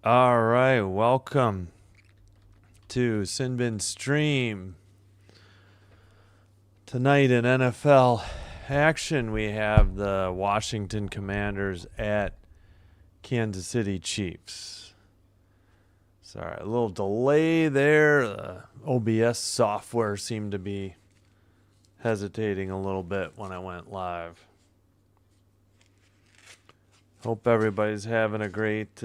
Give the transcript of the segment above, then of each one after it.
All right, welcome to Sinbin Stream. Tonight in NFL action, we have the Washington Commanders at Kansas City Chiefs. Sorry, a little delay there. The OBS software seemed to be hesitating a little bit when I went live. Hope everybody's having a great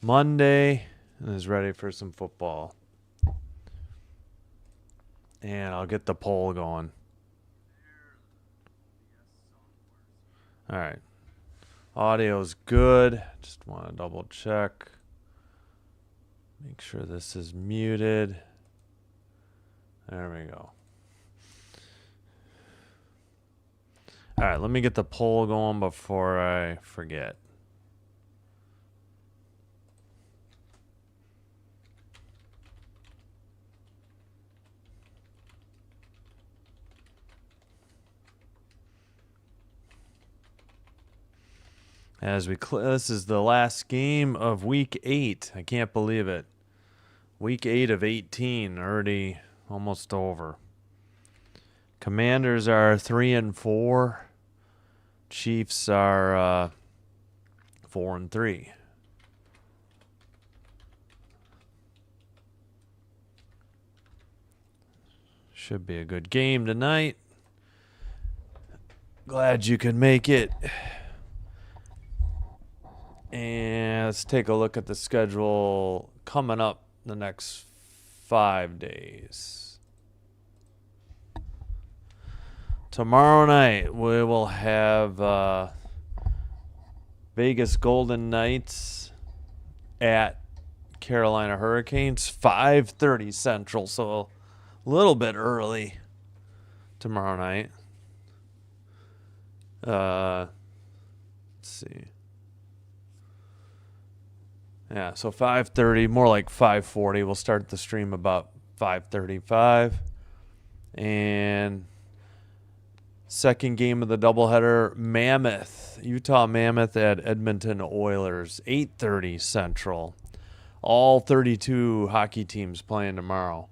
Monday and is ready for some football. And I'll get the poll going. All right. Audio's good. Just want to double check. Make sure this is muted. There we go. All right, let me get the poll going before I forget. This is the last game of week 8. I can't believe it. Week 8 of 18, already almost over. Commanders are 3-4. Chiefs are 4-3. Should be a good game tonight. Glad you could make it. And let's take a look at the schedule coming up the next 5 days. Tomorrow night, we will have Vegas Golden Knights at Carolina Hurricanes, 5:30 Central, so a little bit early tomorrow night. Let's see. Yeah, so 5:30, more like 5:40. We'll start the stream about 5:35. And second game of the doubleheader, Utah Mammoth at Edmonton Oilers, 8:30 Central. All 32 hockey teams playing tomorrow.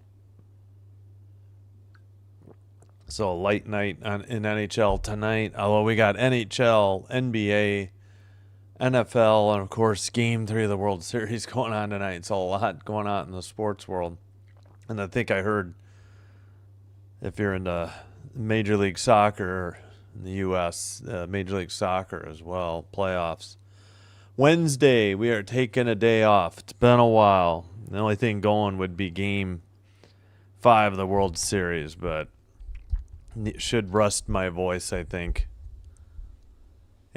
So light night in NHL tonight, although we got NHL, NBA, NFL, and of course Game 3 of the World Series going on tonight. So a lot going on in the sports world. And I think I heard, if you're into Major League Soccer in the U.S., Major League Soccer as well, playoffs. Wednesday, we are taking a day off. It's been a while. The only thing going would be Game 5 of the World Series, but it should rust my voice, I think.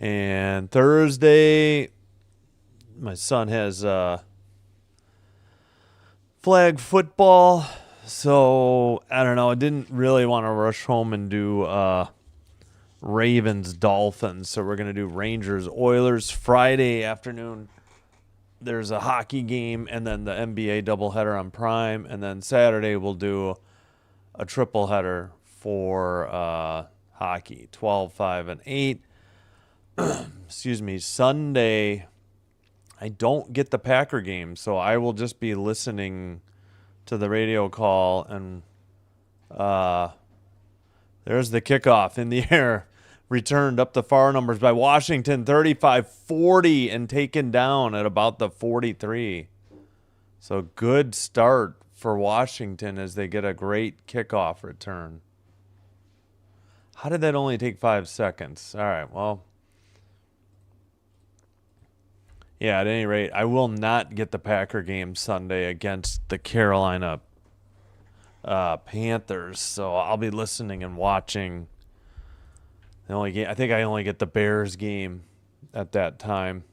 And Thursday, my son has flag football. So, I don't know. I didn't really want to rush home and do Ravens-Dolphins. So, we're going to do Rangers-Oilers. Friday afternoon, there's a hockey game and then the NBA doubleheader on Prime. And then Saturday, we'll do a triple header for hockey, 12, 5, and 8. Excuse me. Sunday, I don't get the Packer game, so I will just be listening to the radio call, and there's the kickoff in the air, returned up the far numbers by Washington, 35-40, and taken down at about the 43. So good start for Washington as they get a great kickoff return. How did that only take 5 seconds? All right, well. Yeah, at any rate, I will not get the Packer game Sunday against the Carolina Panthers, so I'll be listening and watching. The only game, I think I only get the Bears game at that time.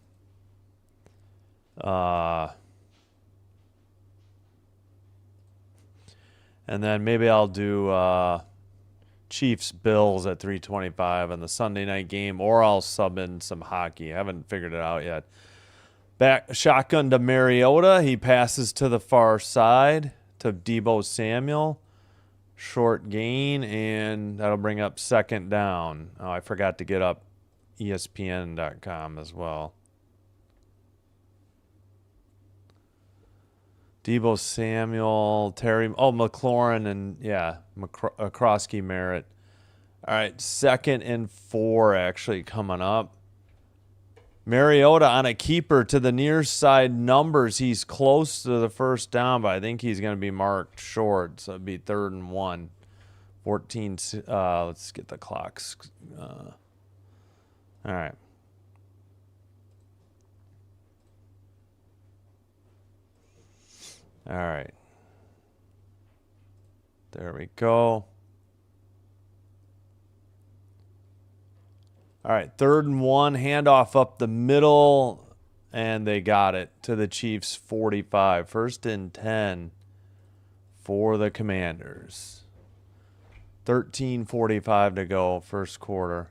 And then maybe I'll do Chiefs Bills at 3:25 on the Sunday night game, or I'll sub in some hockey. I haven't figured it out yet. Back shotgun to Mariota. He passes to the far side to Deebo Samuel. Short gain, and that'll bring up second down. Oh, I forgot to get up ESPN.com as well. Debo Samuel, Terry, McLaurin, and yeah, Croskey-Merritt. All right, 2nd and 4 actually coming up. Mariota on a keeper to the near side numbers. He's close to the first down, but I think he's going to be marked short, so it'd be 3rd and 1. 14, let's get the clocks. All right. All right. There we go. All right, 3rd and 1, handoff up the middle, and they got it to the Chiefs' 45. 1st and 10 for the Commanders. 13:45 to go, first quarter.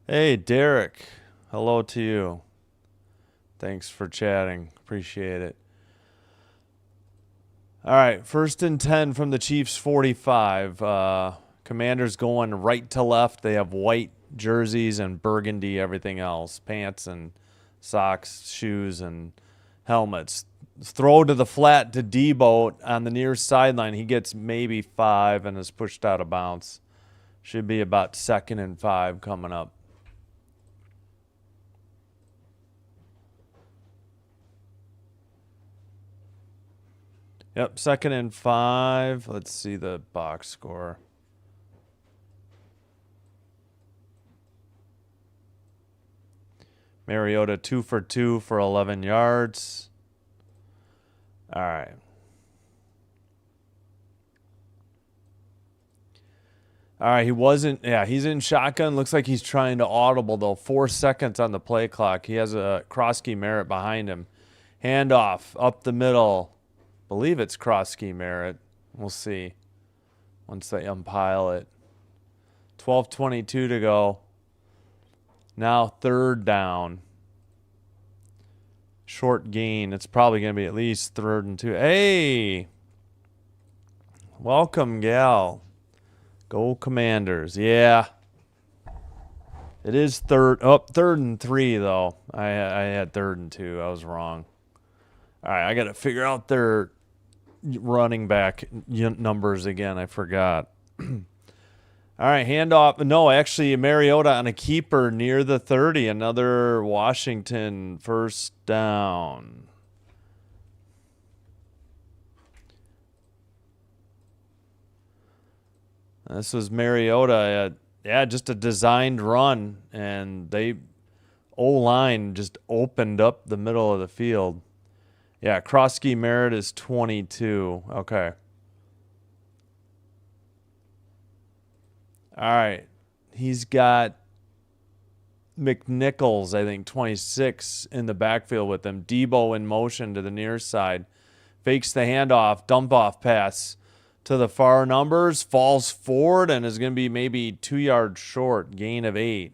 Hey, Derek. Hello to you. Thanks for chatting. Appreciate it. All right, 1st and 10 from the Chiefs' 45. Commanders going right to left. They have white jerseys and burgundy everything else. Pants and socks, shoes, and helmets. Throw to the flat to Debo on the near sideline. He gets maybe 5 and is pushed out of bounds. Should be about 2nd and 5 coming up. Yep, 2nd and 5. Let's see the box score. Mariota 2 for 2 for 11 yards. All right. All right, he's in shotgun. Looks like he's trying to audible, though. 4 seconds on the play clock. He has a Croskey-Merritt behind him. Handoff up the middle. Believe it's Croskey-Merritt. We'll see once they umpile it. 12:22 to go. Now 3rd down. Short gain. It's probably going to be at least 3rd and 2. Hey! Welcome, gal. Go Commanders. Yeah. It is 3rd and 3, though. I had 3rd and 2. I was wrong. All right, I got to figure out their running back numbers again. I forgot. All right, handoff. No, actually, Mariota on a keeper near the 30. Another Washington 1st down. This was Mariota. Just a designed run, and O-line just opened up the middle of the field. Yeah, Croskey-Merritt is 22. Okay. All right. He's got McNichols, I think, 26 in the backfield with him. Debo in motion to the near side. Fakes the handoff, dump-off pass to the far numbers. Falls forward and is going to be maybe 2 yards short. Gain of 8.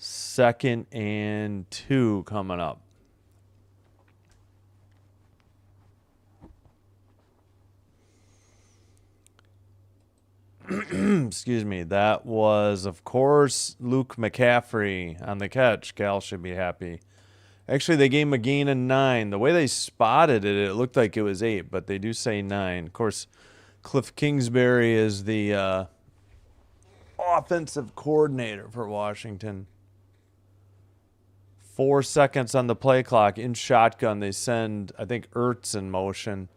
2nd and 2 coming up. Excuse me. That was, of course, Luke McCaffrey on the catch. Gal should be happy. Actually, they gave him a gain of 9. The way they spotted it, it looked like it was 8, but they do say 9. Of course, Cliff Kingsbury is the offensive coordinator for Washington. 4 seconds on the play clock. In shotgun, they send, I think, Ertz in motion.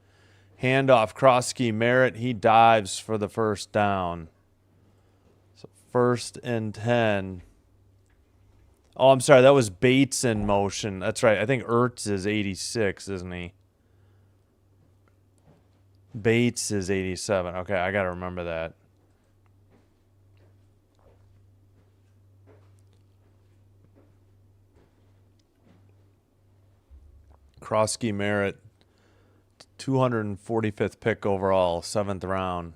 Handoff, Croskey-Merritt. He dives for the 1st down. So 1st and 10. Oh, I'm sorry. That was Bates in motion. That's right. I think Ertz is 86, isn't he? Bates is 87. Okay, I got to remember that. Croskey-Merritt, 245th pick overall, 7th round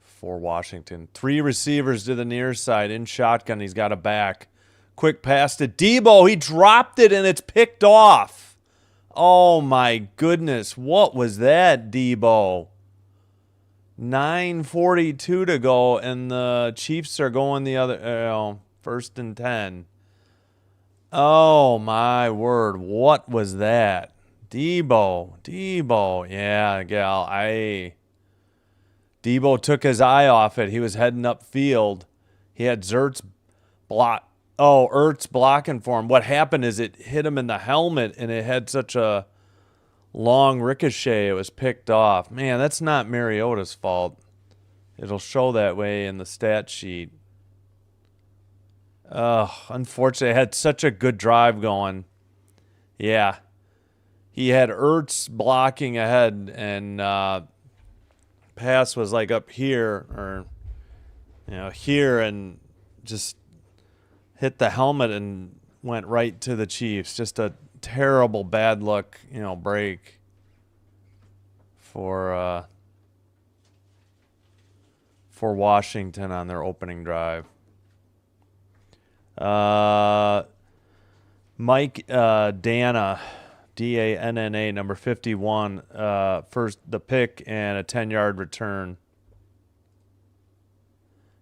for Washington. 3 receivers to the near side. In shotgun, he's got a back. Quick pass to Debo. He dropped it, and it's picked off. Oh, my goodness. What was that, Debo? 9:42 to go, and the Chiefs are going the other, 1st and 10. Oh, my word. What was that? Debo. Yeah, gal. Debo took his eye off it. He was heading upfield. He had Ertz blocking for him. What happened is it hit him in the helmet, and it had such a long ricochet. It was picked off. Man, that's not Mariota's fault. It'll show that way in the stat sheet. Unfortunately, I had such a good drive going. Yeah. He had Ertz blocking ahead, and pass was like up here, or here, and just hit the helmet and went right to the Chiefs. Just a terrible bad luck, break for Washington on their opening drive. Mike Danna, Danna, number 51, first the pick and a 10-yard return.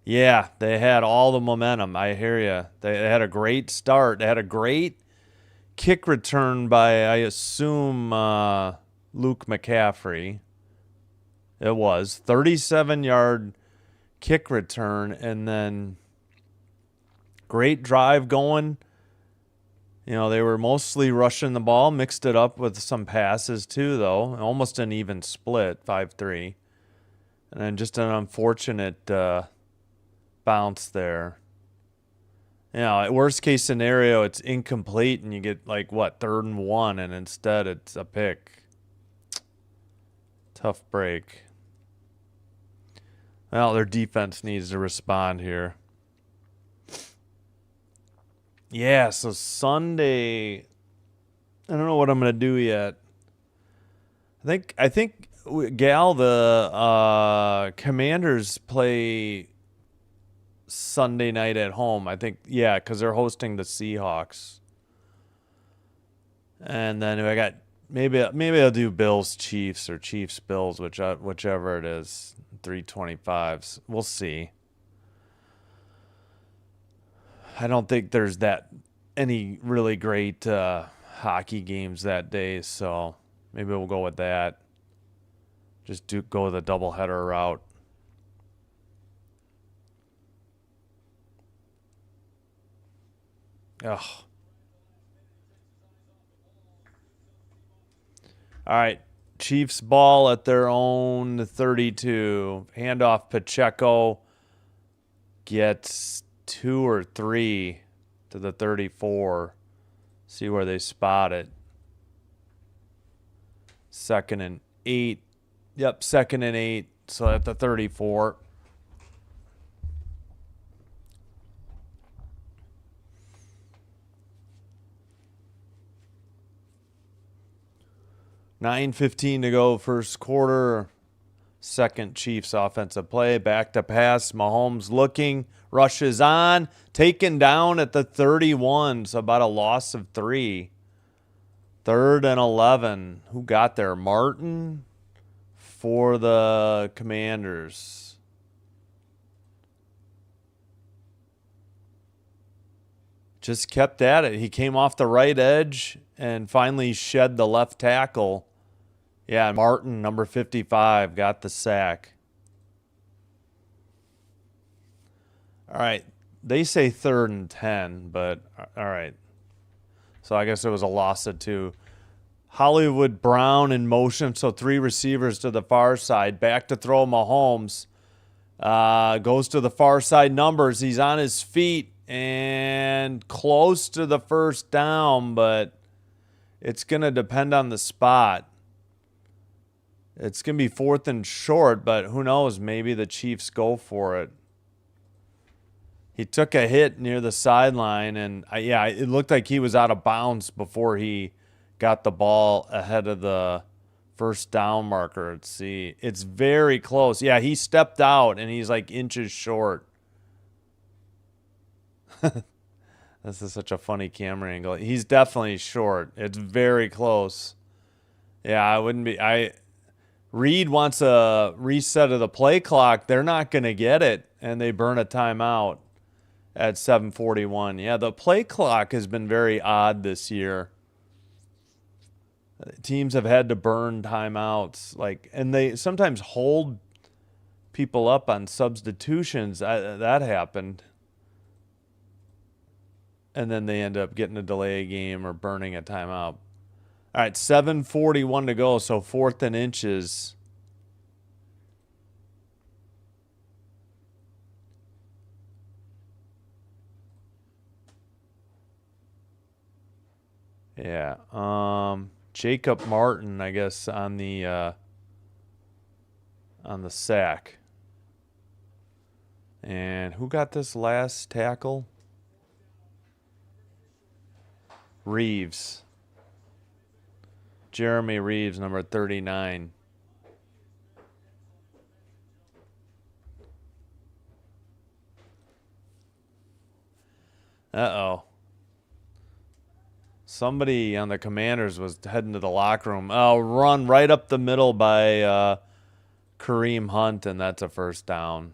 Yeah, they had all the momentum. I hear you. They had a great start. They had a great kick return by, I assume, Luke McCaffrey. It was 37-yard kick return, and then great drive going. They were mostly rushing the ball, mixed it up with some passes too, though. Almost an even split, 5-3. And then just an unfortunate bounce there. At worst case scenario, it's incomplete and you get 3rd and 1, and instead it's a pick. Tough break. Well, their defense needs to respond here. Yeah, so Sunday, I don't know what I'm gonna do yet. I think the Commanders play Sunday night at home. I think, yeah, because they're hosting the Seahawks. And then I got maybe I'll do Bills Chiefs or Chiefs Bills, whichever it is. 325s. We'll see. I don't think there's any really great hockey games that day, so maybe we'll go with that. Just go the doubleheader route. Ugh. All right. Chiefs ball at their own 32. Handoff. Pacheco gets 2 or 3 to the 34. See where they spot it. 2nd and 8. Yep, 2nd and 8. So at the 34. $9:15 to go, first quarter. Second Chiefs offensive play. Back to pass. Mahomes looking. Rushes on. Taken down at the 31. So about a loss of 3. 3rd and 11. Who got there? Martin for the Commanders. Just kept at it. He came off the right edge and finally shed the left tackle. Yeah, Martin, number 55, got the sack. All right. They say 3rd and 10, but all right. So I guess it was a loss of 2. Hollywood Brown in motion, so 3 receivers to the far side. Back to throw Mahomes. Goes to the far side numbers. He's on his feet and close to the first down, but it's going to depend on the spot. It's going to be 4th and short, but who knows? Maybe the Chiefs go for it. He took a hit near the sideline, and it looked like he was out of bounds before he got the ball ahead of the first down marker. Let's see. It's very close. Yeah, he stepped out, and he's like inches short. This is such a funny camera angle. He's definitely short. It's very close. Yeah, I wouldn't be. Reed wants a reset of the play clock. They're not going to get it, and they burn a timeout at 7:41. Yeah, the play clock has been very odd this year. Teams have had to burn timeouts, and they sometimes hold people up on substitutions. That happened. And then they end up getting a delay game or burning a timeout. All right, 7:41 to go, so 4th and inches. Yeah. Jacob Martin, I guess, on the sack. And who got this last tackle? Reeves. Jeremy Reeves, number 39. Uh-oh. Somebody on the Commanders was heading to the locker room. Oh, run right up the middle by Kareem Hunt, and that's a first down.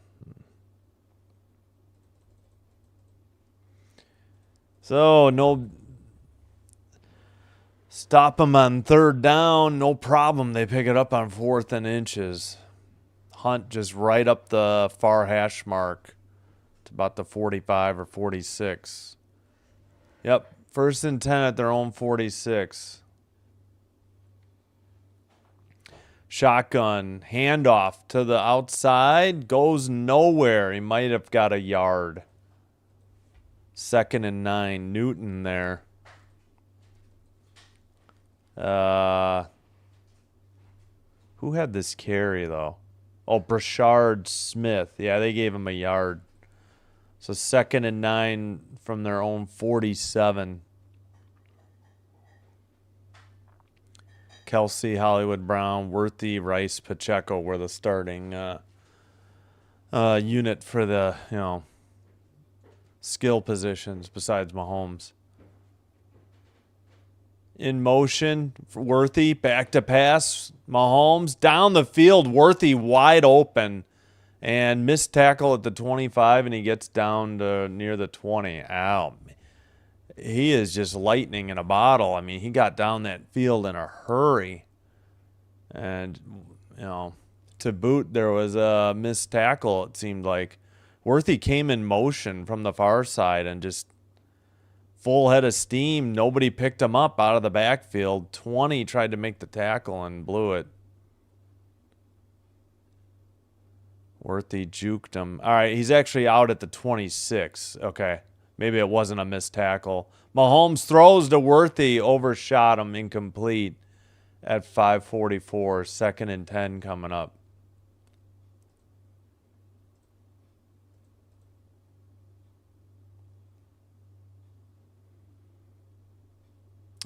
So, no... Stop them on 3rd down, no problem. They pick it up on 4th and inches. Hunt just right up the far hash mark. It's about the 45 or 46. Yep, 1st and 10 at their own 46. Shotgun, handoff to the outside, goes nowhere. He might have got a yard. 2nd and 9, Newton there. Who had this carry, though? Oh, Brashard Smith. Yeah, they gave him a yard. So 2nd and 9 from their own 47. Kelsey, Hollywood Brown, Worthy, Rice, Pacheco were the starting unit for the, skill positions besides Mahomes. In motion, Worthy, back to pass. Mahomes down the field, Worthy wide open. And missed tackle at the 25, and he gets down to near the 20. Ow. He is just lightning in a bottle. I mean, he got down that field in a hurry. And, to boot, there was a missed tackle, it seemed like. Worthy came in motion from the far side and just full head of steam. Nobody picked him up out of the backfield. 20 tried to make the tackle and blew it. Worthy juked him. All right, he's actually out at the 26. Okay, maybe it wasn't a missed tackle. Mahomes throws to Worthy, overshot him, incomplete at 5:44. 2nd and 10 coming up.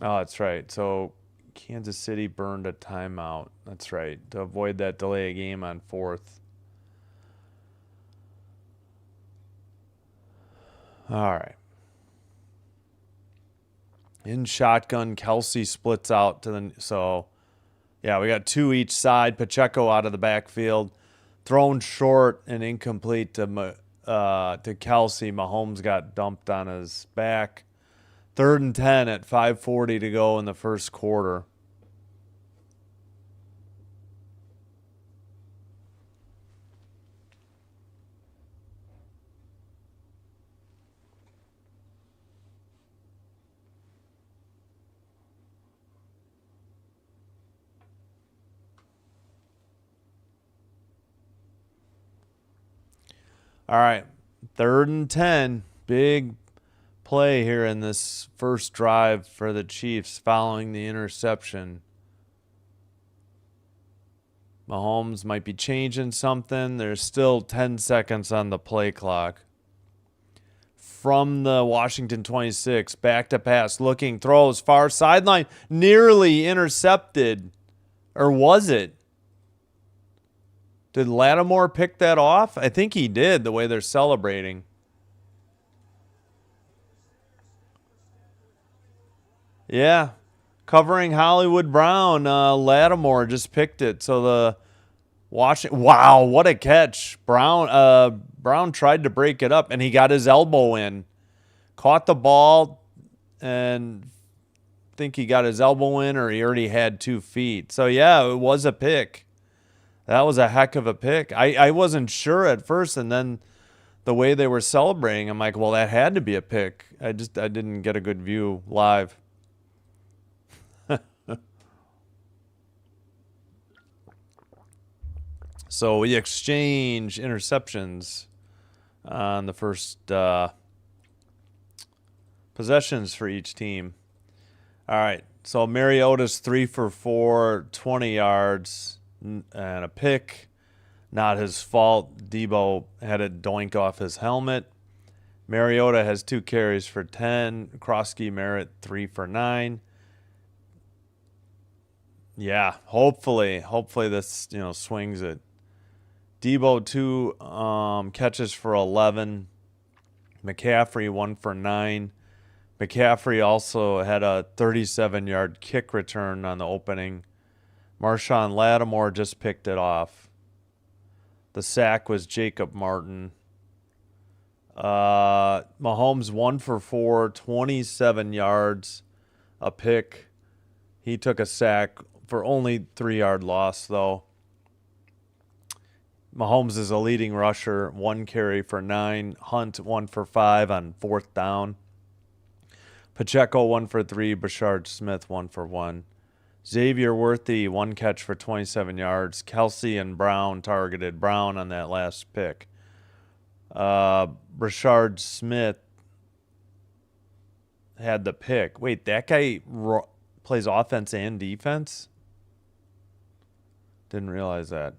Oh, that's right. So Kansas City burned a timeout. That's right, to avoid that delay of game on 4th. All right. In shotgun, Kelsey splits out to the... So, yeah, we got 2 each side. Pacheco out of the backfield. Thrown short and incomplete to Kelsey. Mahomes got dumped on his back. 3rd and 10 at 5:40 to go in the first quarter. All right, 3rd and 10. Big play here in this first drive for the Chiefs following the interception. Mahomes might be changing something. There's still 10 seconds on the play clock. From the Washington 26, back to pass, looking, throws, far sideline, nearly intercepted. Or was it? Did Lattimore pick that off? I think he did, the way they're celebrating. Yeah. Covering Hollywood Brown. Lattimore just picked it. So the wow, what a catch. Brown tried to break it up, and he got his elbow in. Caught the ball, and I think he got his elbow in, or he already had 2 feet. So, yeah, it was a pick. That was a heck of a pick. I wasn't sure at first, and then the way they were celebrating, I'm like, well, that had to be a pick. I didn't get a good view live. So we exchange interceptions on the first possessions for each team. All right, so Mariota's 3 for 4, 20 yards, and a pick. Not his fault. Debo had it doink off his helmet. Mariota has 2 carries for 10. Croskey-Merritt 3 for 9. Yeah, hopefully this swings it. Debo 2 catches for 11. McCaffrey 1 for 9. McCaffrey also had a 37-yard kick return on the opening. Marshawn Lattimore just picked it off. The sack was Jacob Martin. Mahomes 1 for 4, 27 yards, a pick. He took a sack for only 3-yard loss, though. Mahomes is a leading rusher, 1 carry for 9. Hunt 1 for 5 on 4th down. Pacheco 1 for 3. Brashard Smith 1 for 1. Xavier Worthy 1 catch for 27 yards. Kelsey and Brown targeted Brown on that last pick. Brashard Smith had the pick. Wait, that guy plays offense and defense? Didn't realize that.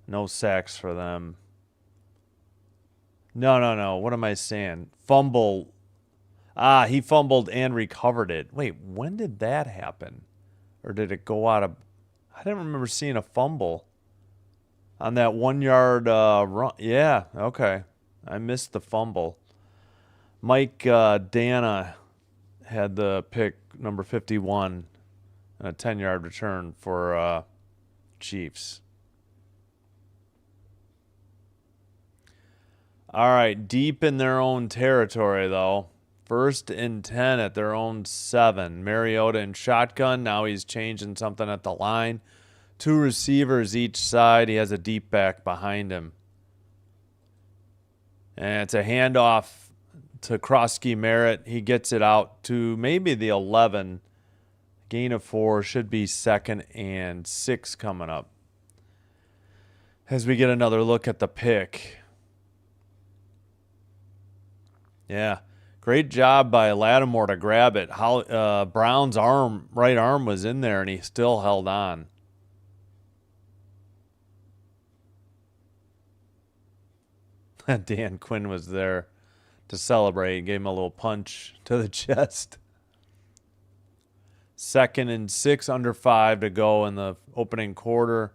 No sacks for them. No. What am I saying? Fumble. He fumbled and recovered it. Wait, when did that happen? Or did it go out of... I didn't remember seeing a fumble on that 1-yard run. Yeah, okay. I missed the fumble. Mike Dana had the pick, number 51, and a 10-yard return for Chiefs. All right, deep in their own territory, though. 1st and 10 at their own 7. Mariota in shotgun. Now he's changing something at the line. 2 receivers each side. He has a deep back behind him. And it's a handoff to Croskey-Merritt. He gets it out to maybe the 11. Gain of 4. Should be 2nd and 6 coming up. As we get another look at the pick. Yeah. Great job by Lattimore to grab it. Brown's right arm was in there, and he still held on. Dan Quinn was there to celebrate. Gave him a little punch to the chest. 2nd and 6, under 5 to go in the opening quarter.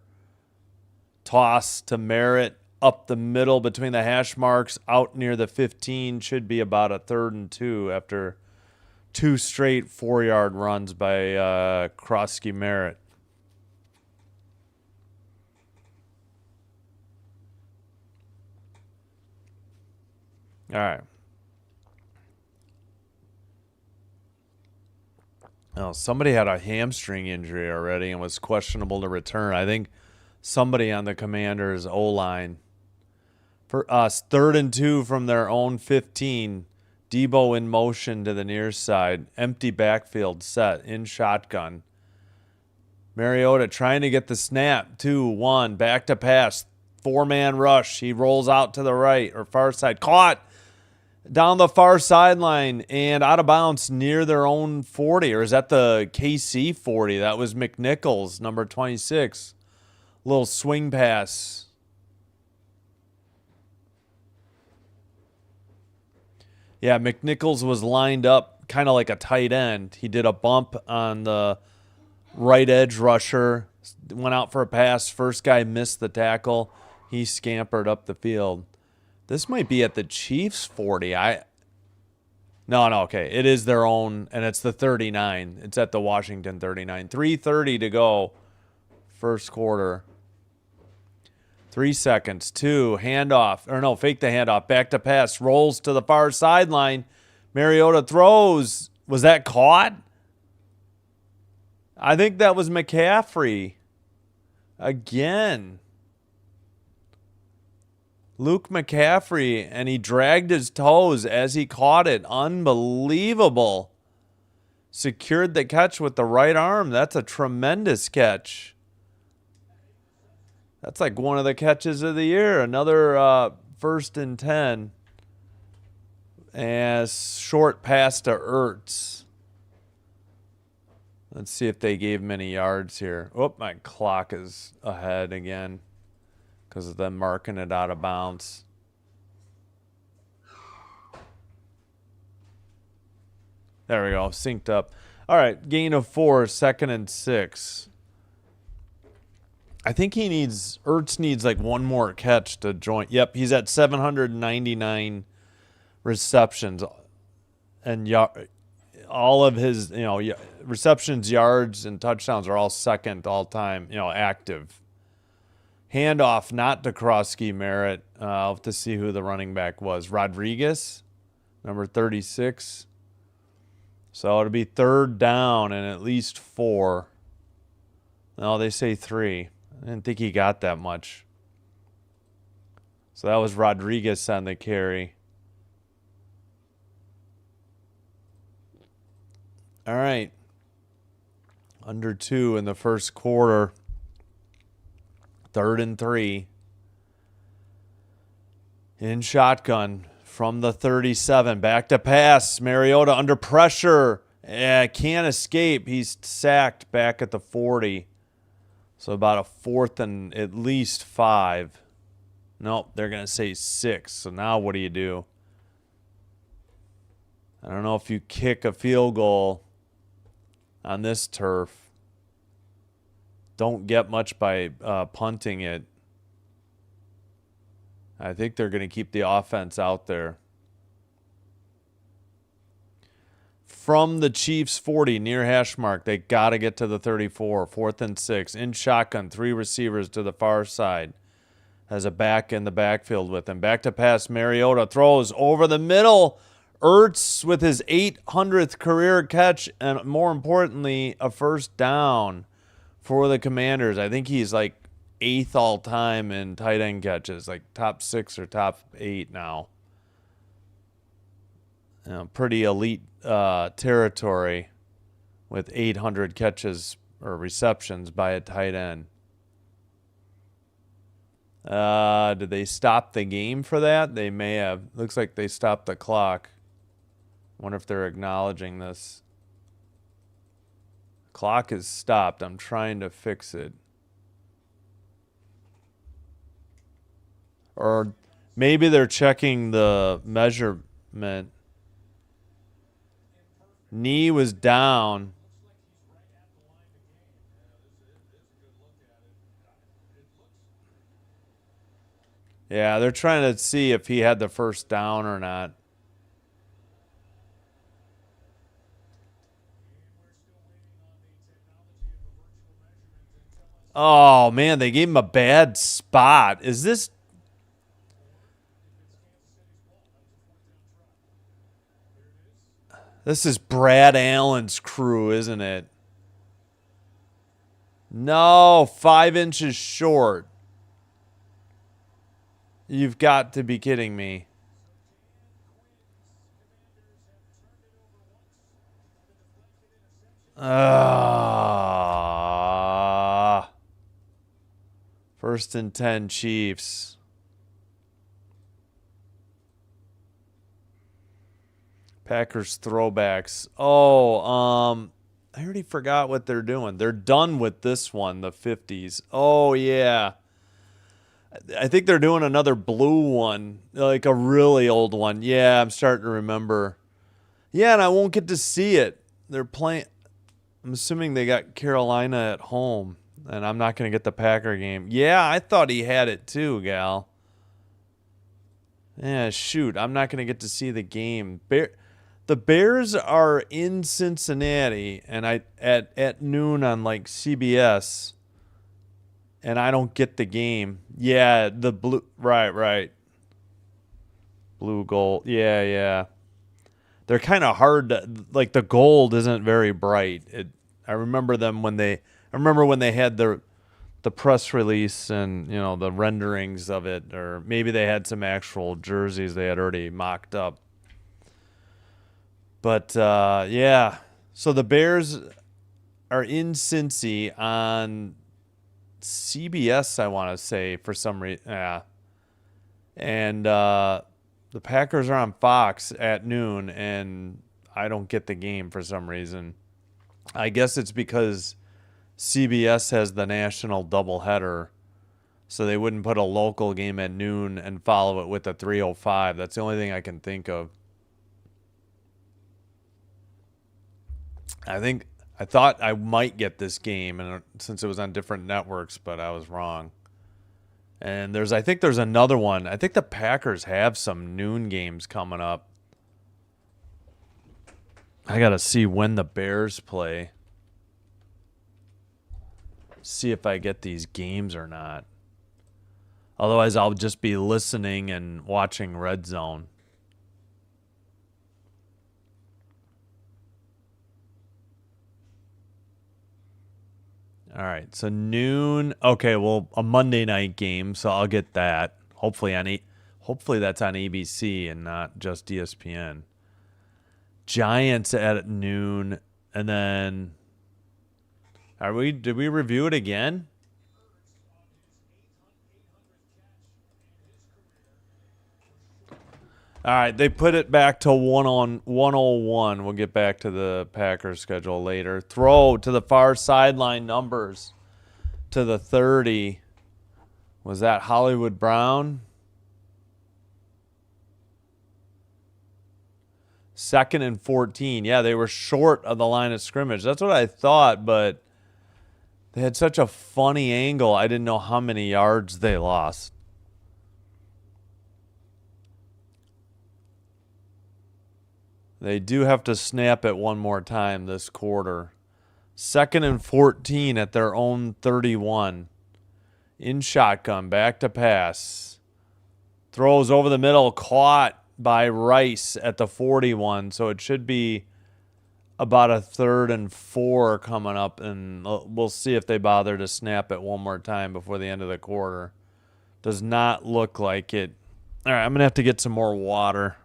Toss to Merritt. Up the middle between the hash marks, out near the 15, should be about a 3rd and 2 after 2 straight 4-yard runs by Croskey-Merritt. All right. Oh, somebody had a hamstring injury already and was questionable to return. I think somebody on the Commanders' O-line. For us, 3rd and 2 from their own 15. Debo in motion to the near side. Empty backfield set in shotgun. Mariota trying to get the snap. 2-1. Back to pass. 4-man rush. He rolls out to the right or far side. Caught down the far sideline and out of bounds near their own 40. Or is that the KC 40? That was McNichols, number 26. Little swing pass. Yeah, McNichols was lined up kind of like a tight end. He did a bump on the right edge rusher, went out for a pass. First guy missed the tackle. He scampered up the field. This might be at the Chiefs 40. No, okay. It is their own, and it's the 39. It's at the Washington 39. 3:30 to go. First quarter. 3 seconds. 2. Handoff. Or no, fake the handoff. Back to pass. Rolls to the far sideline. Mariota throws. Was that caught? I think that was McCaffrey. Again. Luke McCaffrey, and he dragged his toes as he caught it. Unbelievable. Secured the catch with the right arm. That's a tremendous catch. That's like one of the catches of the year. Another 1st and 10. And short pass to Ertz. Let's see if they gave him any yards here. Oh, my clock is ahead again because of them marking it out of bounds. There we go. Synced up. All right. Gain of 4, 2nd and 6. I think Ertz needs like one more catch to join. Yep. He's at 799 receptions. And all of his, receptions, yards, and touchdowns are all second all time, active. Handoff not to Croskey-Merritt. I'll have to see who the running back was. Rodriguez, number 36. So it'll be 3rd down and at least 4. No, they say 3. I didn't think he got that much. So that was Rodriguez on the carry. All right. Under 2 in the first quarter. 3rd and 3. In shotgun from the 37. Back to pass. Mariota under pressure. Can't escape. He's sacked back at the 40. So about a 4th and at least 5. Nope, they're going to say 6. So now what do? I don't know if you kick a field goal on this turf. Don't get much by punting it. I think they're going to keep the offense out there. From the Chiefs 40, near hash mark, they got to get to the 34. 4th and 6. In shotgun, 3 receivers to the far side. Has a back in the backfield with him. Back to pass, Mariota throws over the middle. Ertz with his 800th career catch, and more importantly, a 1st down for the Commanders. I think he's like 8th all time in tight end catches, like top 6 or top 8 now. Pretty elite territory with 800 catches or receptions by a tight end. Did they stop the game for that? They may have. Looks like they stopped the clock. Wonder if they're acknowledging this. Clock is stopped. I'm trying to fix it. Or maybe they're checking the measurement. Knee was down. Yeah, they're trying to see if he had the 1st down or not. Oh, man, they gave him a bad spot. Is this... This is Brad Allen's crew, isn't it? No, 5 inches short. You've got to be kidding me. First and 10 Chiefs. Packers throwbacks. I already forgot what they're doing. They're done with this one, the 50s. Oh, yeah. I think they're doing another blue one, like a really old one. Yeah, I'm starting to remember. Yeah, and I won't get to see it. They're playing. I'm assuming they got Carolina at home, and I'm not going to get the Packer game. Yeah, I thought he had it too, Gal. Yeah, shoot. I'm not going to get to see the game. The Bears are in Cincinnati, and at noon on like CBS, and I don't get the game. Yeah, the blue. Right. Blue gold. Yeah. They're kind of hard to, like, the gold isn't very bright. I remember them when they had the press release and, you know, the renderings of it, or maybe they had some actual jerseys they had already mocked up. But yeah, so the Bears are in Cincy on CBS, I want to say, for some reason. Yeah, and the Packers are on Fox at noon, and I don't get the game for some reason. I guess it's because CBS has the national doubleheader, so they wouldn't put a local game at noon and follow it with a 3:05. That's the only thing I can think of. I thought I might get this game, and since it was on different networks, but I was wrong. And I think there's another one. I think the Packers have some noon games coming up. I got to see when the Bears play. See if I get these games or not. Otherwise, I'll just be listening and watching Red Zone. All right, so noon. Okay, well, a Monday night game, so I'll get that. Hopefully that's on ABC and not just ESPN. Giants at noon, and then did we review it again? All right, they put it back to 101. We'll get back to the Packers schedule later. Throw to the far sideline, numbers to the 30. Was that Hollywood Brown? 2nd and 14. Yeah, they were short of the line of scrimmage. That's what I thought, but they had such a funny angle. I didn't know how many yards they lost. They do have to snap it one more time this quarter. 2nd and 14 at their own 31. In shotgun, back to pass. Throws over the middle, caught by Rice at the 41. So it should be about a 3rd and 4 coming up, and we'll see if they bother to snap it one more time before the end of the quarter. Does not look like it. All right, I'm going to have to get some more water.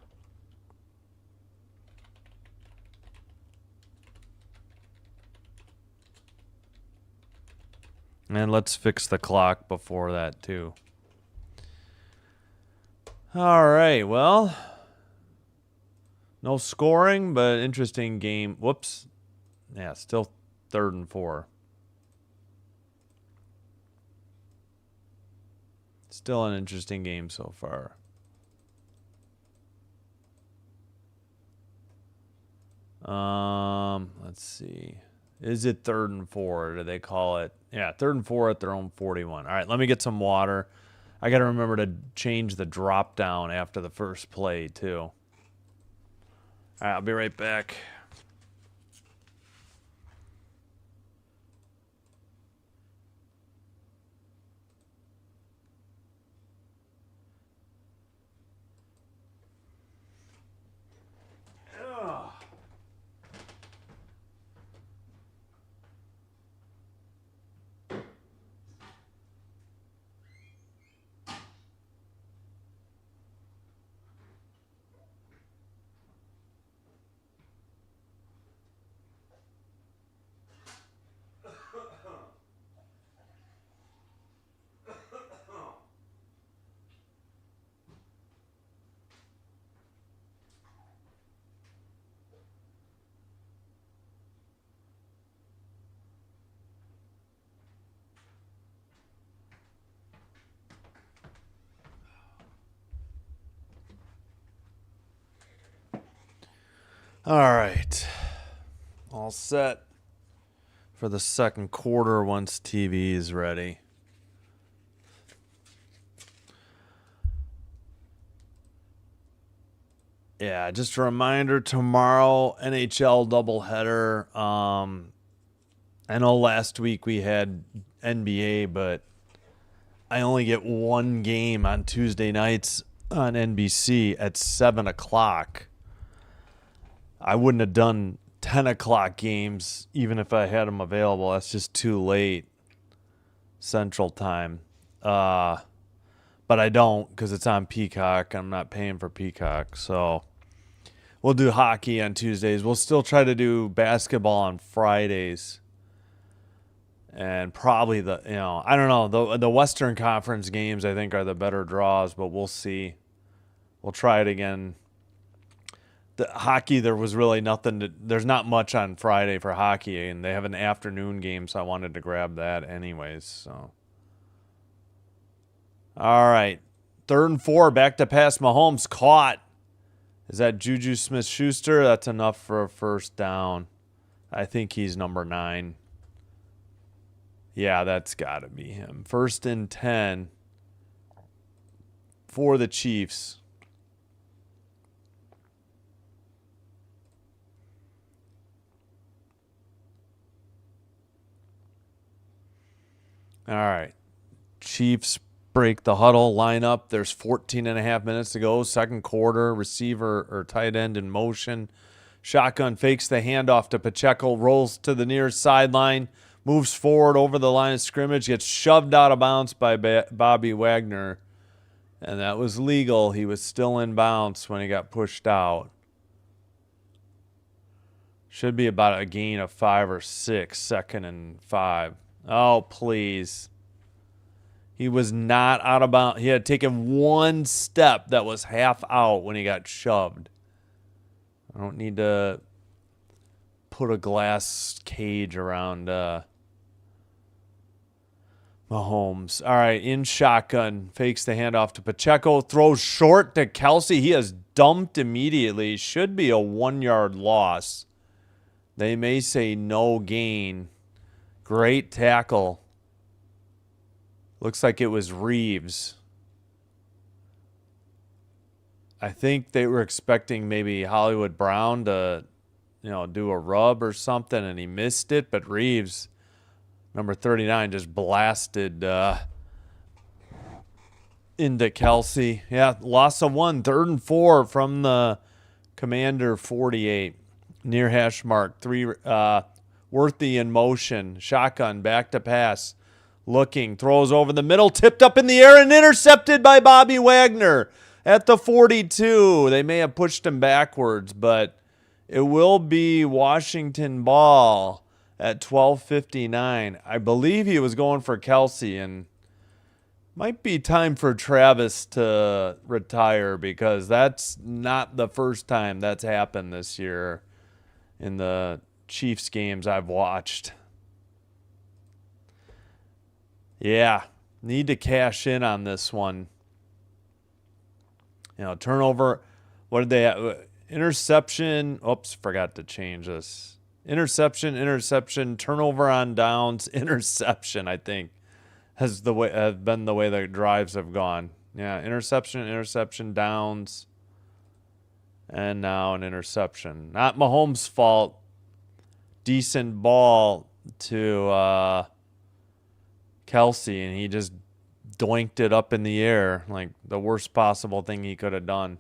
And let's fix the clock before that, too. All right, well, no scoring, but interesting game. Whoops. Yeah, still 3rd and 4. Still an interesting game so far. Let's see. Is it 3rd and 4? Do they call it? Yeah, 3rd and 4 at their own 41. All right, let me get some water. I got to remember to change the drop down after the first play, too. All right, I'll be right back. All right. All set for the second quarter once TV is ready. Yeah, just a reminder, tomorrow NHL doubleheader. I know last week we had NBA, but I only get one game on Tuesday nights on NBC at 7 o'clock. I wouldn't have done 10 o'clock games even if I had them available. That's just too late Central Time. But I don't because it's on Peacock. I'm not paying for Peacock. So we'll do hockey on Tuesdays. We'll still try to do basketball on Fridays. And probably I don't know. The Western Conference games, I think, are the better draws, but we'll see. We'll try it again. The hockey, there was really nothing. There's not much on Friday for hockey, and they have an afternoon game, so I wanted to grab that anyways. So, all right. 3rd and 4, back to pass. Mahomes caught. Is that Juju Smith-Schuster? That's enough for a first down. I think he's number 9. Yeah, that's got to be him. 1st and 10 for the Chiefs. All right. Chiefs break the huddle, line up. There's 14 and a half minutes to go. Second quarter, receiver or tight end in motion. Shotgun fakes the handoff to Pacheco, rolls to the near sideline. Moves forward over the line of scrimmage, gets shoved out of bounds by Bobby Wagner. And that was legal. He was still in bounds when he got pushed out. Should be about a gain of 5 or 6, 2nd and 5. Oh, please. He was not out of bounds. He had taken one step that was half out when he got shoved. I don't need to put a glass cage around Mahomes. All right, in shotgun, fakes the handoff to Pacheco, throws short to Kelsey. He is dumped immediately. Should be a 1-yard loss. They may say no gain. Great tackle. Looks like it was Reeves. I think they were expecting maybe Hollywood Brown to, do a rub or something, and he missed it. But Reeves, number 39, just blasted into Kelsey. Yeah, loss of 1. 3rd and 4 from the Commander 48. Near hash mark. 3. Worthy in motion. Shotgun, back to pass. Looking, throws over the middle, tipped up in the air and intercepted by Bobby Wagner at the 42. They may have pushed him backwards, but it will be Washington ball at 12:59. I believe he was going for Kelsey, and might be time for Travis to retire because that's not the first time that's happened this year in the Chiefs games I've watched. Yeah, need to cash in on this one. Turnover. What did they have? Interception. Oops, forgot to change this. Interception, turnover on downs, interception, I think, has been the way the drives have gone. Yeah, interception, downs, and now an interception. Not Mahomes' fault. Decent ball to Kelsey, and he just doinked it up in the air, like the worst possible thing he could have done.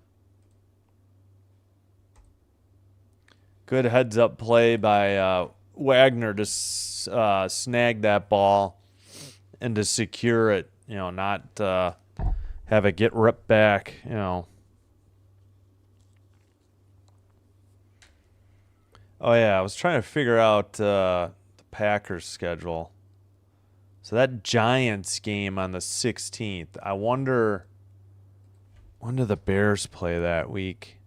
Good heads-up play by Wagner to snag that ball and to secure it, not have it get ripped back, Oh, yeah, I was trying to figure out the Packers' schedule. So that Giants game on the 16th, I wonder when do the Bears play that week?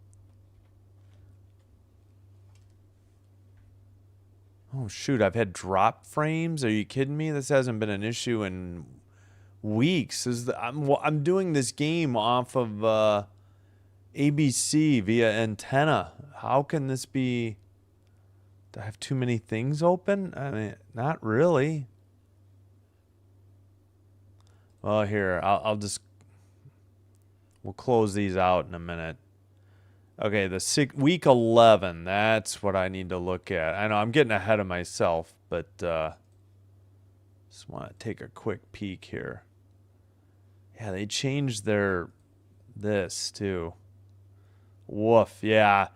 Oh, shoot, I've had drop frames. Are you kidding me? This hasn't been an issue in weeks. I'm doing this game off of ABC via antenna. How can this be? Do I have too many things open? I mean, not really. Well, here, we'll close these out in a minute. Okay, week 11. That's what I need to look at. I know I'm getting ahead of myself, but just want to take a quick peek here. Yeah, they changed this too. Woof. Yeah,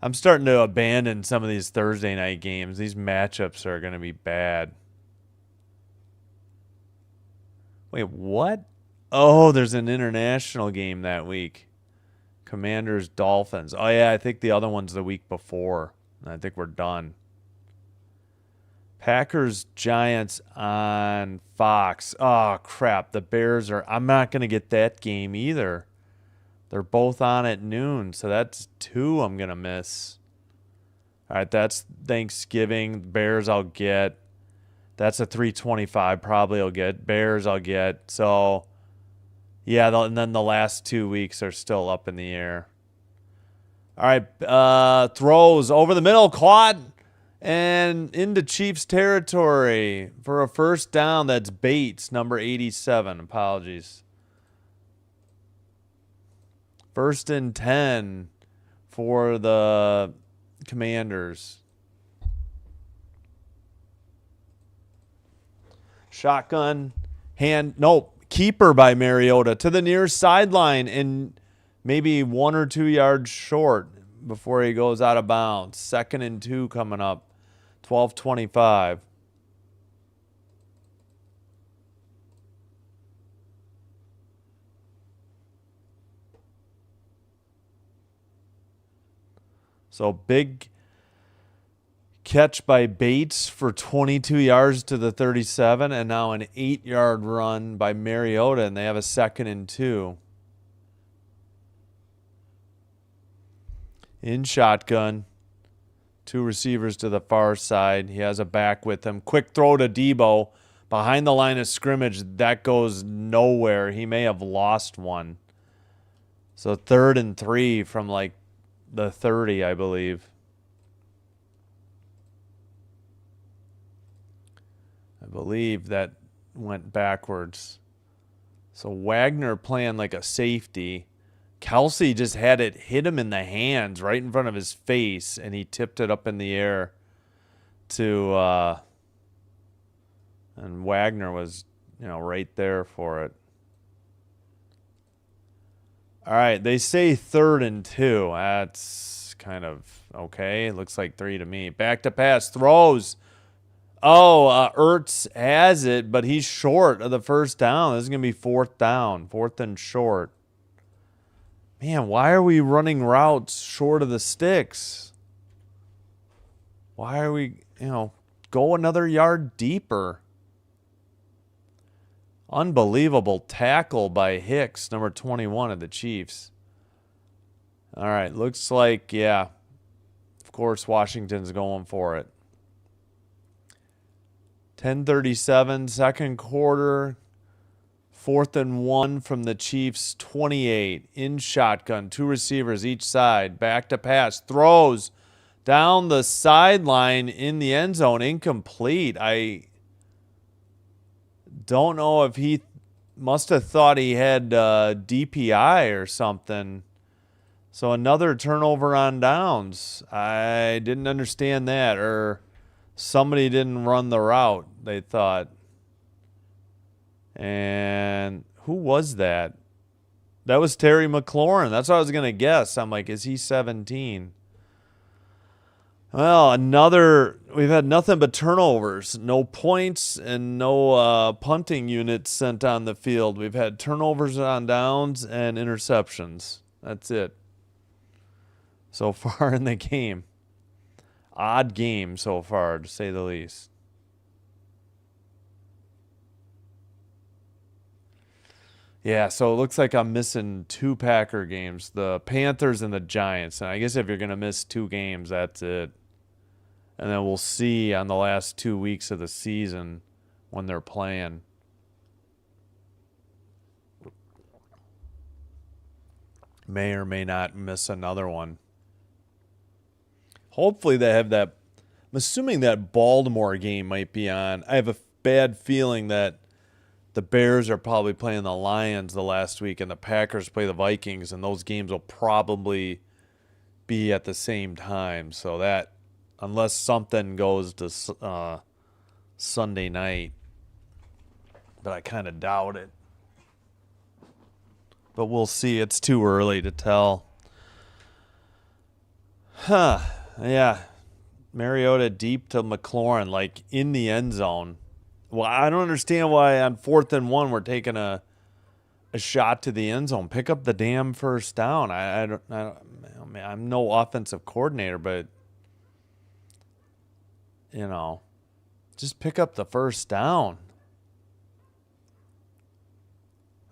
I'm starting to abandon some of these Thursday night games. These matchups are going to be bad. Wait, what? Oh, there's an international game that week. Commanders, Dolphins. Oh, yeah, I think the other one's the week before. I think we're done. Packers, Giants on Fox. Oh, crap. The Bears are... I'm not going to get that game either. They're both on at noon, so that's 2 I'm going to miss. All right, that's Thanksgiving. Bears I'll get. That's a 3:25 probably I'll get. Bears I'll get. So... yeah, and then the last 2 weeks are still up in the air. All right, throws over the middle, caught, and into Chiefs territory for a first down. That's Bates, number 87. Apologies. 1st and 10 for the Commanders. Shotgun, keeper by Mariota to the near sideline and maybe 1 or 2 yards short before he goes out of bounds. 2nd and 2 coming up. 12:25. So big catch by Bates for 22 yards to the 37, and now an 8-yard run by Mariota, and they have a 2nd and 2. In shotgun, 2 receivers to the far side. He has a back with him. Quick throw to Debo behind the line of scrimmage. That goes nowhere. He may have lost one. So 3rd and 3 from like the 30, I believe. I believe that went backwards. So Wagner playing like a safety. Kelsey just had it hit him in the hands right in front of his face, and he tipped it up in the air to and Wagner was, right there for it. All right, they say 3rd and 2. That's kind of okay. It looks like 3 to me. Back to pass, throws. Oh, Ertz has it, but he's short of the first down. This is going to be 4th down, 4th and short. Man, why are we running routes short of the sticks? Why are we, go another yard deeper? Unbelievable tackle by Hicks, number 21 of the Chiefs. All right, looks like, yeah, of course, Washington's going for it. 10:37, second quarter. 4th and 1 from the Chiefs, 28. In shotgun, 2 receivers each side. Back to pass. Throws down the sideline in the end zone. Incomplete. I don't know if he must have thought he had DPI or something. So another turnover on downs. I didn't understand that. Or somebody didn't run the route, they thought. And who was that? That was Terry McLaurin. That's what I was going to guess. I'm like, is he 17? Well, we've had nothing but turnovers. No points and no punting units sent on the field. We've had turnovers on downs and interceptions. That's it. So far in the game. Odd game so far, to say the least. Yeah, so it looks like I'm missing 2 Packer games, the Panthers and the Giants. And I guess if you're going to miss 2 games, that's it. And then we'll see on the last 2 weeks of the season when they're playing. May or may not miss another one. Hopefully they have that. I'm assuming that Baltimore game might be on. I have a bad feeling that the Bears are probably playing the Lions the last week, and the Packers play the Vikings, and those games will probably be at the same time. So that, unless something goes to Sunday night, but I kind of doubt it. But we'll see. It's too early to tell. Huh. Yeah. Mariota deep to McLaurin, like in the end zone. Well, I don't understand why on 4th and 1 we're taking a shot to the end zone. Pick up the damn first down. I don't, I'm no offensive coordinator, but, you know, just pick up the first down.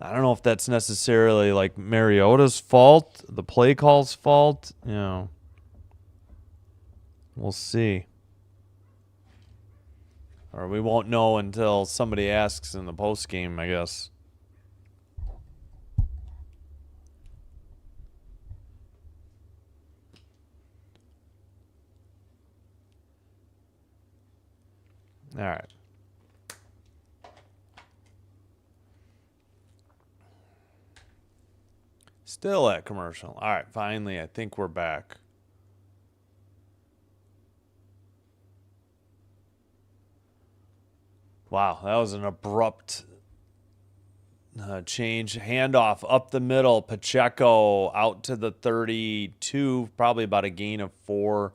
I don't know if that's necessarily like Mariota's fault, the play call's fault. You know, we'll see. Or we won't know until somebody asks in the post game, I guess. All right. Still at commercial. All right, finally, I think we're back. Wow, that was an abrupt change. Handoff up the middle. Pacheco out to the 32. Probably about a gain of 4.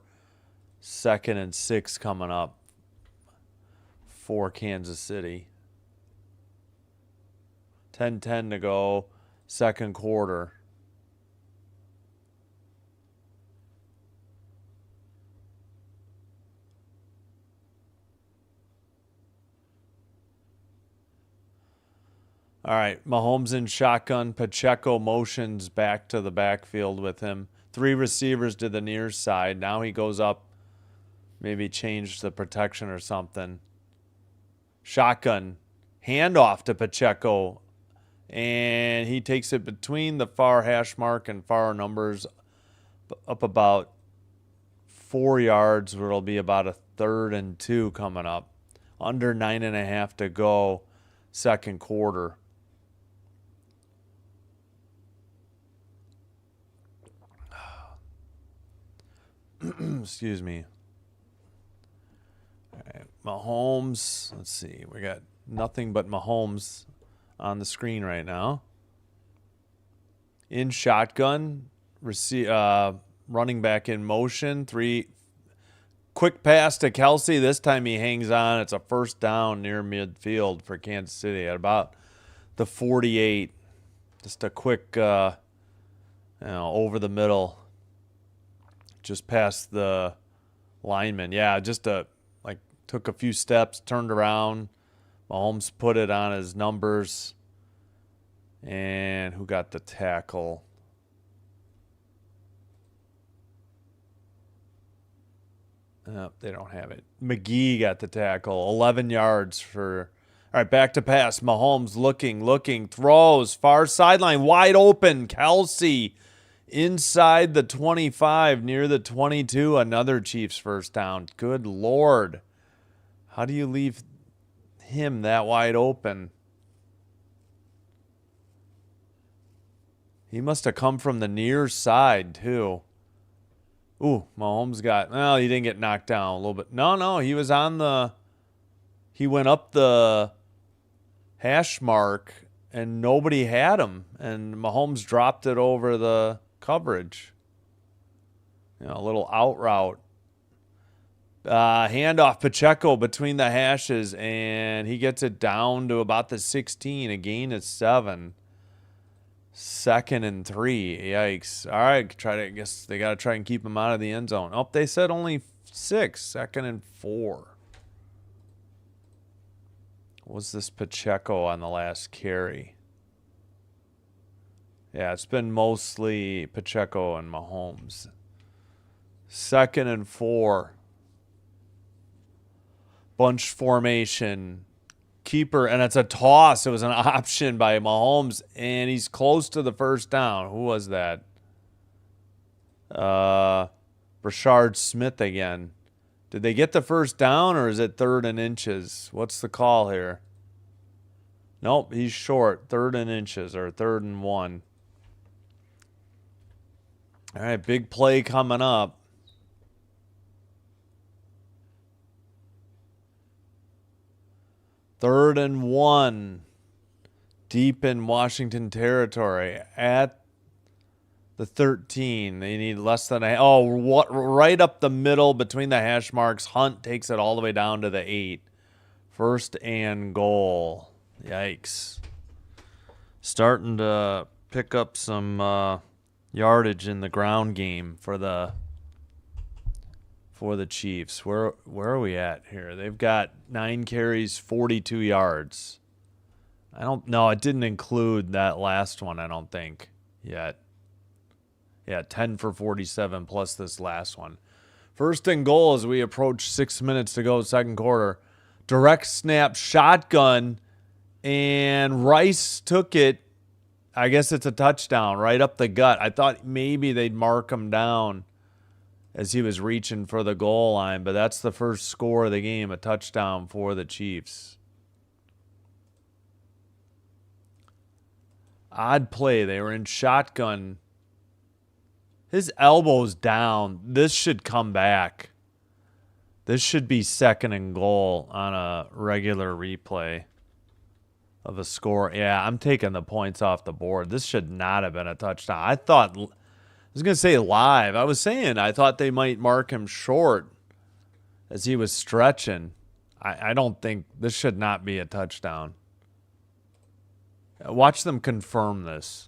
2nd and 6 coming up for Kansas City. 10-10 to go. 2nd quarter. All right, Mahomes in shotgun. Pacheco motions back to the backfield with him. 3 receivers to the near side. Now he goes up. Maybe change the protection or something. Shotgun. Handoff to Pacheco. And he takes it between the far hash mark and far numbers up about 4 yards, where it'll be about a 3rd and 2 coming up. Under 9.5 to go, 2nd quarter. Excuse me. All right, Mahomes. Let's see. We got nothing but Mahomes on the screen right now. In shotgun. Running back in motion. 3. Quick pass to Kelsey. This time he hangs on. It's a first down near midfield for Kansas City at about the 48. Just a quick, over the middle. Just past the lineman. Yeah, just took a few steps, turned around. Mahomes put it on his numbers. And who got the tackle? They don't have it. McGee got the tackle. 11 yards for... All right, back to pass. Mahomes looking, throws. Far sideline, wide open. Kelsey inside the 25, near the 22. Another Chiefs first down. Good Lord. How do you leave him that wide open? He must have come from the near side, too. Ooh, Mahomes got... Well, he didn't get knocked down a little bit. No, he was on the... He went up the hash mark, and nobody had him. And Mahomes dropped it over the coverage. A little out route. Handoff Pacheco between the hashes, and he gets it down to about the 16. A gain of 7. 2nd and 3. Yikes. All right, I guess they got to try and keep him out of the end zone. Oh, they said only 6. 2nd and 4. Was this Pacheco on the last carry? Yeah, it's been mostly Pacheco and Mahomes. 2nd and 4. Bunch formation. Keeper, and it's a toss. It was an option by Mahomes, and he's close to the first down. Who was that? Rashard Smith again. Did they get the first down, or is it 3rd and inches? What's the call here? Nope, he's short. 3rd and inches, or 3rd and 1. All right, big play coming up. Third and 1. Deep in Washington territory at the 13. They need less than right up the middle between the hash marks. Hunt takes it all the way down to the 8. First and goal. Yikes. Starting to pick up some yardage in the ground game for the Chiefs. Where are we at here? They've got 9 carries, 42 yards. I don't know. It didn't include that last one, I don't think, yet. Yeah, 10 for 47 plus this last one. First and goal as we approach 6 minutes to go, second quarter. Direct snap, shotgun, and Rice took it. I guess it's a touchdown right up the gut. I thought maybe they'd mark him down as he was reaching for the goal line, but that's the first score of the game, a touchdown for the Chiefs. Odd play. They were in shotgun. His elbow's down. This should come back. This should be second and goal on a regular replay of a score. Yeah, I'm taking the points off the board. This should not have been a touchdown. I was going to say live. I was saying I thought they might mark him short as he was stretching. I don't think this should not be a touchdown. Watch them confirm this.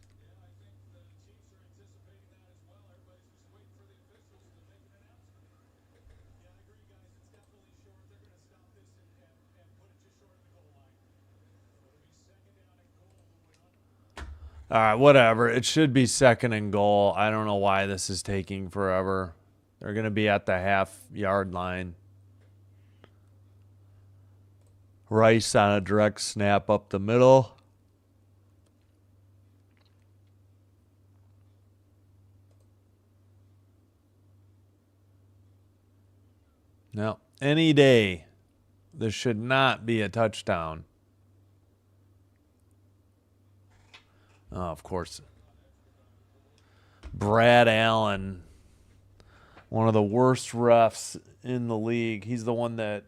All right, whatever. It should be second and goal. I don't know why this is taking forever. They're going to be at the half-yard line. Rice on a direct snap up the middle. Now, any day, this should not be a touchdown. Oh, of course. Brad Allen, one of the worst refs in the league. He's the one that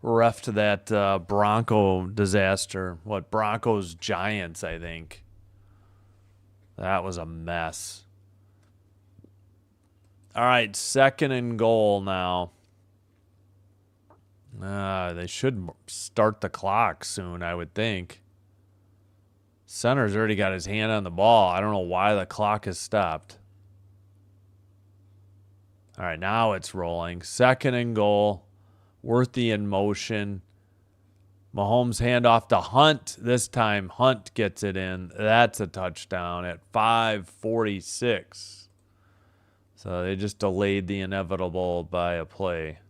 refed that Bronco disaster. Broncos Giants, I think. That was a mess. All right, second and goal now. They should start the clock soon, I would think. Center's already got his hand on the ball. I don't know why the clock has stopped. All right, now it's rolling. Second and goal. Worthy in motion. Mahomes handoff to Hunt. This time Hunt gets it in. That's a touchdown at 5:46. So they just delayed the inevitable by a play.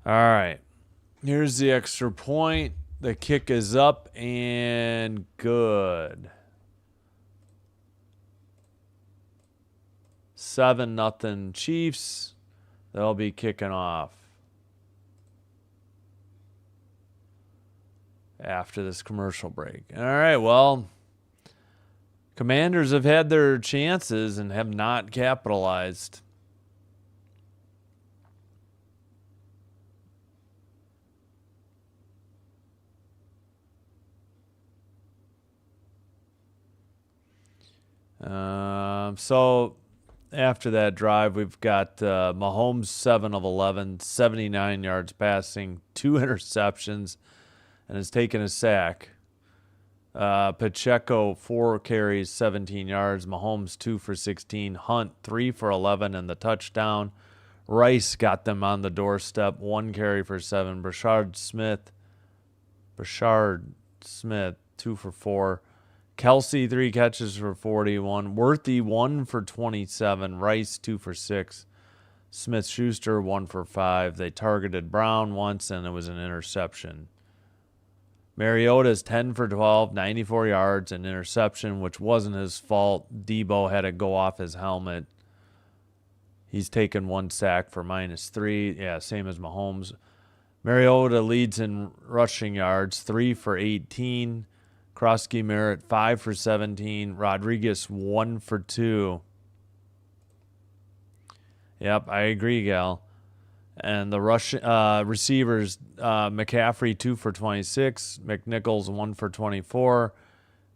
All right. Here's the extra point. The kick is up and good. 7-0 Chiefs. They'll be kicking off after this commercial break. All right, well, Commanders have had their chances and have not capitalized. So after that drive, we've got Mahomes 7 of 11, 79 yards passing, 2 interceptions, and has taken a sack. Pacheco 4 carries, 17 yards. Mahomes 2 for 16. Hunt 3 for 11 and the touchdown. Rice got them on the doorstep, 1 carry for 7. Brashard Smith 2 for 4. Kelsey 3 catches for 41. Worthy 1 for 27. Rice 2 for 6. Smith-Schuster 1 for 5. They targeted Brown once, and it was an interception. Mariota's 10 for 12, 94 yards, an interception, which wasn't his fault. Debo had to go off his helmet. He's taken 1 sack for -3. Yeah, same as Mahomes. Mariota leads in rushing yards, 3 for 18. Croskey-Merritt, 5 for 17. Rodriguez, 1 for 2. Yep, I agree, Gal. And the receivers, McCaffrey, 2 for 26. McNichols, 1 for 24.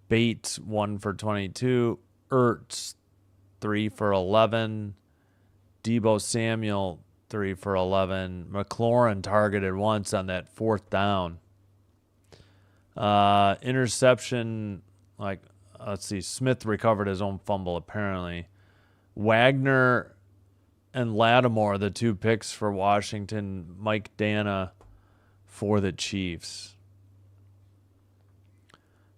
Bates, 1 for 22. Ertz, 3 for 11. Debo Samuel, 3 for 11. McLaurin targeted once on that 4th down. Interception, let's see, Smith recovered his own fumble, apparently. Wagner and Lattimore, the 2 picks for Washington. Mike Dana for the Chiefs.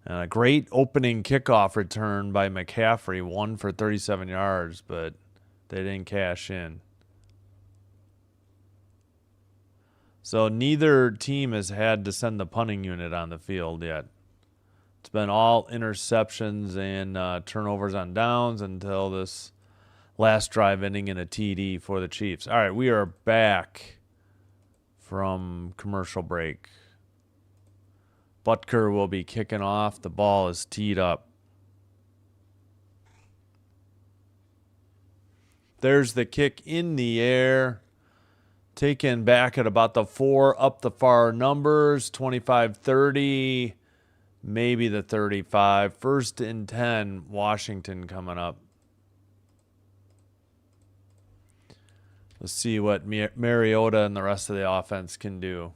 And a great opening kickoff return by McCaffrey, 1 for 37 yards, but they didn't cash in. So neither team has had to send the punting unit on the field yet. It's been all interceptions and turnovers on downs until this last drive ending in a TD for the Chiefs. All right, we are back from commercial break. Butker will be kicking off. The ball is teed up. There's the kick in the air. Taken back at about the 4, up the far numbers, 25-30, maybe the 35. 1st and 10, Washington coming up. Let's see what Mariota and the rest of the offense can do.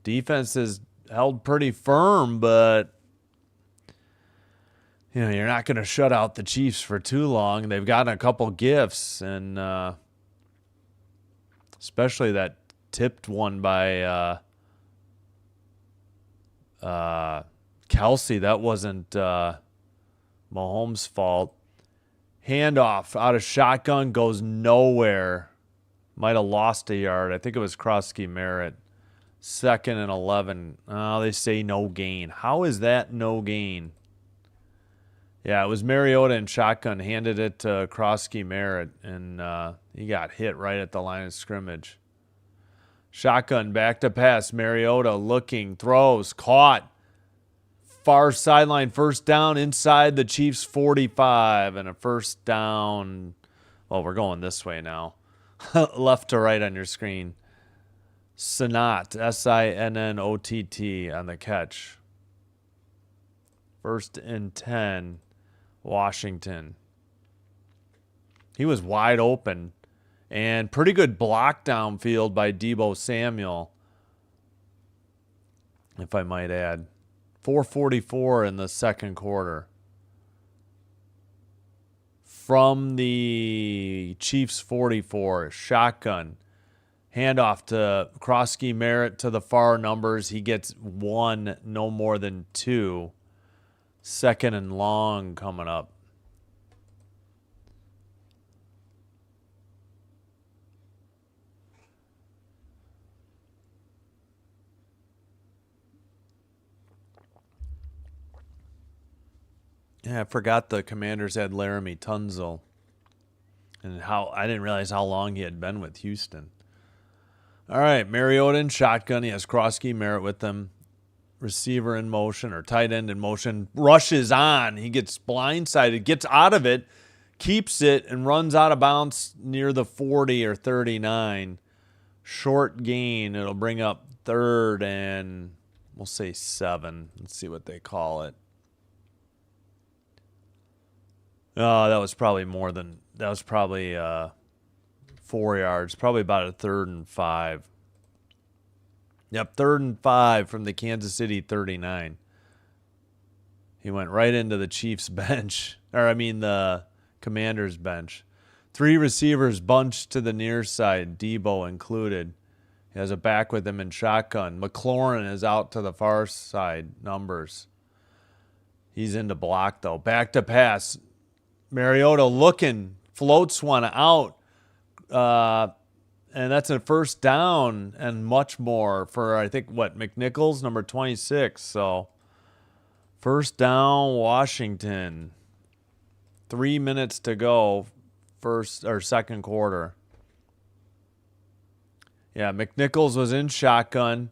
Defense is held pretty firm, but you're not going to shut out the Chiefs for too long. They've gotten a couple gifts, and especially that tipped one by Kelsey. That wasn't Mahomes' fault. Handoff out of shotgun, goes nowhere. Might have lost a yard. I think it was Croskey-Merritt. 2nd and 11. Oh, they say no gain. How is that no gain? Yeah, it was Mariota in shotgun. Handed it to Croskey-Merritt, and he got hit right at the line of scrimmage. Shotgun, back to pass. Mariota looking, throws, caught. Far sideline, 1st down inside the Chiefs' 45, and a 1st down. Well, we're going this way now. Left to right on your screen. Sinnott, Sinnott on the catch. 1st and 10, Washington. He was wide open. And pretty good block downfield by Debo Samuel, if I might add. 4:44 in the 2nd quarter. From the Chiefs' 44, shotgun. Handoff to Croskey-Merritt to the far numbers. He gets 1, no more than 2. 2nd and long coming up. Yeah, I forgot the Commanders had Laramie Tunsil, and I didn't realize how long he had been with Houston. All right, Mariota in shotgun. He has Croskey-Merritt with him. Receiver in motion, or tight end in motion. Rushes on. He gets blindsided, gets out of it, keeps it, and runs out of bounds near the 40 or 39. Short gain. It'll bring up 3rd and we'll say 7. Let's see what they call it. Oh, that was probably 4 yards. Probably about a 3rd and 5. Yep, 3rd and 5 from the Kansas City 39. He went right into the Chiefs bench. The Commanders bench. 3 receivers bunched to the near side, Debo included. He has a back with him in shotgun. McLaurin is out to the far side, numbers. He's into block, though. Back to pass. Mariota looking, floats one out. And that's a first down and much more for, I think, McNichols, number 26. So, first down, Washington. 3 minutes to go, first or second quarter. Yeah, McNichols was in shotgun,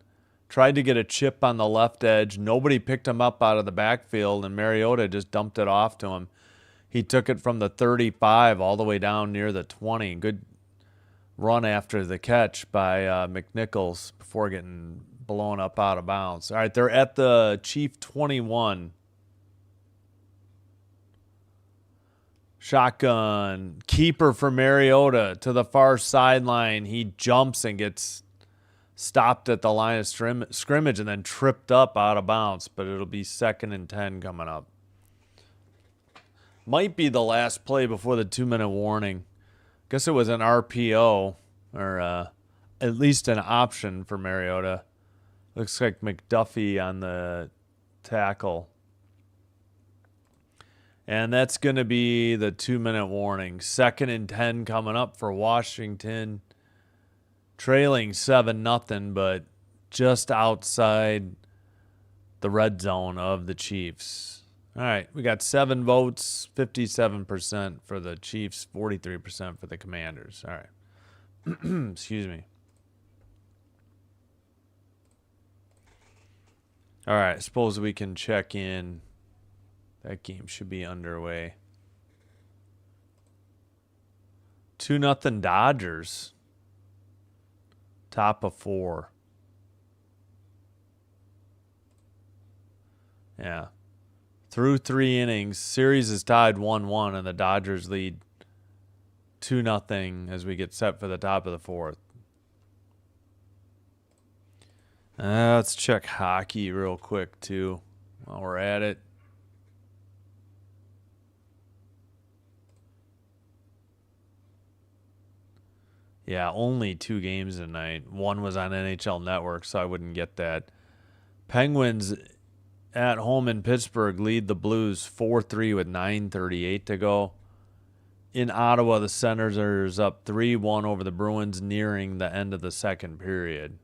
tried to get a chip on the left edge. Nobody picked him up out of the backfield, and Mariota just dumped it off to him. He took it from the 35 all the way down near the 20. Good run after the catch by McNichols before getting blown up out of bounds. All right, they're at the Chief 21. Shotgun. Keeper for Mariota to the far sideline. He jumps and gets stopped at the line of scrimmage and then tripped up out of bounds, but it'll be 2nd and 10 coming up. Might be the last play before the 2-minute warning. Guess it was an RPO, or at least an option for Mariota. Looks like McDuffie on the tackle. And that's going to be the 2-minute warning. 2nd and 10 coming up for Washington. Trailing 7-0, but just outside the red zone of the Chiefs. All right, we got 7 votes, 57% for the Chiefs, 43% for the Commanders. All right. Excuse me. All right, suppose we can check in. That game should be underway. 2-0 Dodgers. Top of 4. Yeah. Through 3 innings, series is tied 1-1, and the Dodgers lead 2-0 as we get set for the top of the 4th. Let's check hockey real quick, too, while we're at it. Yeah, only 2 games tonight. One was on NHL Network, so I wouldn't get that. Penguins at home in Pittsburgh lead the Blues 4-3 with 9:38 to go. In Ottawa, the Senators up 3-1 over the Bruins nearing the end of the second period.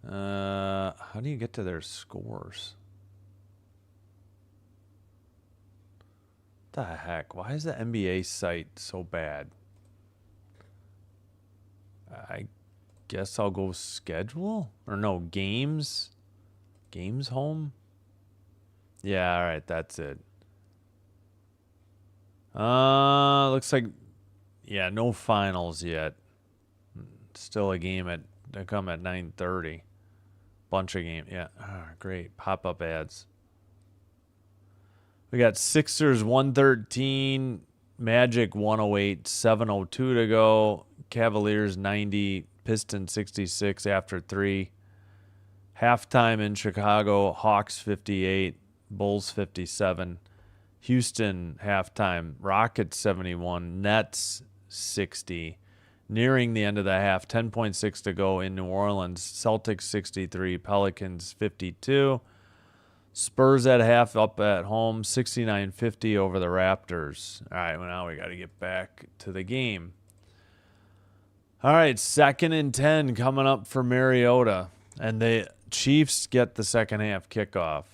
How do you get to their scores? What the heck? Why is the NBA site so bad? I guess I'll go schedule? Or no, games? Games home? Yeah, all right, that's it. Looks like, yeah, no finals yet. Still a game they come at 9:30. Bunch of games. Yeah, great. Pop-up ads. We got Sixers 113, Magic 108, 7:02 to go. Cavaliers 90, Pistons 66 after 3. Halftime in Chicago, Hawks 58, Bulls 57. Houston halftime, Rockets 71, Nets 60. Nearing the end of the half, 10.6 to go in New Orleans, Celtics 63, Pelicans 52. Spurs at half up at home, 69-50 over the Raptors. All right, well, now we got to get back to the game. All right, 2nd and 10 coming up for Mariota. And the Chiefs get the second half kickoff.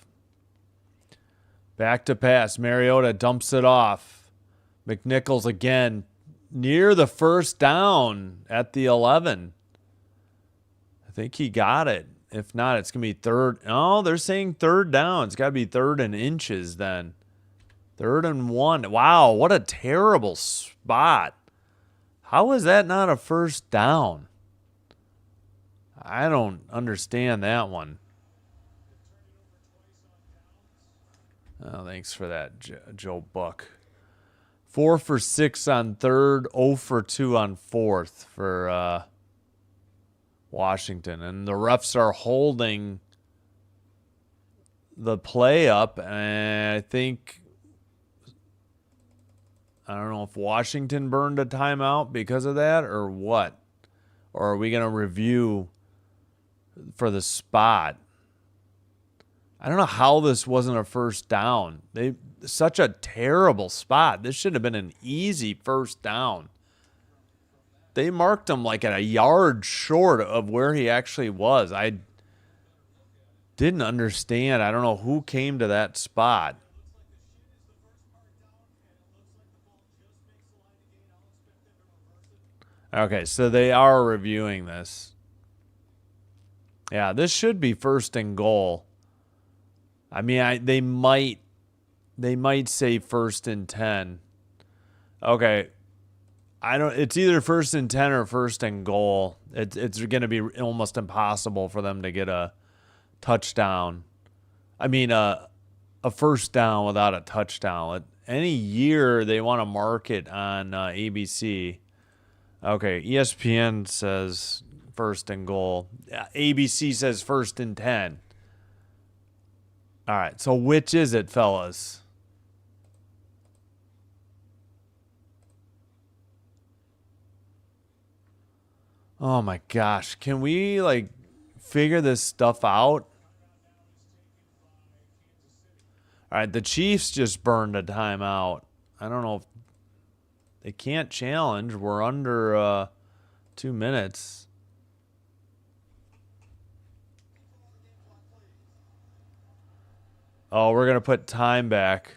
Back to pass. Mariota dumps it off. McNichols again near the first down at the 11. I think he got it. If not, it's going to be third. Oh, they're saying third down. It's got to be 3rd and inches then. 3rd and 1. Wow, what a terrible spot. How is that not a first down? I don't understand that one. Oh, thanks for that, Joe Buck. 4 for 6 on 3rd, 0 for 2 on 4th for Washington. And the refs are holding the play up. And I think, I don't know if Washington burned a timeout because of that or what. Or are we going to review for the spot? I don't know how this wasn't a first down. Such a terrible spot. This should have been an easy first down. They marked him like at a yard short of where he actually was. I didn't understand. I don't know who came to that spot. Okay, so they are reviewing this. Yeah, this should be first and goal. I mean, they might say first and 10. Okay. It's either first and 10 or first and goal. It's going to be almost impossible for them to get a touchdown. I mean, a first down without a touchdown. Any year they want to mark it on ABC. Okay, ESPN says first and goal. ABC says first and 10. All right, so which is it, fellas? Oh my gosh, can we like figure this stuff out? All right, the Chiefs just burned a timeout. I don't know if they can't challenge. We're under 2 minutes. Oh, we're going to put time back.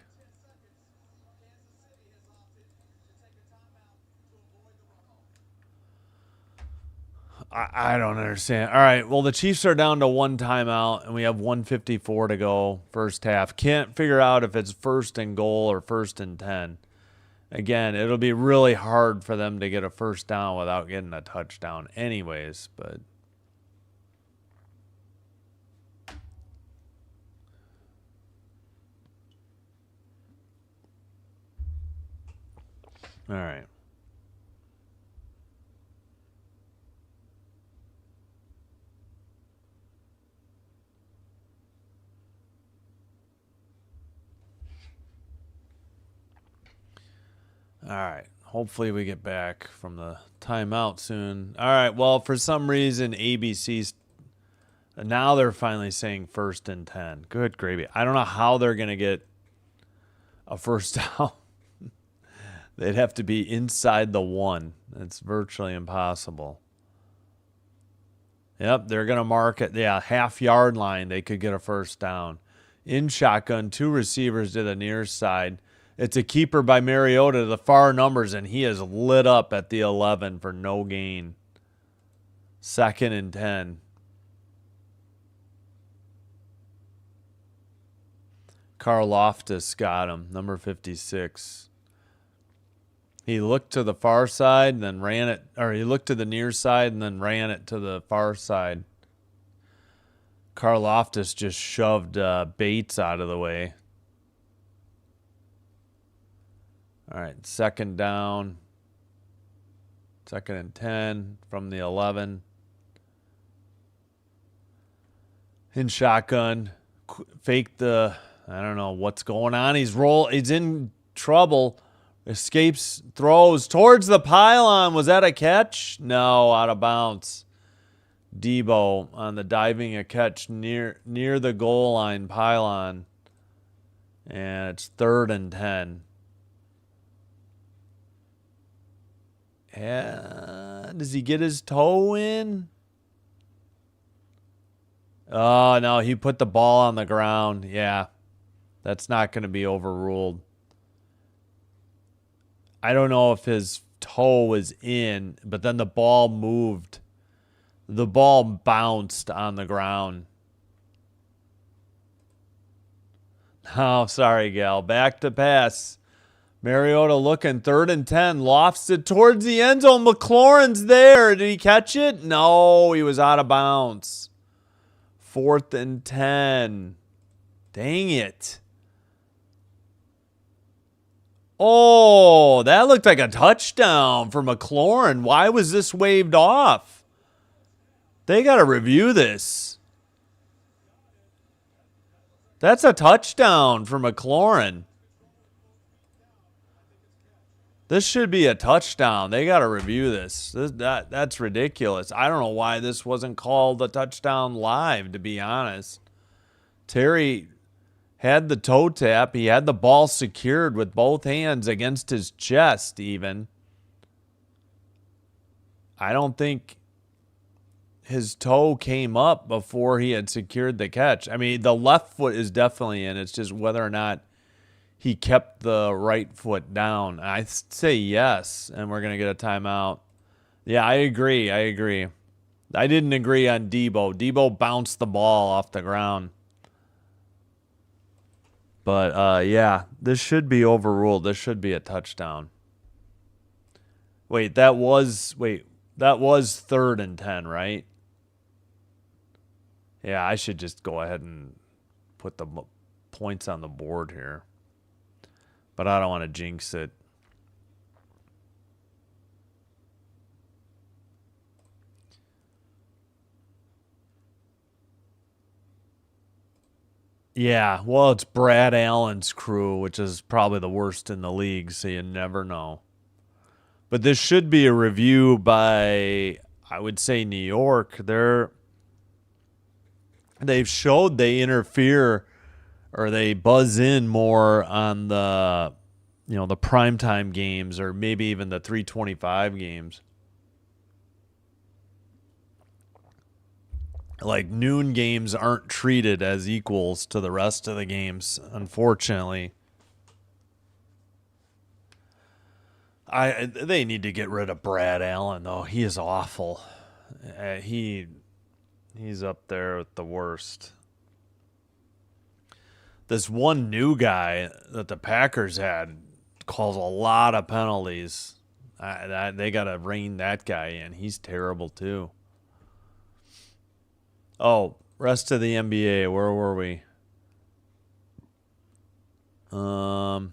I don't understand. All right, well, the Chiefs are down to one timeout, and we have 1:54 to go first half. Can't figure out if it's first and goal or first and 10. Again, it'll be really hard for them to get a first down without getting a touchdown anyways, but... All right. All right. Hopefully we get back from the timeout soon. All right. Well, for some reason, ABC's... Now they're finally saying first and 10. Good gravy. I don't know how they're going to get a first down. They'd have to be inside the 1. It's virtually impossible. Yep, they're going to mark it. Yeah, half-yard line, they could get a first down. In shotgun, 2 receivers to the near side. It's a keeper by Mariota to the far numbers, and he is lit up at the 11 for no gain. 2nd and 10. Karlaftis got him, number 56. He looked to the far side and then ran it, or he looked to the near side and then ran it to the far side. Karlaftis just shoved Bates out of the way. All right, 2nd down. 2nd and 10 from the 11. In shotgun, faked the... I don't know what's going on. He's in trouble. Escapes, throws towards the pylon. Was that a catch? No, out of bounds. Debo on the diving a catch near the goal line pylon. And it's 3rd and 10. Does he get his toe in? Oh, no, he put the ball on the ground. Yeah. That's not going to be overruled. I don't know if his toe was in, but then the ball moved. The ball bounced on the ground. Oh, sorry, Gal. Back to pass. Mariota looking 3rd and 10. Lofts it towards the end zone. McLaurin's there. Did he catch it? No, he was out of bounds. 4th and 10. Dang it. Oh, that looked like a touchdown for McLaurin. Why was this waved off? They got to review this. That's a touchdown for McLaurin. This should be a touchdown. They got to review this. That's ridiculous. I don't know why this wasn't called a touchdown live, to be honest. Terry had the toe tap. He had the ball secured with both hands against his chest even. I don't think his toe came up before he had secured the catch. I mean, the left foot is definitely in. It's just whether or not he kept the right foot down. I say yes, and we're going to get a timeout. Yeah, I agree. I didn't agree on Debo. Debo bounced the ball off the ground. But, yeah, this should be overruled. This should be a touchdown. Wait, that was 3rd and 10, right? Yeah, I should just go ahead and put the points on the board here. But I don't want to jinx it. Yeah, well, it's Brad Allen's crew, which is probably the worst in the league, so you never know. But this should be a review by, I would say, New York. They've showed they interfere or they buzz in more on the, the primetime games or maybe even the 325 games. Like noon games aren't treated as equals to the rest of the games, unfortunately. They need to get rid of Brad Allen though. He is awful. He's up there with the worst. This one new guy that the Packers had calls a lot of penalties. They got to rein that guy in. He's terrible too. Oh, rest of the NBA. Where were we? Can't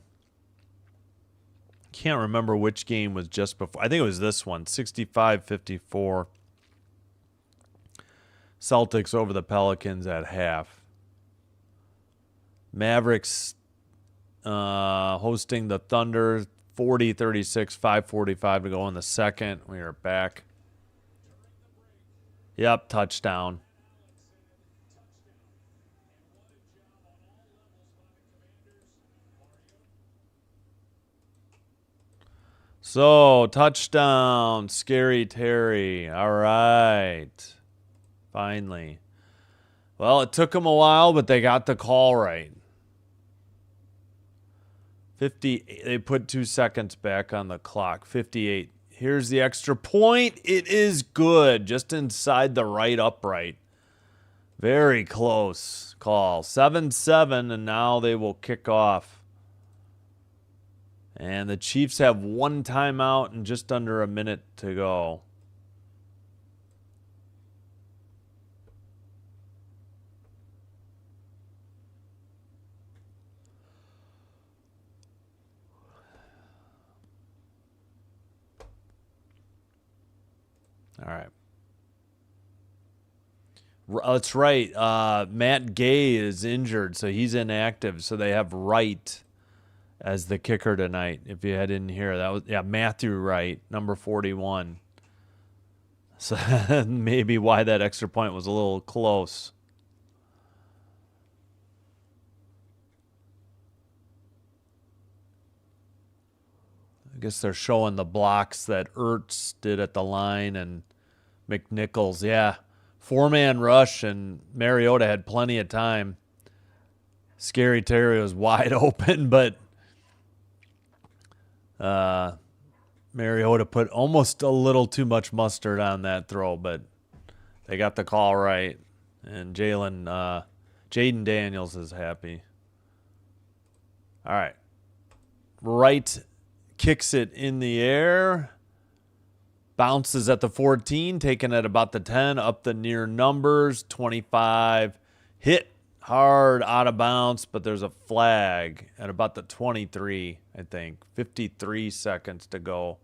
remember which game was just before. I think it was this one, 65-54. Celtics over the Pelicans at half. Mavericks hosting the Thunder, 40-36, 5:45 to go in the second. We are back. Yep, touchdown. So, touchdown, Scary Terry. All right. Finally. Well, it took them a while, but they got the call right. 50. They put 2 seconds back on the clock. 58. Here's the extra point. It is good. Just inside the right upright. Very close call. 7-7, and now they will kick off. And the Chiefs have one timeout and just under a minute to go. All right. That's right. Matt Gay is injured, so he's inactive. So they have Wright as the kicker tonight. If you didn't hear, that was Matthew Wright, number 41. So maybe why that extra point was a little close. I guess they're showing the blocks that Ertz did at the line and McNichols. Yeah, 4-man rush, and Mariota had plenty of time. Scary Terry was wide open, but Mariota put almost a little too much mustard on that throw, but they got the call right. And Jaden Daniels is happy. All right. Wright kicks it in the air. Bounces at the 14, taken at about the 10, up the near numbers. 25. Hit hard out of bounds, but there's a flag at about the 23, I think. 53 seconds to go.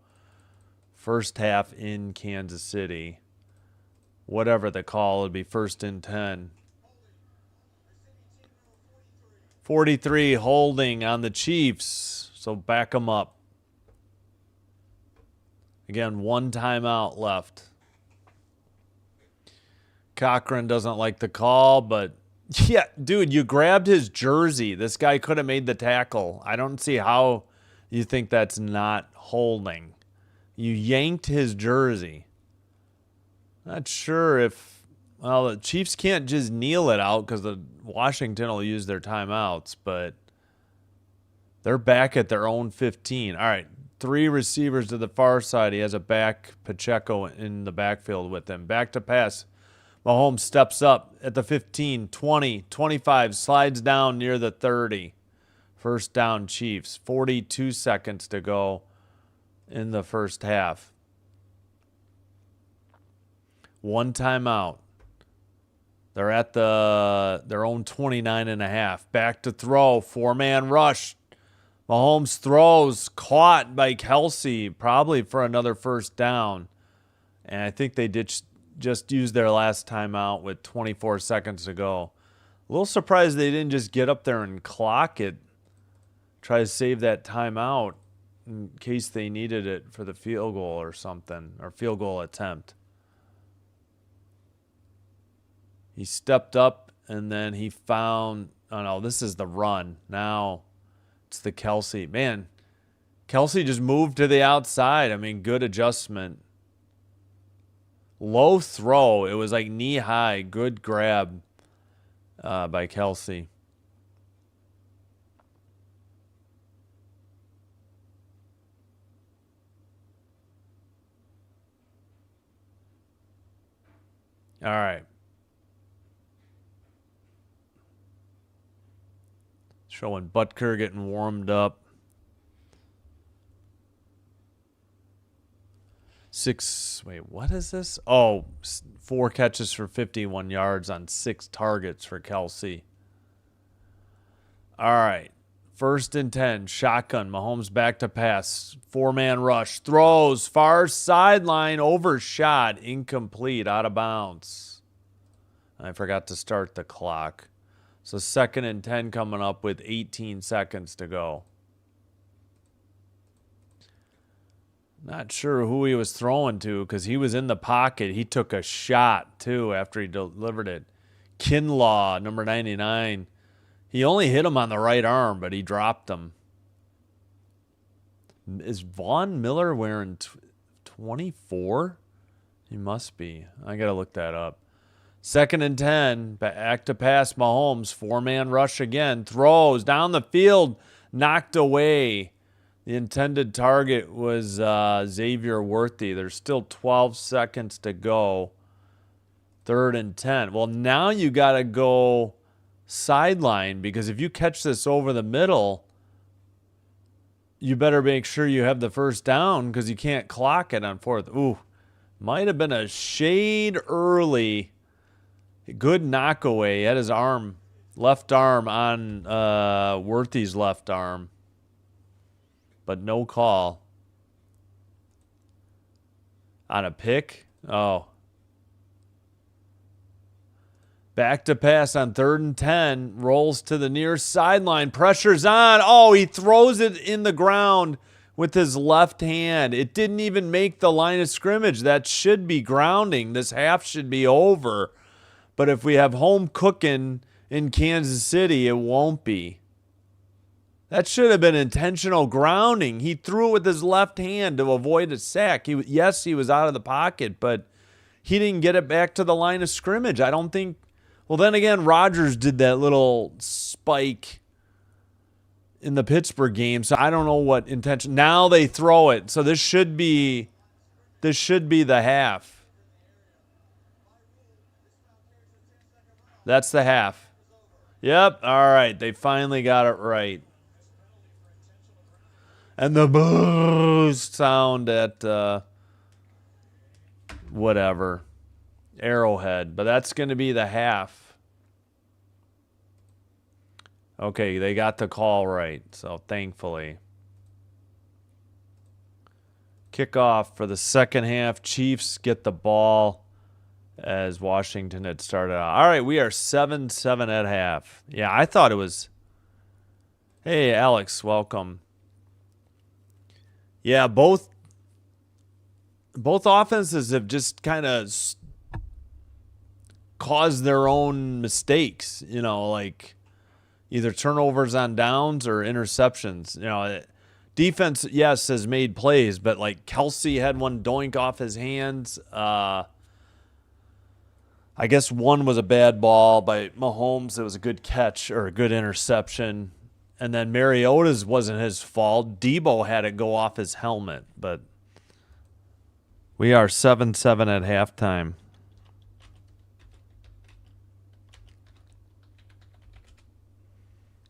First half in Kansas City. Whatever the call, it'd be 1st and 10. 43 holding on the Chiefs, so back them up. Again, one timeout left. Cochran doesn't like the call, but Yeah, dude, you grabbed his jersey. This guy could have made the tackle. I don't see how you think that's not holding. You yanked his jersey. Not sure if, well, the Chiefs can't just kneel it out because the Washington will use their timeouts, but they're back at their own 15. All right, 3 receivers to the far side. He has a back, Pacheco, in the backfield with him. Back to pass. Mahomes steps up at the 15, 20, 25, slides down near the 30. First down, Chiefs. 42 seconds to go in the first half. 1 timeout. They're at their own 29.5. Back to throw. 4-man rush. Mahomes throws, caught by Kelsey, probably for another first down. And I think they just used their last timeout with 24 seconds to go. A little surprised they didn't just get up there and clock it. Try to save that timeout in case they needed it for the field goal or something, or field goal attempt. He stepped up and then he found, oh no, this is the run. Now it's the Kelsey. Man, Kelsey just moved to the outside. I mean, good adjustment. Low throw. It was like knee high. Good grab by Kelsey. All right. Showing Butker getting warmed up. 4 catches for 51 yards on 6 targets for Kelsey. All right. 1st and 10. Shotgun. Mahomes back to pass. 4-man rush. Throws. Far sideline. Overshot. Incomplete. Out of bounds. I forgot to start the clock. So 2nd and 10 coming up with 18 seconds to go. Not sure who he was throwing to because he was in the pocket. He took a shot, too, after he delivered it. Kinlaw, number 99. He only hit him on the right arm, but he dropped him. Is Von Miller wearing 24? He must be. I got to look that up. 2nd and 10. Back to pass. Mahomes. 4-man rush again. Throws down the field. Knocked away. The intended target was Xavier Worthy. There's still 12 seconds to go. 3rd and 10. Well, now you got to go sideline because if you catch this over the middle, you better make sure you have the first down because you can't clock it on 4th. Ooh, might have been a shade early. Good knockaway. He had his arm, left arm on Worthy's left arm. But no call. On a pick? Oh. Back to pass on 3rd and 10. Rolls to the near sideline. Pressure's on. Oh, he throws it in the ground with his left hand. It didn't even make the line of scrimmage. That should be grounding. This half should be over. But if we have home cooking in Kansas City, it won't be. That should have been intentional grounding. He threw it with his left hand to avoid a sack. He was out of the pocket, but he didn't get it back to the line of scrimmage. I don't think. Well, then again, Rodgers did that little spike in the Pittsburgh game, so I don't know what intention. Now they throw it, so this should be the half. That's the half. Yep. All right. They finally got it right. And the boos sound at whatever, Arrowhead. But that's going to be the half. Okay, they got the call right, so thankfully. Kickoff for the second half. Chiefs get the ball as Washington had started out. All right, we are 7-7 at half. Yeah, I thought it was. Hey, Alex, welcome. Yeah, both offenses have just kind of cause their own mistakes, like either turnovers on downs or interceptions. Defense, yes, has made plays, but like Kelsey had one doink off his hands. I guess one was a bad ball by Mahomes. It was a good catch or a good interception. And then Mariota's wasn't his fault. Debo had it go off his helmet. But we are 7-7 at halftime.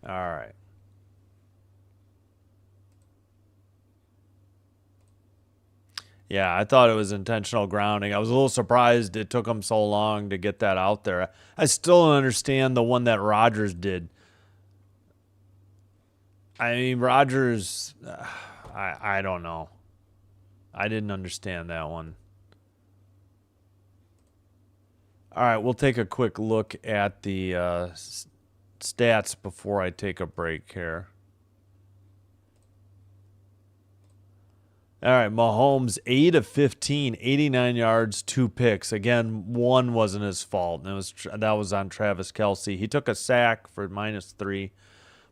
All right. Yeah, I thought it was intentional grounding. I was a little surprised it took him so long to get that out there. I still don't understand the one that Rodgers did. I mean, Rodgers, I don't know. I didn't understand that one. All right, we'll take a quick look at the stats before I take a break here. All right, Mahomes, 8 of 15, 89 yards, 2 picks. Again, one wasn't his fault. That was on Travis Kelce. He took a sack for -3.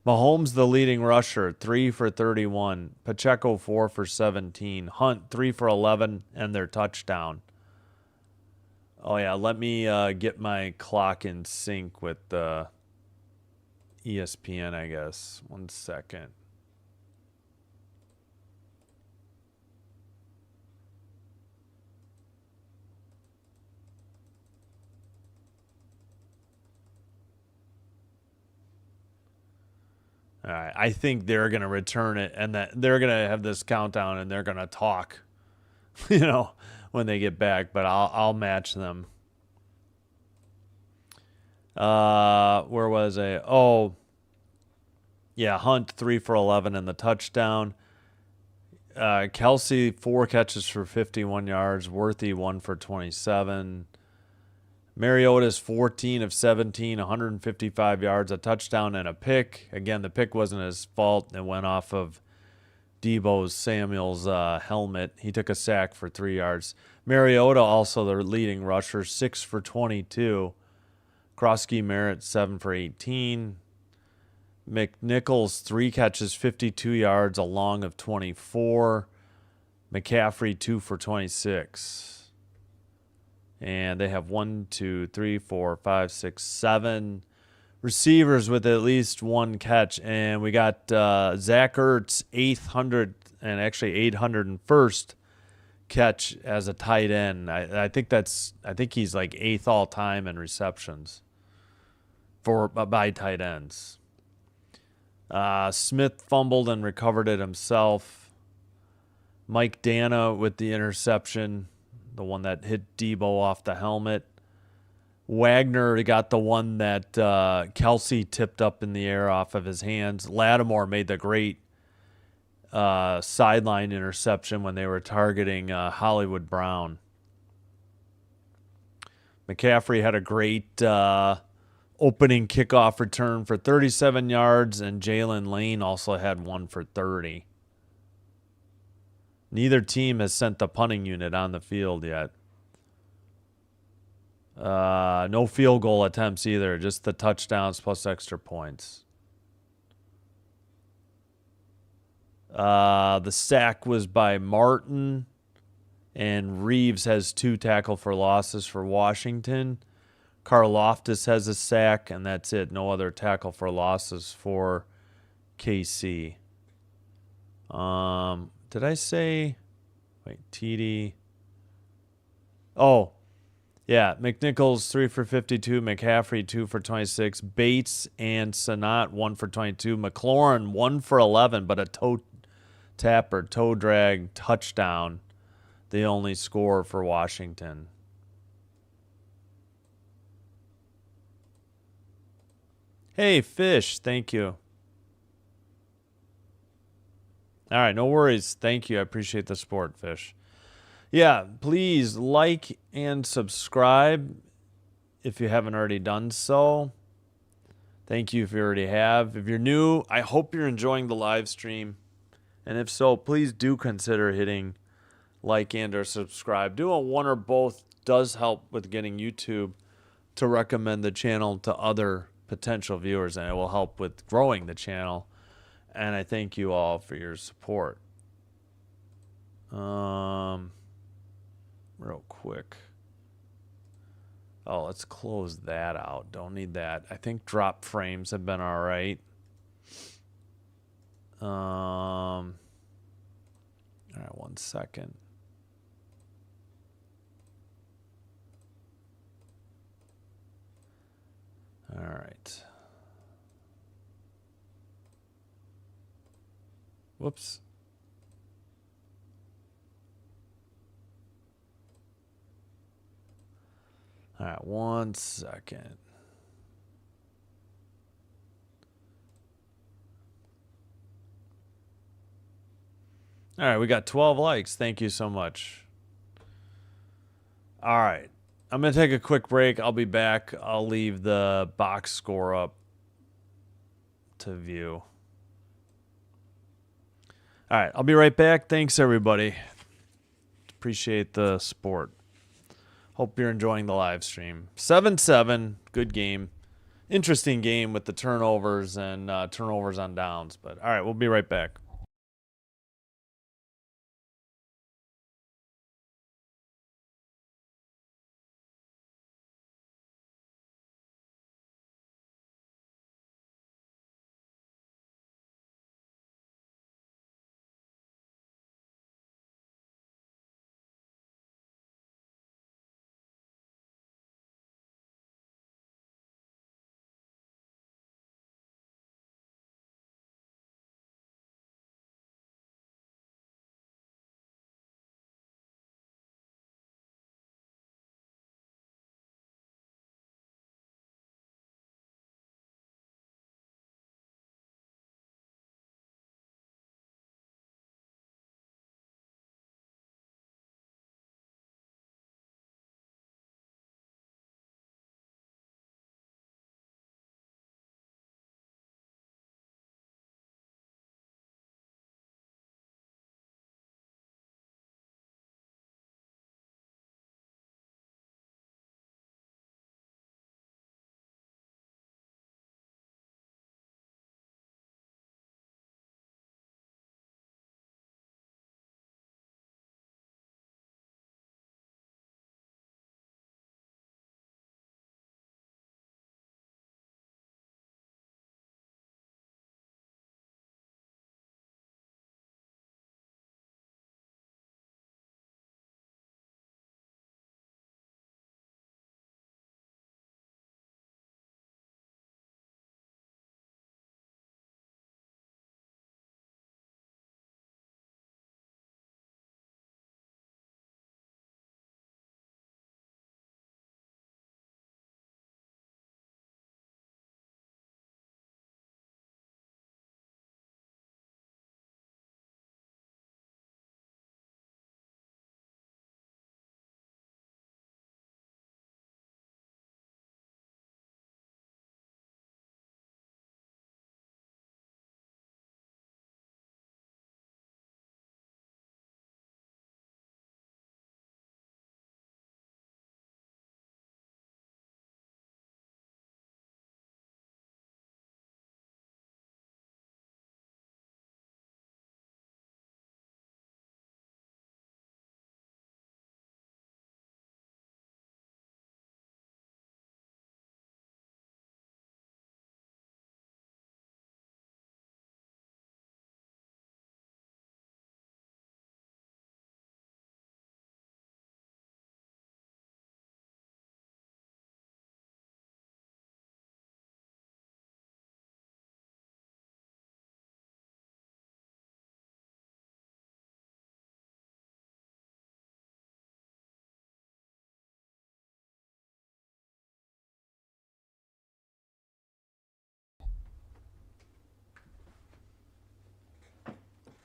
Mahomes, the leading rusher, 3 for 31. Pacheco, 4 for 17. Hunt, 3 for 11, and their touchdown. Oh, yeah, let me get my clock in sync with ESPN, I guess. 1 second. All right, I think they're going to return it, and that they're going to have this countdown, and they're going to talk, when they get back. But I'll match them. Where was I? Oh, yeah, Hunt 3 for 11 and the touchdown. Kelsey 4 catches for 51 yards. Worthy 1 for 27. Mariota's 14 of 17, 155 yards, a touchdown and a pick. Again, the pick wasn't his fault. It went off of Samuel's helmet. He took a sack for 3 yards. Mariota, also the leading rusher, 6 for 22. Croskey-Merritt, 7 for 18. McNichols, 3 catches, 52 yards, a long of 24. McCaffrey, 2 for 26. And they have 1, 2, 3, 4, 5, 6, 7 receivers with at least 1 catch. And we got Zach Ertz, 801st catch as a tight end. I think he's like 8th all time in receptions by tight ends. Smith fumbled and recovered it himself. Mike Dana with the interception, the one that hit Debo off the helmet. Wagner got the one that Kelsey tipped up in the air off of his hands. Lattimore made the great sideline interception when they were targeting Hollywood Brown. McCaffrey had a great opening kickoff return for 37 yards, and Jalen Lane also had 1 for 30. Neither team has sent the punting unit on the field yet. No field goal attempts either, just the touchdowns plus extra points. The sack was by Martin, and Reeves has 2 tackle for losses for Washington. Karloftis has a sack, and that's it. No other tackle for losses for KC. Did I say? Wait, TD. Oh, yeah. McNichols 3 for 52. McCaffrey 2 for 26. Bates and Sanat 1 for 22. McLaurin 1 for 11, but a toe drag touchdown. The only score for Washington. Hey, Fish, thank you. All right, no worries. Thank you. I appreciate the support, Fish. Yeah, please like and subscribe if you haven't already done so. Thank you if you already have. If you're new, I hope you're enjoying the live stream. And if so, please do consider hitting like and or subscribe. Doing one or both does help with getting YouTube to recommend the channel to other potential viewers, and it will help with growing the channel. And I thank you all for your support. Real quick. Oh, let's close that out. Don't need that. I think drop frames have been all right. All right, 1 second. All right. Whoops. All right, 1 second. All right, we got 12 likes. Thank you so much. All right. I'm going to take a quick break. I'll be back. I'll leave the box score up to view. All right, I'll be right back. Thanks, everybody. Appreciate the support. Hope you're enjoying the live stream. 7-7, good game. Interesting game with the turnovers and turnovers on downs. But all right, we'll be right back.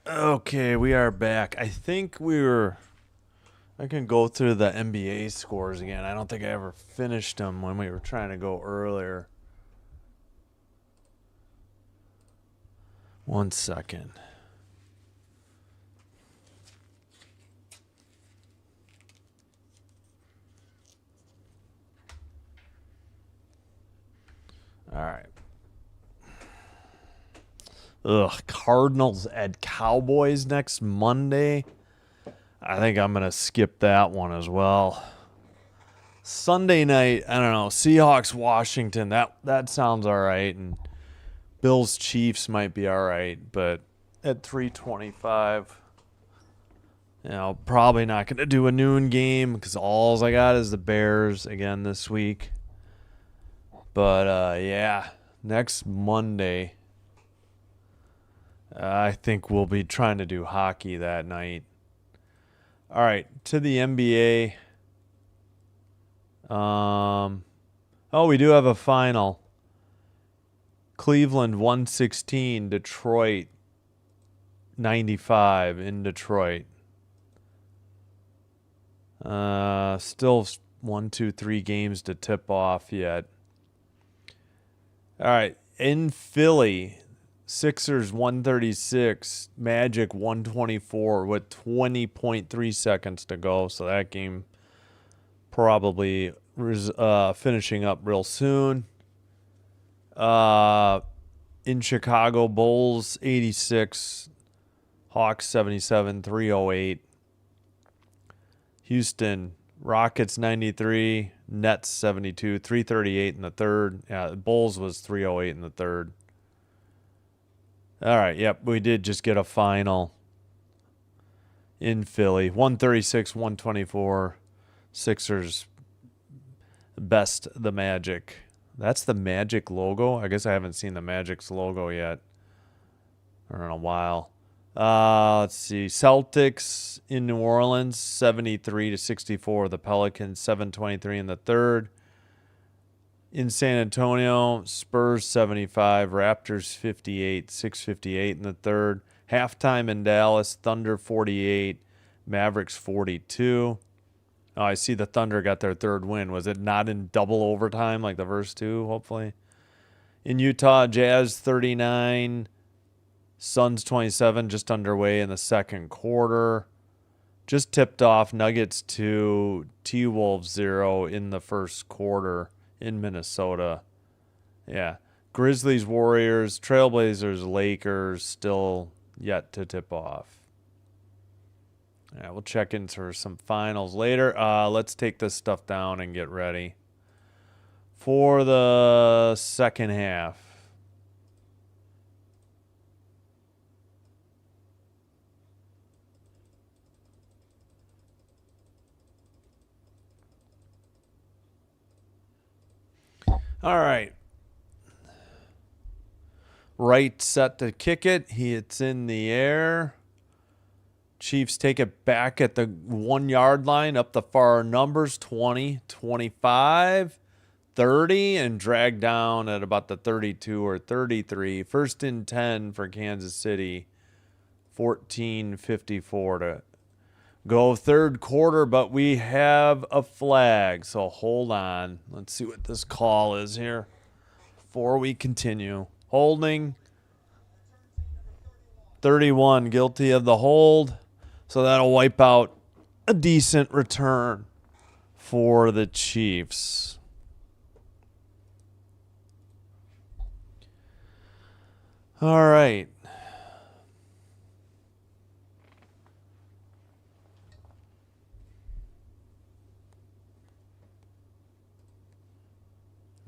Okay, we are back. I think I can go through the NBA scores again. I don't think I ever finished them when we were trying to go earlier. 1 second. All right. Ugh, Cardinals at Cowboys next Monday. I think I'm going to skip that one as well. Sunday night, I don't know, Seahawks Washington. That sounds all right, and Bills Chiefs might be all right, but at 3:25, probably not going to do a noon game because all I got is the Bears again this week. But yeah, next Monday, I think we'll be trying to do hockey that night. All right, to the NBA. We do have a final. Cleveland 116, Detroit 95 in Detroit. Still 1, 2, 3 games to tip off yet. All right, in Philly, Sixers 136, Magic 124 with 20.3 seconds to go. So that game probably finishing up real soon. In Chicago, Bulls 86, Hawks 77, 308. Houston, Rockets 93, Nets 72, 338 in the third. Yeah, Bulls was 308 in the third. All right, yep, we did just get a final in Philly. 136, 124. Sixers best the Magic. That's the Magic logo. I guess I haven't seen the Magic's logo yet or in a while. Let's see. Celtics in New Orleans, 73-64. The Pelicans, 7:23 in the third. In San Antonio, Spurs 75, Raptors 58, 6:58 in the third. Halftime in Dallas, Thunder 48, Mavericks 42. Oh, I see the Thunder got their third win. Was it not in double overtime like the first two, hopefully? In Utah, Jazz 39, Suns 27, just underway in the second quarter. Just tipped off, Nuggets 2, T-Wolves 0 in the first quarter in Minnesota. Yeah. Grizzlies, Warriors, Trailblazers, Lakers still yet to tip off. Yeah, we'll check into some finals later. Let's take this stuff down and get ready for the second half. All right. Wright set to kick it. It's in the air. Chiefs take it back at the 1 yard line, up the far numbers, 20, 25, 30, and drag down at about the 32 or 33. First and 10 for Kansas City, 14:54 to go third quarter, but we have a flag, so hold on. Let's see what this call is here before we continue. Holding, 31, guilty of the hold. So that'll wipe out a decent return for the Chiefs. All right.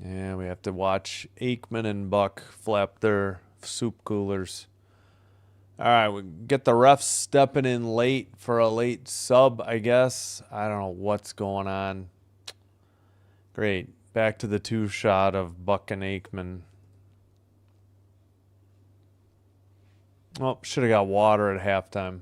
Yeah, we have to watch Aikman and Buck flap their soup coolers. All right, we get the refs stepping in late for a late sub, I guess. I don't know what's going on. Great. Back to the two shot of Buck and Aikman. Oh, should have got water at halftime.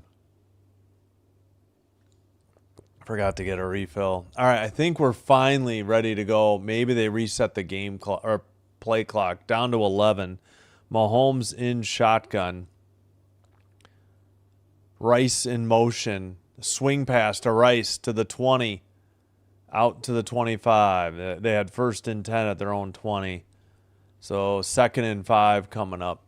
Forgot to get a refill. All right, I think we're finally ready to go. Maybe they reset the game clock or play clock down to 11. Mahomes in shotgun. Rice in motion. Swing pass to Rice to the 20. Out to the 25. They had first and 10 at their own 20. So 2nd and 5 coming up.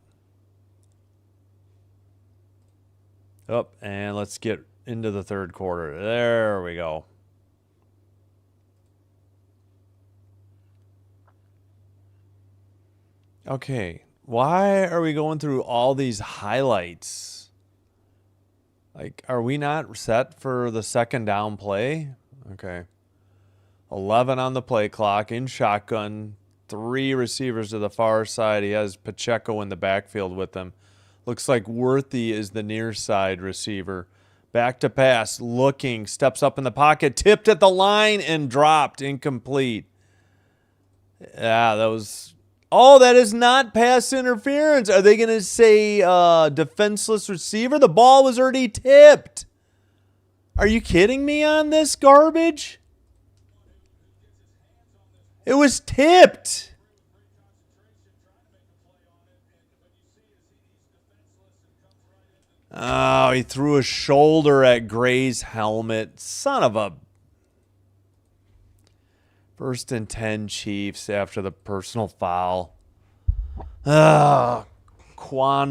Up, and let's get into the third quarter. There we go. Okay, why are we going through all these highlights? Like, are we not set for the second down play? Okay. 11 on the play clock in shotgun. 3 receivers to the far side. He has Pacheco in the backfield with him. Looks like Worthy is the near side receiver. Back to pass, looking, steps up in the pocket, tipped at the line and dropped, incomplete. Yeah, that was... Oh, that is not pass interference. Are they going to say defenseless receiver? The ball was already tipped. Are you kidding me on this garbage? It was tipped. Oh, he threw a shoulder at Gray's helmet. Son of a... First and 10 Chiefs after the personal foul. Quan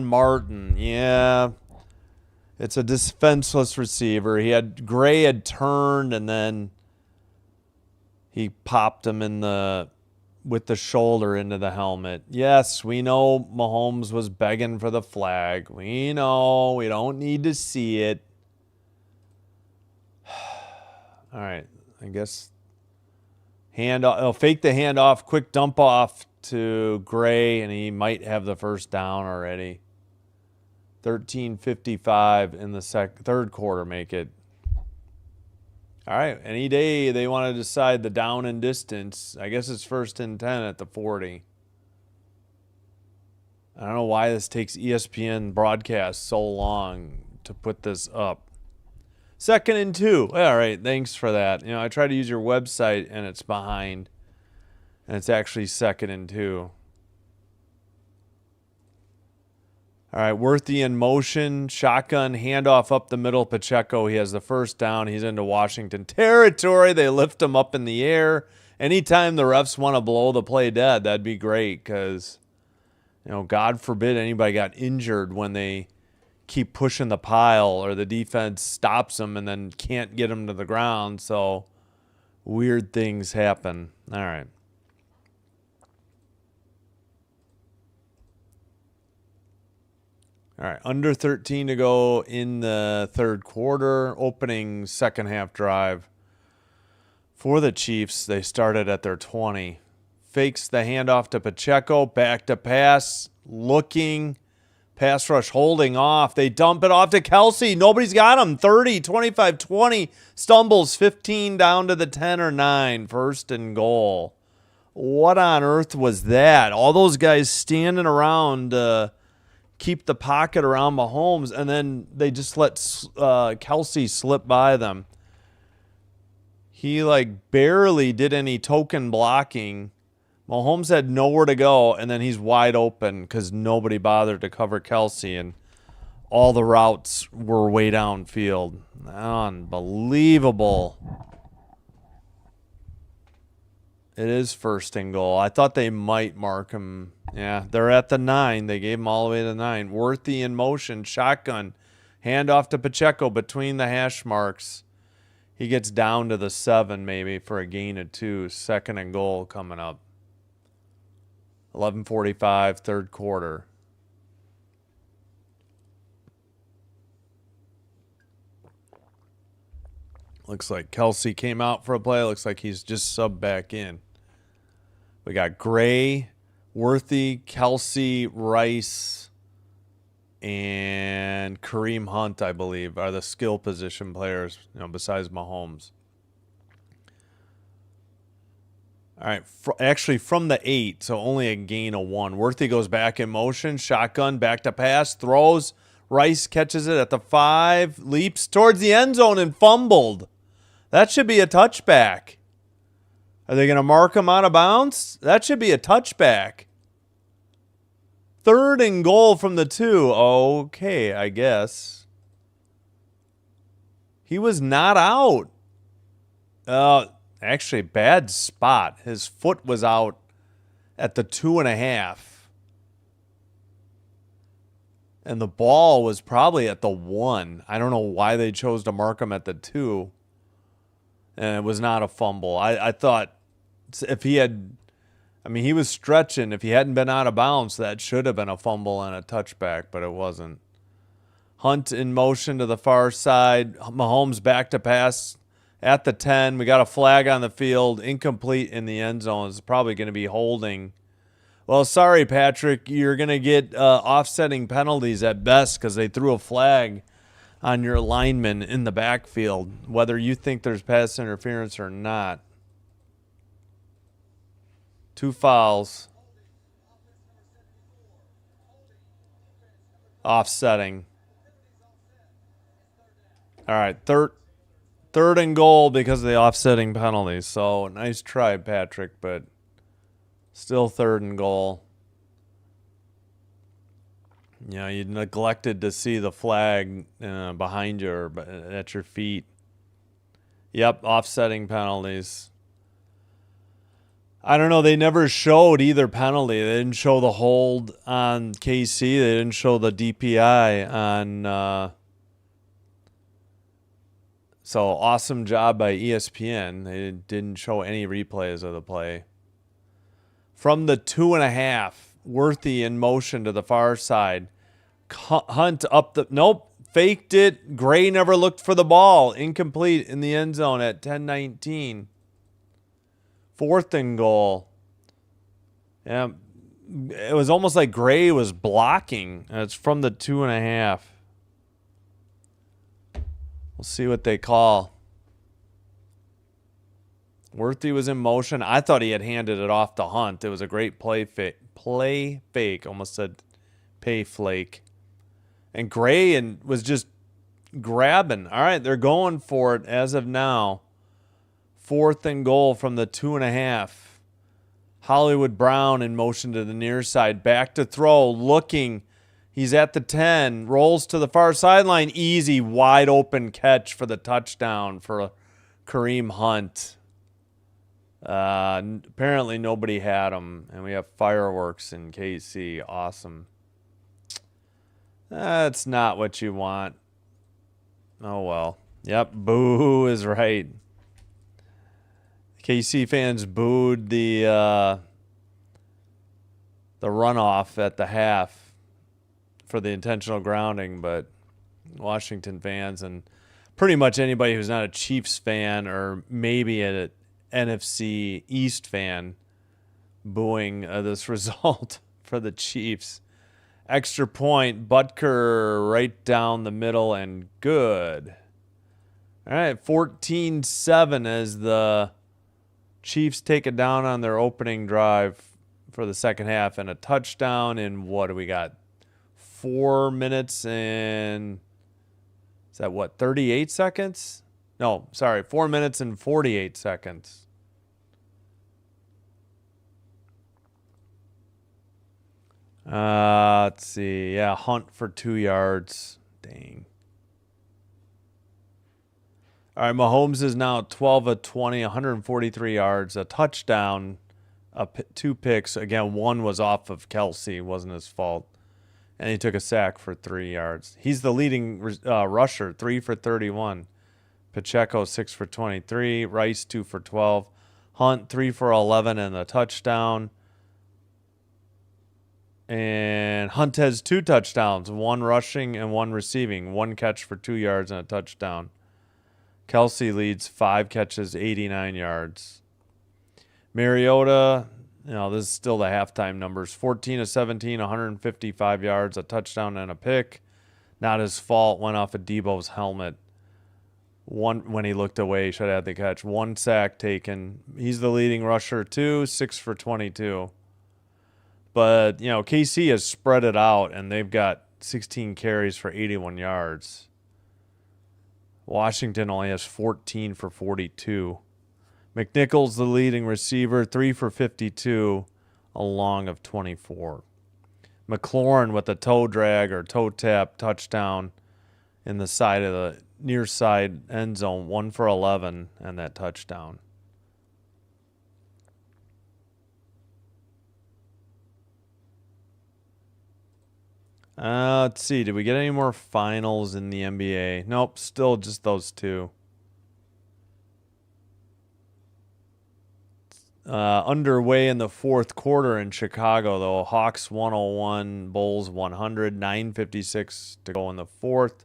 Martin. Yeah. It's a defenseless receiver. Gray had turned and then he popped him with the shoulder into the helmet. Yes, we know Mahomes was begging for the flag. We know. We don't need to see it. All right. I guess he'll fake the handoff, quick dump off to Gray, and he might have the first down already. 13:55 in the third quarter make it. All right, any day they want to decide the down and distance. I guess it's first and 10 at the 40. I don't know why this takes ESPN broadcast so long to put this up. 2nd and 2. All right, thanks for that. I try to use your website and it's behind. And it's actually 2nd and 2. All right, Worthy in motion. Shotgun, handoff up the middle. Pacheco, he has the first down. He's into Washington territory. They lift him up in the air. Anytime the refs want to blow the play dead, that'd be great because, God forbid anybody got injured when they keep pushing the pile or the defense stops them and then can't get them to the ground. So weird things happen. All right. All right, under 13 to go in the third quarter. Opening second half drive for the Chiefs. They started at their 20. Fakes the handoff to Pacheco. Back to pass. Looking. Pass rush holding off. They dump it off to Kelsey. Nobody's got him. 30, 25, 20. Stumbles 15 down to the 10 or 9. First and goal. What on earth was that? All those guys standing around keep the pocket around Mahomes, and then they just let Kelsey slip by them. He barely did any token blocking. Mahomes had nowhere to go, and then he's wide open because nobody bothered to cover Kelsey, and all the routes were way downfield. Unbelievable. It is first and goal. I thought they might mark him. Yeah, they're at the 9. They gave him all the way to the 9. Worthy in motion. Shotgun. Handoff to Pacheco between the hash marks. He gets down to the 7 maybe for a gain of 2. 2nd and goal coming up. 11:45, third quarter. Looks like Kelsey came out for a play. Looks like he's just subbed back in. We got Gray, Worthy, Kelsey, Rice, and Kareem Hunt, I believe, are the skill position players, besides Mahomes. All right, actually from the 8, so only a gain of 1. Worthy goes back in motion, shotgun, back to pass, throws. Rice catches it at the 5, leaps towards the end zone and fumbled. That should be a touchback. Are they going to mark him out of bounds? That should be a touchback. 3rd and goal from the 2. Okay, I guess. He was not out. Actually, bad spot. His foot was out at the 2.5. And the ball was probably at the 1. I don't know why they chose to mark him at the 2. And it was not a fumble. I thought if he had I mean, he was stretching. If he hadn't been out of bounds, that should have been a fumble and a touchback, but it wasn't. Hunt in motion to the far side. Mahomes back to pass at the 10. We got a flag on the field. Incomplete in the end zone. It's probably going to be holding. Well, sorry, Patrick. You're going to get offsetting penalties at best because they threw a flag on your lineman in the backfield, whether you think there's pass interference or not. 2 fouls. Offsetting. All right, third and goal because of the offsetting penalties. So nice try, Patrick, but still 3rd and goal. You know, you neglected to see the flag behind you or at your feet. Yep, offsetting penalties. I don't know. They never showed either penalty. They didn't show the hold on KC. They didn't show the DPI on. So awesome job by ESPN. They didn't show any replays of the play. From the 2.5, Worthy in motion to the far side. Hunt up the... Nope. Faked it. Gray never looked for the ball. Incomplete in the end zone at 10:19. 4th and goal. Yeah. It was almost like Gray was blocking. It's from the 2.5. We'll see what they call. Worthy was in motion. I thought he had handed it off to Hunt. It was a great play fake. Almost said pay flake. And Gray was just grabbing. All right, they're going for it as of now. 4th and goal from the 2.5. Hollywood Brown in motion to the near side. Back to throw. Looking. He's at the 10. Rolls to the far sideline. Easy, wide open catch for the touchdown for Kareem Hunt. Apparently nobody had him. And we have fireworks in KC. Awesome. That's not what you want. Oh, well. Yep, boo is right. KC fans booed the runoff at the half for the intentional grounding, but Washington fans and pretty much anybody who's not a Chiefs fan or maybe an NFC East fan booing this result for the Chiefs. Extra point, Butker right down the middle and good. All right, 14-7 as the Chiefs take it down on their opening drive for the second half and a touchdown in what do we got? 4 minutes and is that what? 38 seconds? No, sorry, 4 minutes and 48 seconds. Let's see. Yeah, Hunt for 2 yards. Dang. All right, Mahomes is now 12 of 20, 143 yards, a touchdown, 2 picks. Again, one was off of Kelsey, wasn't his fault. And he took a sack for 3 yards. He's the leading rusher, 3 for 31. Pacheco, 6 for 23. Rice, 2 for 12. Hunt, 3 for 11 and a touchdown. And Hunt has 2 touchdowns, 1 rushing and 1 receiving. 1 catch for 2 yards and a touchdown. Kelsey leads 5 catches, 89 yards. Mariota, this is still the halftime numbers. 14 of 17, 155 yards, a touchdown and a pick. Not his fault. Went off of Debo's helmet. When he looked away, he should have had the catch. 1 sack taken. He's the leading rusher too, 6 for 22. But, KC has spread it out, and they've got 16 carries for 81 yards. Washington only has 14 for 42. McNichols, the leading receiver, 3 for 52, a long of 24. McLaurin with a toe drag or toe tap touchdown in the side of the near side end zone, 1 for 11, and that touchdown. Let's see. Did we get any more finals in the NBA? Nope, still just those 2. Underway in the fourth quarter in Chicago, though. Hawks 101, Bulls 100, 9:56 to go in the fourth.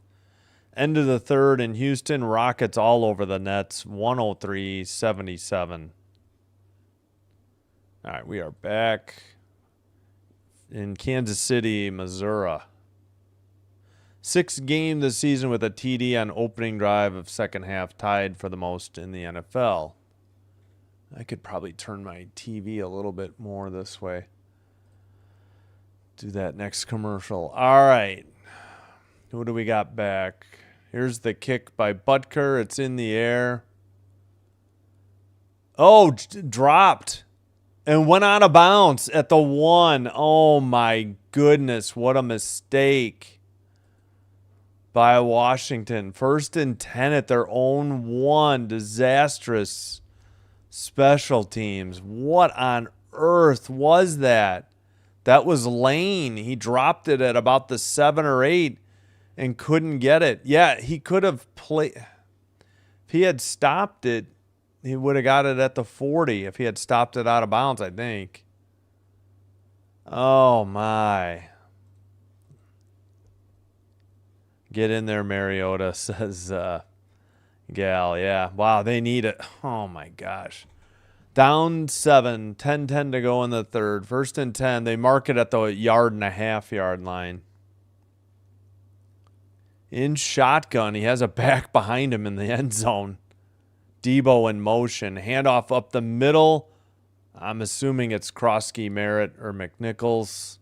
End of the third in Houston, Rockets all over the Nets, 103-77. All right, we are back in Kansas City, Missouri. Sixth game this season with a TD on opening drive of second half, tied for the most in the NFL. I could probably turn my TV a little bit more this way. Do that next commercial. All right. Who do we got back? Here's the kick by Butker. It's in the air. Oh, dropped. And went out of bounds at the 1. Oh, my goodness. What a mistake by Washington. 1st and 10 at their own 1. Disastrous special teams. What on earth was that? That was Lane. He dropped it at about the 7 or 8 and couldn't get it. Yeah, he could have played. If he had stopped it, he would have got it at the 40 if he had stopped it out of bounds, I think. Oh, my. Get in there, Mariota, says Gal. Yeah. Wow, they need it. Oh, my gosh. Down 7, 10-10 to go in the third. 1st and 10. They mark it at the 1.5-yard line. In shotgun, he has a back behind him in the end zone. Debo in motion. Handoff up the middle. I'm assuming it's Croskey-Merritt or McNichols.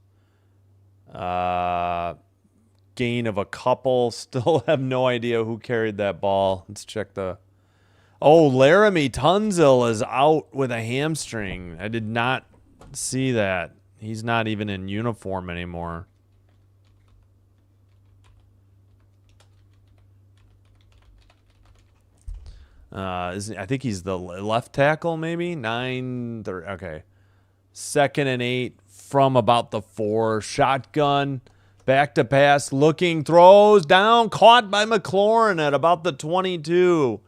Gain of a couple. Still have no idea who carried that ball. Let's check the... Oh, Laramie Tunsil is out with a hamstring. I did not see that. He's not even in uniform anymore. I think he's the left tackle, maybe? 9, 30, okay. 2nd and 8 from about the 4. Shotgun, back to pass, looking, throws, down, caught by McLaurin at about the 22.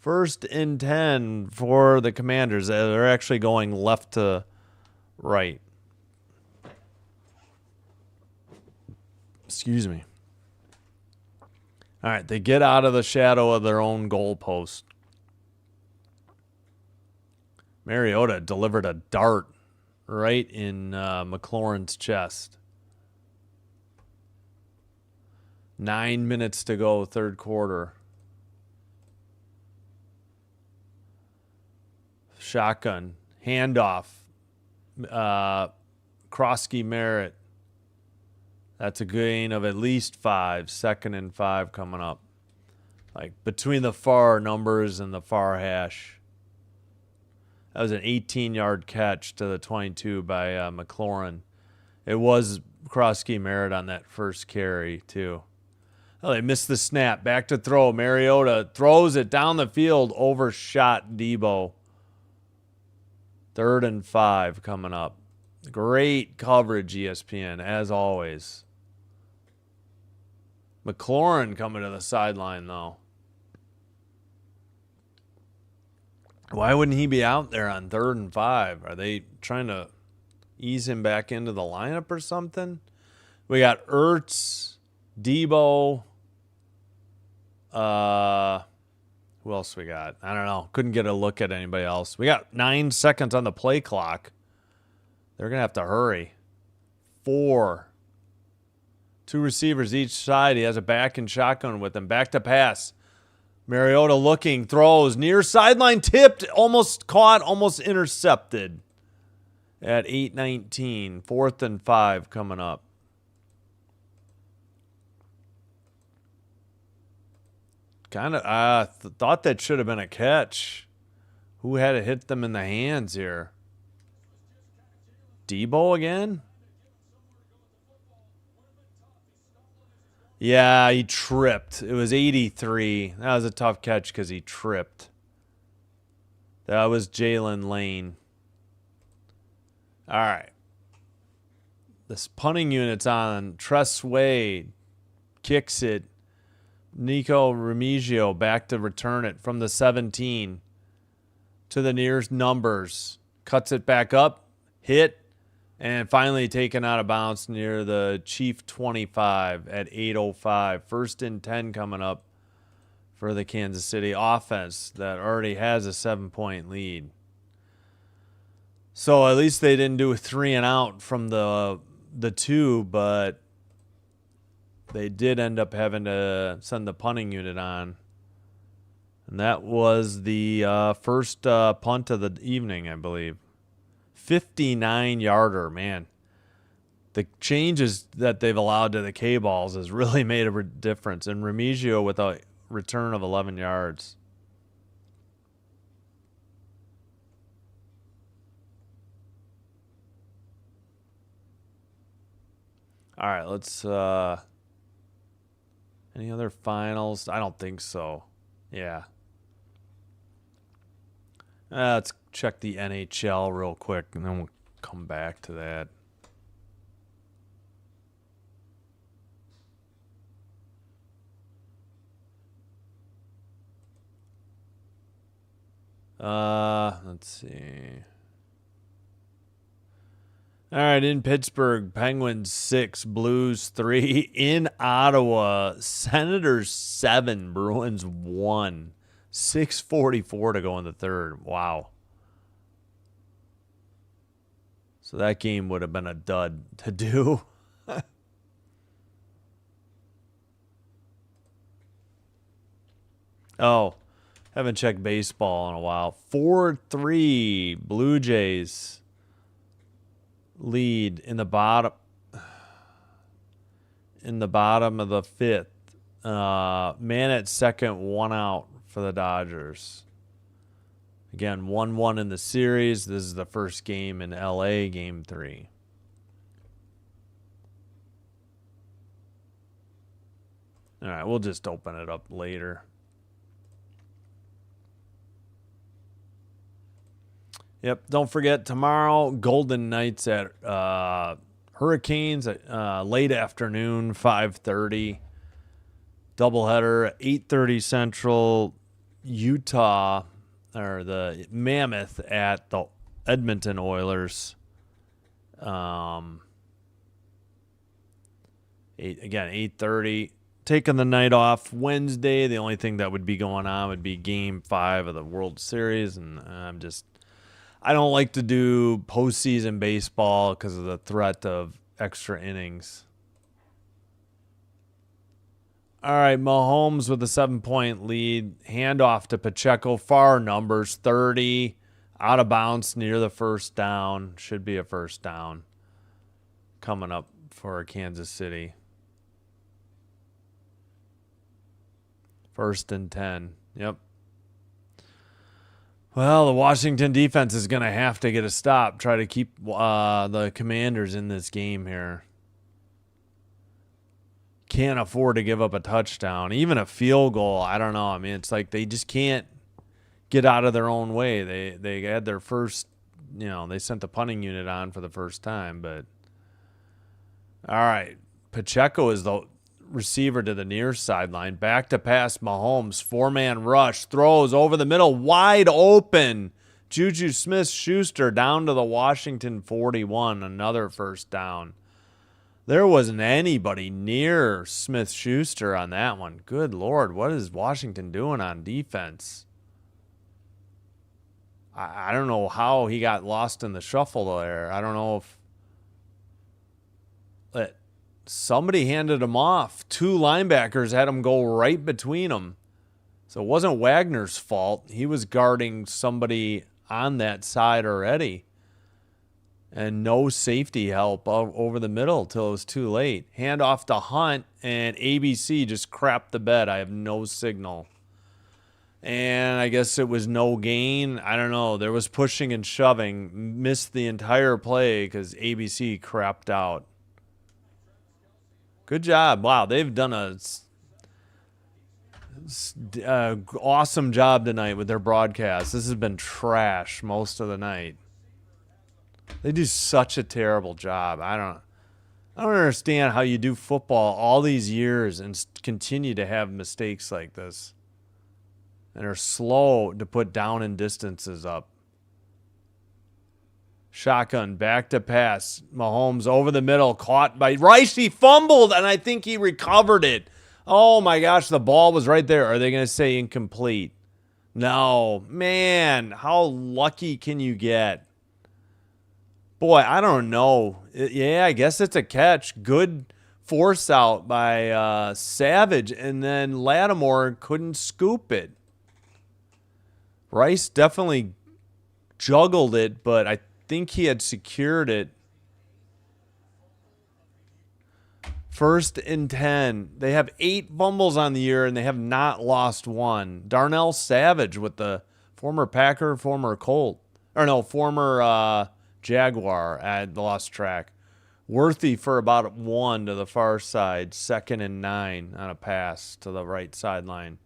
1st and 10 for the Commanders. They're actually going left to right. Excuse me. All right, they get out of the shadow of their own goalpost. Mariota delivered a dart right in McLaurin's chest. 9 minutes to go, third quarter. Shotgun, handoff, Croskey-Merritt. That's a gain of at least 5. 2nd and 5 coming up. Like between the far numbers and the far hash. That was an 18-yard catch to the 22 by McLaurin. It was Croskey-Merritt on that first carry, too. Oh, they missed the snap. Back to throw. Mariota throws it down the field. Overshot Debo. 3rd and 5 coming up. Great coverage, ESPN, as always. McLaurin coming to the sideline, though. Why wouldn't he be out there on 3rd and 5? Are they trying to ease him back into the lineup or something? We got Ertz, Debo. Who else we got? I don't know. Couldn't get a look at anybody else. We got 9 seconds on the play clock. They're going to have to hurry. 4. 2 receivers each side. He has a back and shotgun with him. Back to pass. Mariota looking, throws, near sideline, tipped, almost caught, almost intercepted at 8:19. 4th and 5 coming up. Kind of, thought that should have been a catch. Who had it hit them in the hands here? Debo again? Yeah, he tripped. It was 83. That was a tough catch because he tripped. That was Jalen Lane. All right. This punting unit's on. Tress Wade kicks it. Nico Remigio back to return it from the 17 to the nearest numbers. cuts it back up, hit, and finally taken out of bounds near the Chief 25 at 8:05. 1st and 10 coming up for the Kansas City offense that already has a 7-point lead. So at least they didn't do a 3 and out from the 2, but they did end up having to send the punting unit on. And that was the first punt of the evening, I believe. 59-yarder, man. The changes that they've allowed to the K-balls has really made a difference. And Remigio with a return of 11 yards. All right, let's... any other finals? I don't think so. Yeah. Let's check the NHL real quick, and then we'll come back to that. Let's see. All right, in Pittsburgh, Penguins 6, Blues 3. In Ottawa, Senators 7, Bruins 1. 6:44 to go in the third. Wow. So that game would have been a dud to do. Oh, haven't checked baseball in a while. 4-3 Blue Jays lead in the bottom of the 5th. Man at second, 1 out for the Dodgers. Again, 1-1 in the series. This is the first game in LA, game 3. All right, we'll just open it up later. Yep, don't forget tomorrow, Golden Knights at Hurricanes at late afternoon, 5:30. Doubleheader, 8:30 Central, Utah, or the Mammoth at the Edmonton Oilers. 8:30. Taking the night off Wednesday. The only thing that would be going on would be Game 5 of the World Series, and I don't like to do postseason baseball because of the threat of extra innings. All right, Mahomes with a 7-point lead. Handoff to Pacheco. Far numbers, 30. Out of bounds near the first down. Should be a first down coming up for Kansas City. 1st and 10. Yep. Well, the Washington defense is going to have to get a stop. Try to keep the Commanders in this game here. Can't afford to give up a touchdown. Even a field goal, I don't know. I mean, it's like they just can't get out of their own way. They had their first, they sent the punting unit on for the first time. But, all right, Pacheco is the receiver to the near sideline. Back to pass Mahomes. 4-man rush. Throws over the middle. Wide open. Juju Smith-Schuster down to the Washington 41. Another first down. There wasn't anybody near Smith-Schuster on that one. Good Lord, what is Washington doing on defense? I don't know how he got lost in the shuffle there. I don't know if somebody handed him off. 2 linebackers had him go right between them. So it wasn't Wagner's fault. He was guarding somebody on that side already. And no safety help over the middle till it was too late. Handoff to Hunt, and ABC just crapped the bed. I have no signal. And I guess it was no gain. I don't know. There was pushing and shoving. Missed the entire play because ABC crapped out. Good job. Wow, they've done a awesome job tonight with their broadcast. This has been trash most of the night. They do such a terrible job. I don't understand how you do football all these years and continue to have mistakes like this. And are slow to put down and distances up. Shotgun, back to pass. Mahomes over the middle, caught by Rice. He fumbled, and I think he recovered it. Oh, my gosh, the ball was right there. Are they going to say incomplete? No. Man, how lucky can you get? Boy, I don't know. Yeah, I guess it's a catch. Good force out by Savage, and then Lattimore couldn't scoop it. Rice definitely juggled it, but I think he had secured it. 1st and 10. They have 8 fumbles on the year, and they have not lost one. Darnell Savage with the former Packer, former Colt. Or no, former Jaguar. I lost track. Worthy for about 1 to the far side. 2nd and 9 on a pass to the right sideline.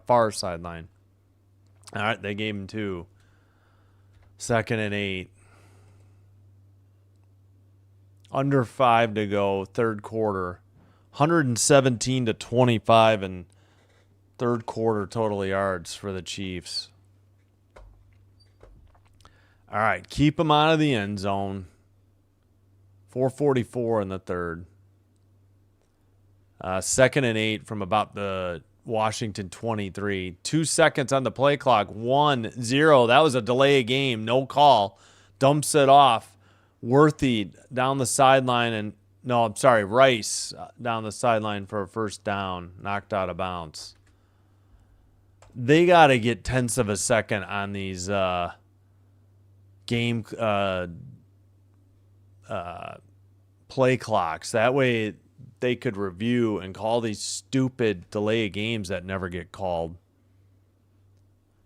Far sideline. All right, they gave him 2. 2nd and 8. Under 5 to go, third quarter. 117 to 25 in third quarter total yards for the Chiefs. All right, keep them out of the end zone. 4:44 in the third. 2nd and 8 from about the Washington 23. 2 seconds on the play clock. 1-0. That was a delay of game. No call. Dumps it off. Worthy down the sideline and no, I'm sorry, Rice down the sideline for a first down, knocked out of bounds. They got to get tenths of a second on these game play clocks. That way they could review and call these stupid delay games that never get called.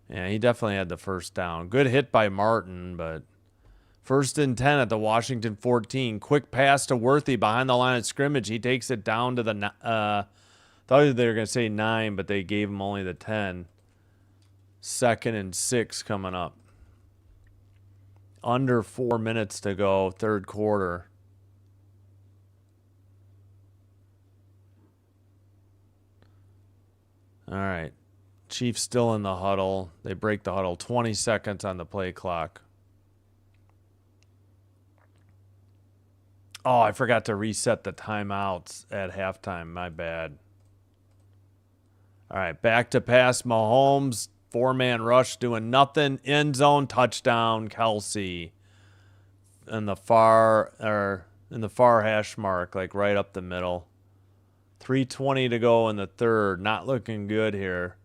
Yeah, he definitely had the first down. Good hit by Martin, but 1st and 10 at the Washington 14. Quick pass to Worthy behind the line of scrimmage. He takes it down to the thought they were going to say 9, but they gave him only the 10. 2nd and 6 coming up. Under 4 minutes to go, third quarter. All right. Chiefs still in the huddle. They break the huddle. 20 seconds on the play clock. Oh, I forgot to reset the timeouts at halftime. My bad. All right, back to pass. Mahomes, 4-man rush, doing nothing. End zone touchdown. Kelsey in the far hash mark, like right up the middle. 3:20 to go in the third. Not looking good here.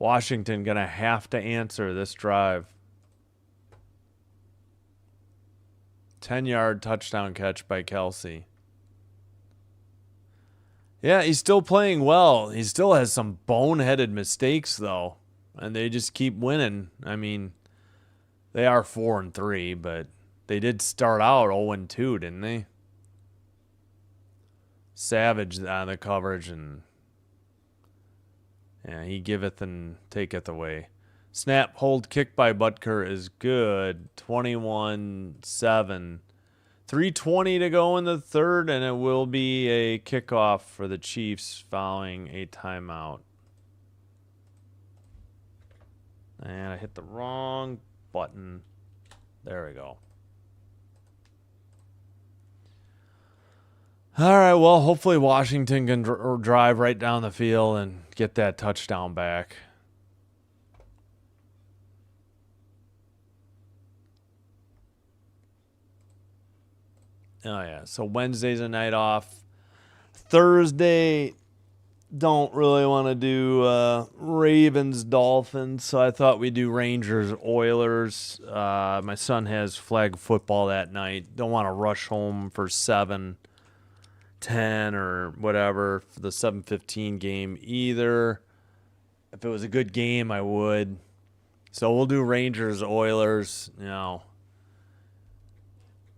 Washington gonna have to answer this drive. 10-yard touchdown catch by Kelsey. Yeah, he's still playing well. He still has some boneheaded mistakes, though, and they just keep winning. I mean, they are 4-3, but they did start out 0-2, didn't they? Savage on the coverage, and yeah, he giveth and taketh away. Snap, hold, kick by Butker is good. 21-7. 3:20 to go in the third, and it will be a kickoff for the Chiefs following a timeout. And I hit the wrong button. There we go. All right, well, hopefully Washington can drive right down the field and get that touchdown back. Oh, yeah. So Wednesday's a night off. Thursday, don't really want to do Ravens, Dolphins. So I thought we'd do Rangers, Oilers. My son has flag football that night. Don't want to rush home for 7-10 or whatever for the 7:15 game either. If it was a good game, I would. So we'll do Rangers, Oilers,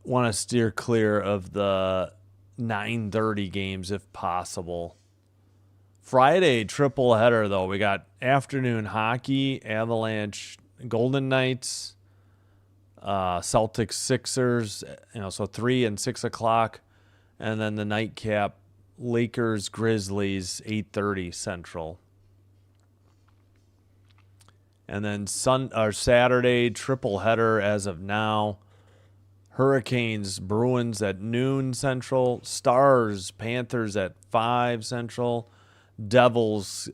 want to steer clear of the 9:30 games if possible. Friday, triple header, though. We got afternoon hockey, Avalanche, Golden Knights, Celtics, Sixers, so 3 and 6 o'clock. And then the nightcap, Lakers, Grizzlies, 8:30 Central. And then Saturday, triple header as of now. Hurricanes, Bruins at noon Central. Stars, Panthers at 5 Central. Devils,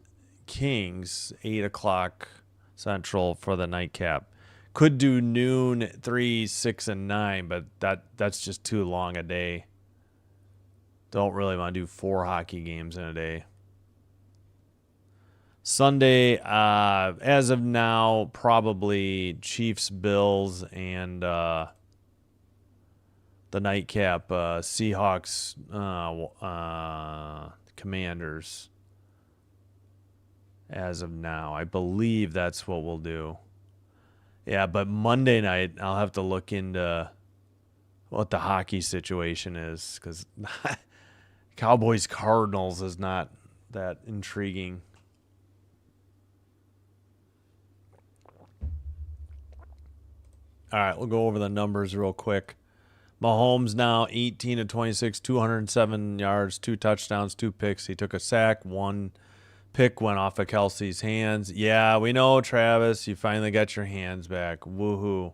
Kings, 8 o'clock Central for the nightcap. Could do noon, 3, 6, and 9, but that's just too long a day. Don't really want to do 4 hockey games in a day. Sunday, as of now, probably Chiefs, Bills, and the nightcap, Seahawks, Commanders. As of now, I believe that's what we'll do. Yeah, but Monday night, I'll have to look into what the hockey situation is, because Cowboys-Cardinals is not that intriguing. All right, we'll go over the numbers real quick. Mahomes now 18 of 26, 207 yards, 2 touchdowns, 2 picks. He took a sack, 1 pick went off of Kelsey's hands. Yeah, we know, Travis, you finally got your hands back. Woohoo.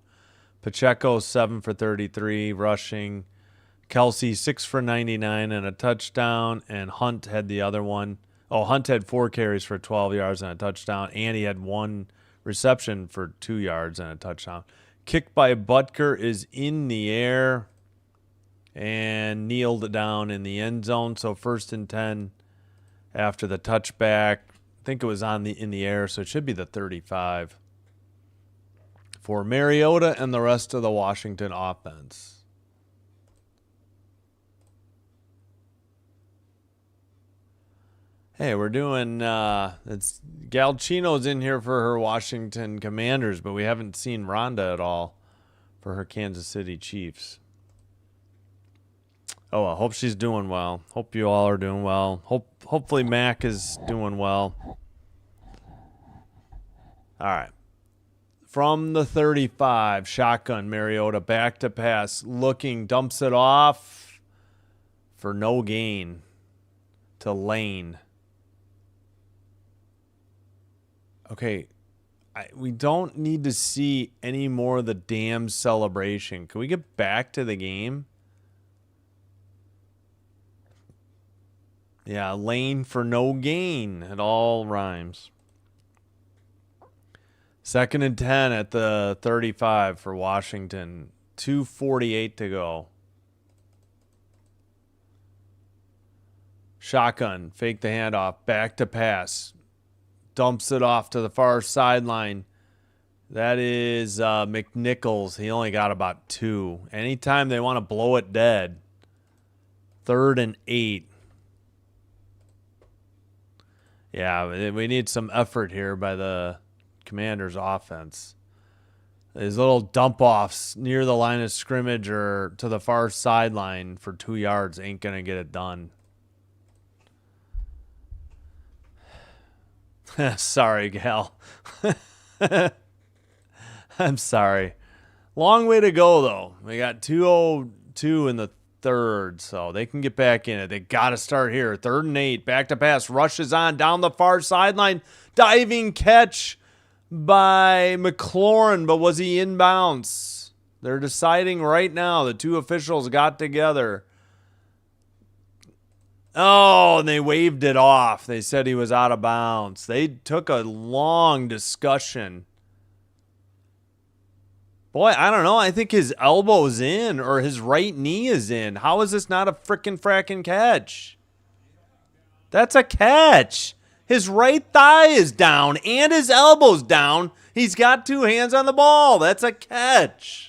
Pacheco 7 for 33 rushing. Kelsey 6 for 99 and a touchdown, and Hunt had the other one. Oh, Hunt had 4 carries for 12 yards and a touchdown, and he had 1 reception for 2 yards and a touchdown. Kick by Butker is in the air and kneeled down in the end zone. So 1st and 10 after the touchback. I think it was in the air, so it should be the 35 for Mariota and the rest of the Washington offense. Hey, we're doing, it's Galchino's in here for her Washington Commanders, but we haven't seen Rhonda at all for her Kansas City Chiefs. Oh, I hope she's doing well. Hope you all are doing well. Hopefully Mac is doing well. All right. From the 35, shotgun, Mariota back to pass, looking, dumps it off for no gain to Lane. Okay, we don't need to see any more of the damn celebration. Can we get back to the game? Yeah, Lane for no gain. It all rhymes. 2nd and 10 at the 35 for Washington. 2:48 to go. Shotgun, fake the handoff, back to pass. Dumps it off to the far sideline. That is McNichols. He only got about 2. Anytime they want to blow it dead. 3rd and 8. Yeah, we need some effort here by the Commanders' offense. These little dump-offs near the line of scrimmage or to the far sideline for 2 yards ain't going to get it done. Sorry, Gal. I'm sorry. Long way to go, though. We got 2:02 in the 3rd, so they can get back in it. They got to start here. 3rd and 8. Back to pass. Rushes on down the far sideline. Diving catch by McLaurin, but was he inbounds? They're deciding right now. The 2 officials got together. Oh, and they waved it off. They said he was out of bounds. They took a long discussion. Boy, I don't know. I think his elbow's in or his right knee is in. How is this not a fracking catch? That's a catch. His right thigh is down and his elbow's down. He's got 2 hands on the ball. That's a catch.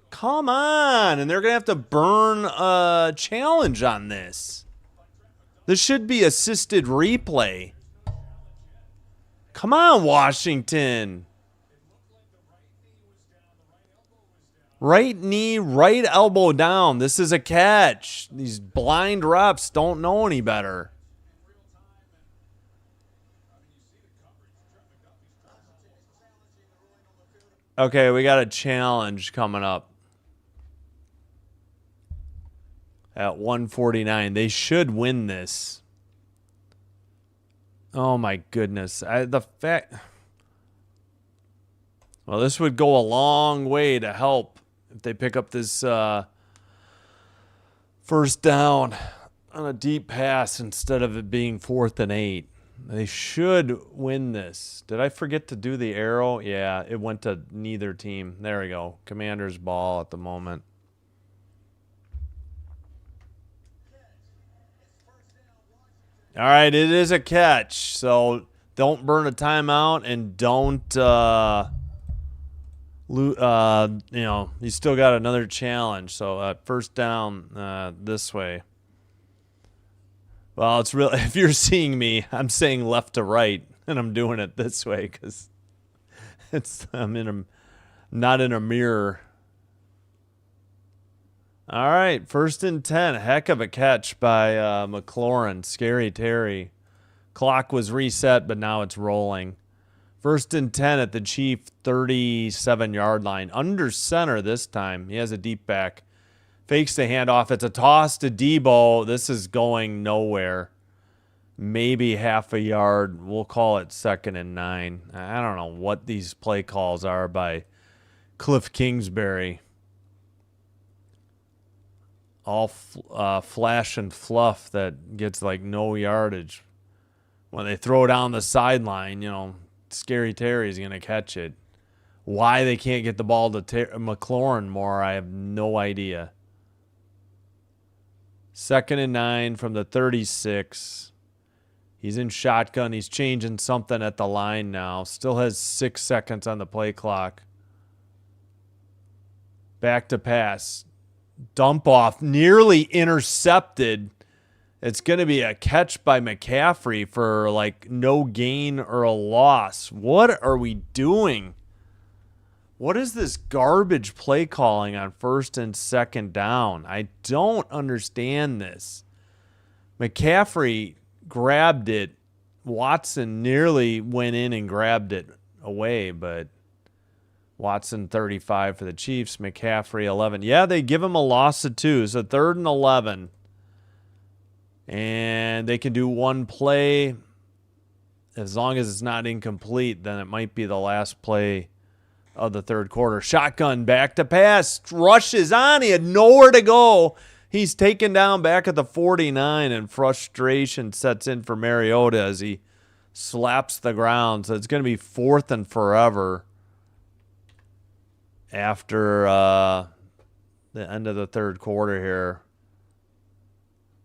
Come on. And they're going to have to burn a challenge on this. This should be assisted replay. Come on, Washington. Right knee, right elbow down. This is a catch. These blind refs don't know any better. Okay, we got a challenge coming up at 149. They should win this. Oh my goodness. Well, this would go a long way to help if they pick up this first down on a deep pass instead of it being 4th and 8. They should win this. Did I forget to do the arrow? Yeah, it went to neither team. There we go. Commander's ball at the moment. All right, it is a catch. So don't burn a timeout and don't, you know, you still got another challenge. So first down this way. Well, it's real. If you're seeing me, I'm saying left to right, and I'm doing it this way because I'm not in a mirror. All right, 1st and 10. Heck of a catch by McLaurin. Scary Terry. Clock was reset, but now it's rolling. 1st and 10 at the Chief 37-yard line. Under center this time. He has a deep back. Fakes the handoff. It's a toss to Debo. This is going nowhere. Maybe half a yard. We'll call it 2nd and 9. I don't know what these play calls are by Cliff Kingsbury. All flash and fluff that gets like no yardage. When they throw down the sideline, you know, Scary Terry's going to catch it. Why they can't get the ball to McLaurin more, I have no idea. 2nd and 9 from the 36. He's in shotgun. He's changing something at the line now. Still has 6 seconds on the play clock. Back to pass. Dump off. Nearly intercepted. It's going to be a catch by McCaffrey for like no gain or a loss. What are we doing? What is this garbage play calling on 1st and 2nd down? I don't understand this. McCaffrey grabbed it. Watson nearly went in and grabbed it away, but Watson 35 for the Chiefs. McCaffrey 11. Yeah, they give him a loss of 2. So 3rd and 11. And they can do one play. As long as it's not incomplete, then it might be the last play of the 3rd quarter. Shotgun, back to pass. Rushes on. He had nowhere to go. He's taken down back at the 49, and frustration sets in for Mariota as he slaps the ground. So it's going to be 4th and forever after the end of the 3rd quarter here.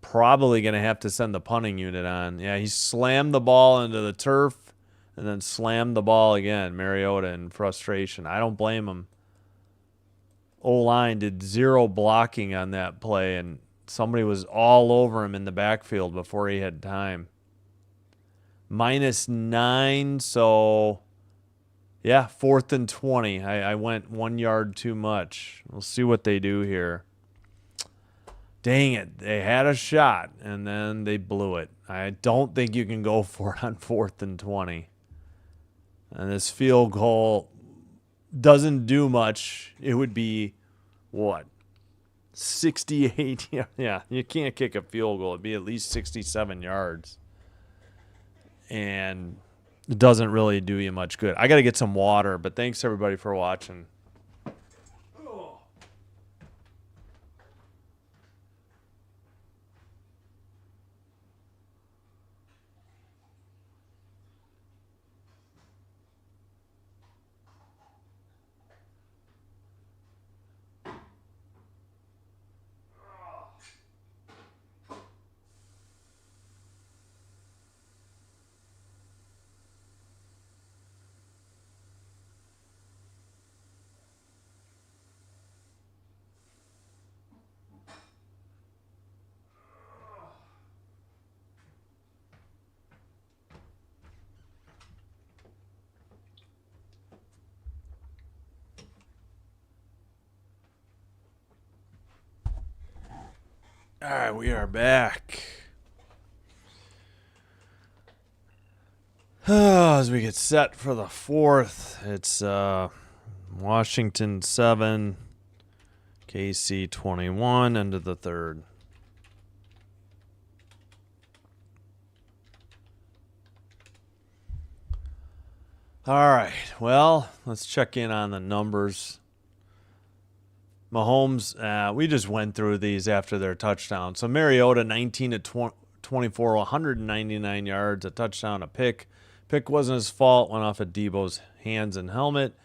Probably going to have to send the punting unit on. Yeah, he slammed the ball into the turf and then slammed the ball again. Mariota in frustration. I don't blame him. O-line did 0 blocking on that play, and somebody was all over him in the backfield before he had time. -9, so yeah, 4th and 20. I went 1 yard too much. We'll see what they do here. Dang it. They had a shot, and then they blew it. I don't think you can go for it on 4th and 20. And this field goal doesn't do much. It would be, what, 68? Yeah, you can't kick a field goal. It'd be at least 67 yards. And it doesn't really do you much good. I got to get some water, but thanks, everybody, for watching. All right, we are back. As we get set for the 4th, it's Washington 7, KC 21, into the 3rd. All right. Well, let's check in on the numbers. Mahomes, we just went through these after their touchdown. So Mariota, 19 to 24, 199 yards, a touchdown, a pick. Pick wasn't his fault, went off of Debo's hands and helmet.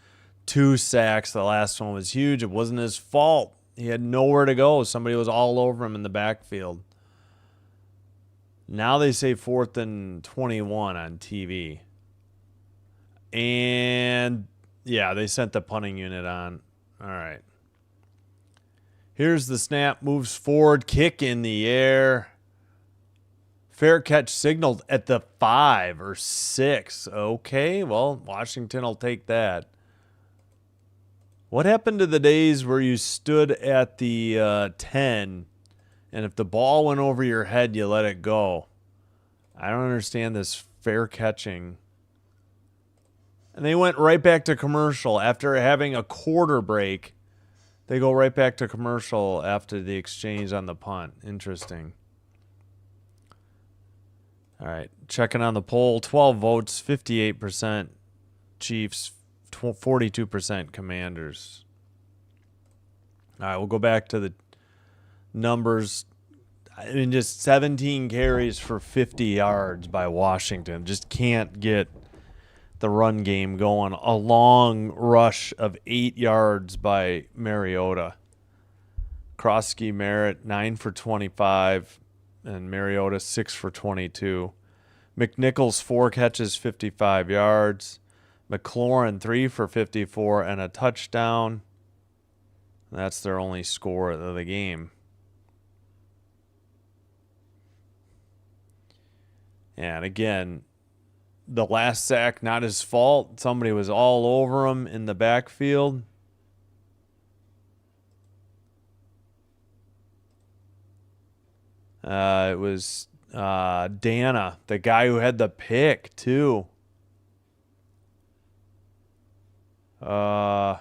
2 sacks. The last one was huge. It wasn't his fault. He had nowhere to go. Somebody was all over him in the backfield. Now they say 4th and 21 on TV. And, yeah, they sent the punting unit on. All right. Here's the snap. Moves forward. Kick in the air. Fair catch signaled at the 5 or 6. Okay, well, Washington will take that. What happened to the days where you stood at the 10, and if the ball went over your head, you let it go? I don't understand this fair catching. And they went right back to commercial after having a quarter break. They go right back to commercial after the exchange on the punt. Interesting. All right, checking on the poll. 12 votes, 58% Chiefs, 42% Commanders. All right, we'll go back to the numbers. I mean, just 17 carries for 50 yards by Washington. Just can't get the run game going. A long rush of 8 yards by Mariota. Croskey-Merritt, 9 for 25, and Mariota, 6 for 22. McNichols, 4 catches, 55 yards. McLaurin, 3 for 54, and a touchdown. That's their only score of the game. And again, the last sack, not his fault. Somebody was all over him in the backfield. It was Dana, the guy who had the pick, too. Yeah,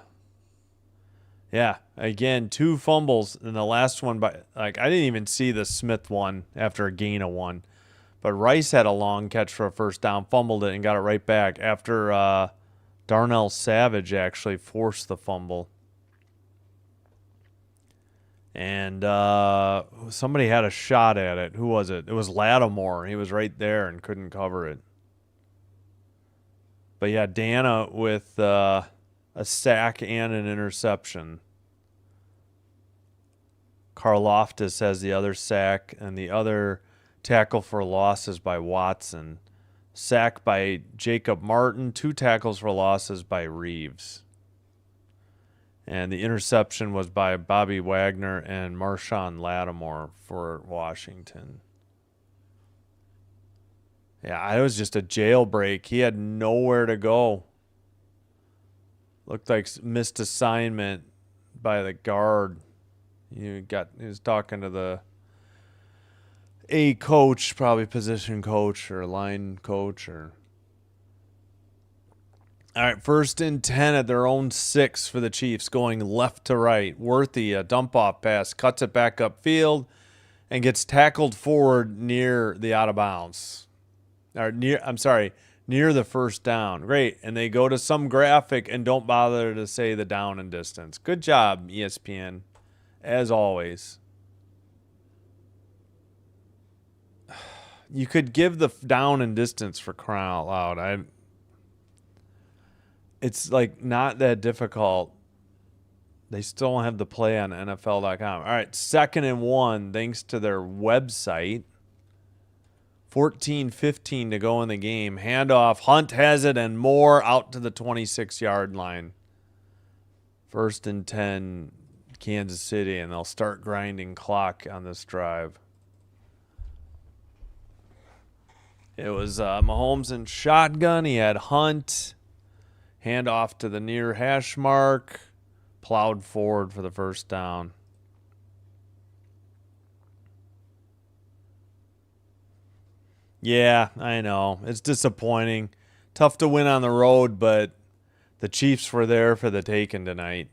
again, 2 fumbles, and the last one I didn't even see the Smith one after a gain of 1. But Rice had a long catch for a first down, fumbled it, and got it right back after Darnell Savage actually forced the fumble. And somebody had a shot at it. Who was it? It was Lattimore. He was right there and couldn't cover it. But yeah, Dana with a sack and an interception. Karloftis has the other sack, and the other tackle for losses by Watson. Sack by Jacob Martin. 2 tackles for losses by Reeves. And the interception was by Bobby Wagner and Marshawn Lattimore for Washington. Yeah, it was just a jailbreak. He had nowhere to go. Looked like missed assignment by the guard. He was talking to the A coach, probably position coach or line coach or. All right, 1st and 10 at their own 6 for the Chiefs, going left to right. Worthy, a dump-off pass, cuts it back upfield, and gets tackled forward near the out of bounds. Or near the first down. Great, and they go to some graphic and don't bother to say the down and distance. Good job, ESPN, as always. You could give the down and distance for crying out loud. It's like not that difficult. They still don't have the play on NFL.com. All right, 2nd and 1, thanks to their website. 14-15 to go in the game. Handoff. Hunt has it and more out to the 26-yard line. 1st and 10, Kansas City, and they'll start grinding clock on this drive. It was Mahomes in shotgun. He had Hunt. Handoff to the near hash mark. Plowed forward for the first down. Yeah, I know. It's disappointing. Tough to win on the road, but the Chiefs were there for the taking tonight.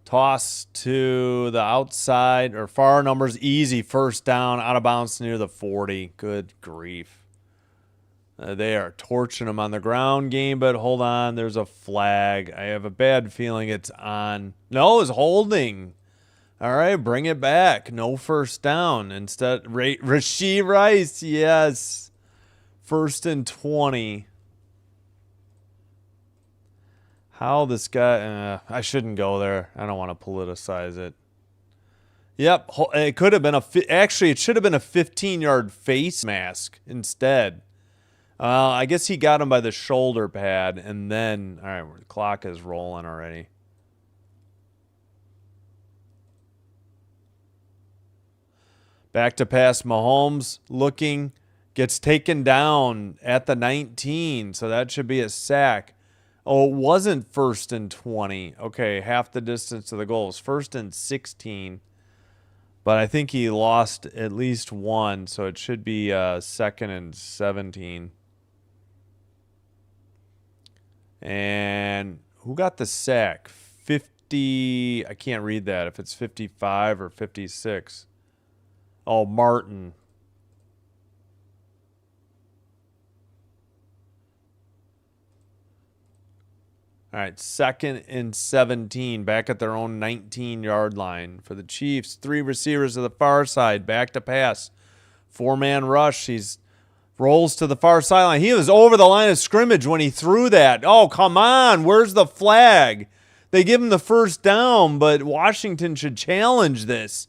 Toss to the outside or far numbers. Easy first down. Out of bounds near the 40. Good grief. They are torching him on the ground game, but hold on. There's a flag. I have a bad feeling it's on. No, it's holding. All right, bring it back. No first down. Instead, Rashee Rice, yes. 1st and 20. How this guy... I shouldn't go there. I don't want to politicize it. Yep, it could have been actually, it should have been a 15-yard face mask instead. I guess he got him by the shoulder pad, and then... All right, the clock is rolling already. Back to pass, Mahomes looking, gets taken down at the 19, so that should be a sack. Oh, it wasn't 1st and 20. Okay, half the distance to the goal. It was 1st and 16. But I think he lost at least one, so it should be 2nd and 17. And who got the sack? 50. I can't read that if it's 55 or 56. Oh, Martin. All right, 2nd and 17, back at their own 19-yard line for the Chiefs. 3 receivers to the far side, back to pass. 4-man rush. He's rolls to the far sideline. He was over the line of scrimmage when he threw that. Oh, come on. Where's the flag? They give him the first down, but Washington should challenge this.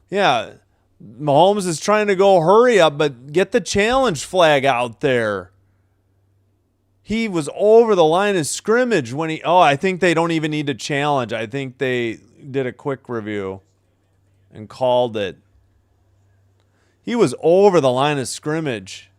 Yeah, Mahomes is trying to go hurry up, but get the challenge flag out there. He was over the line of scrimmage when he... Oh, I think they don't even need to challenge. I think they did a quick review and called it. He was over the line of scrimmage.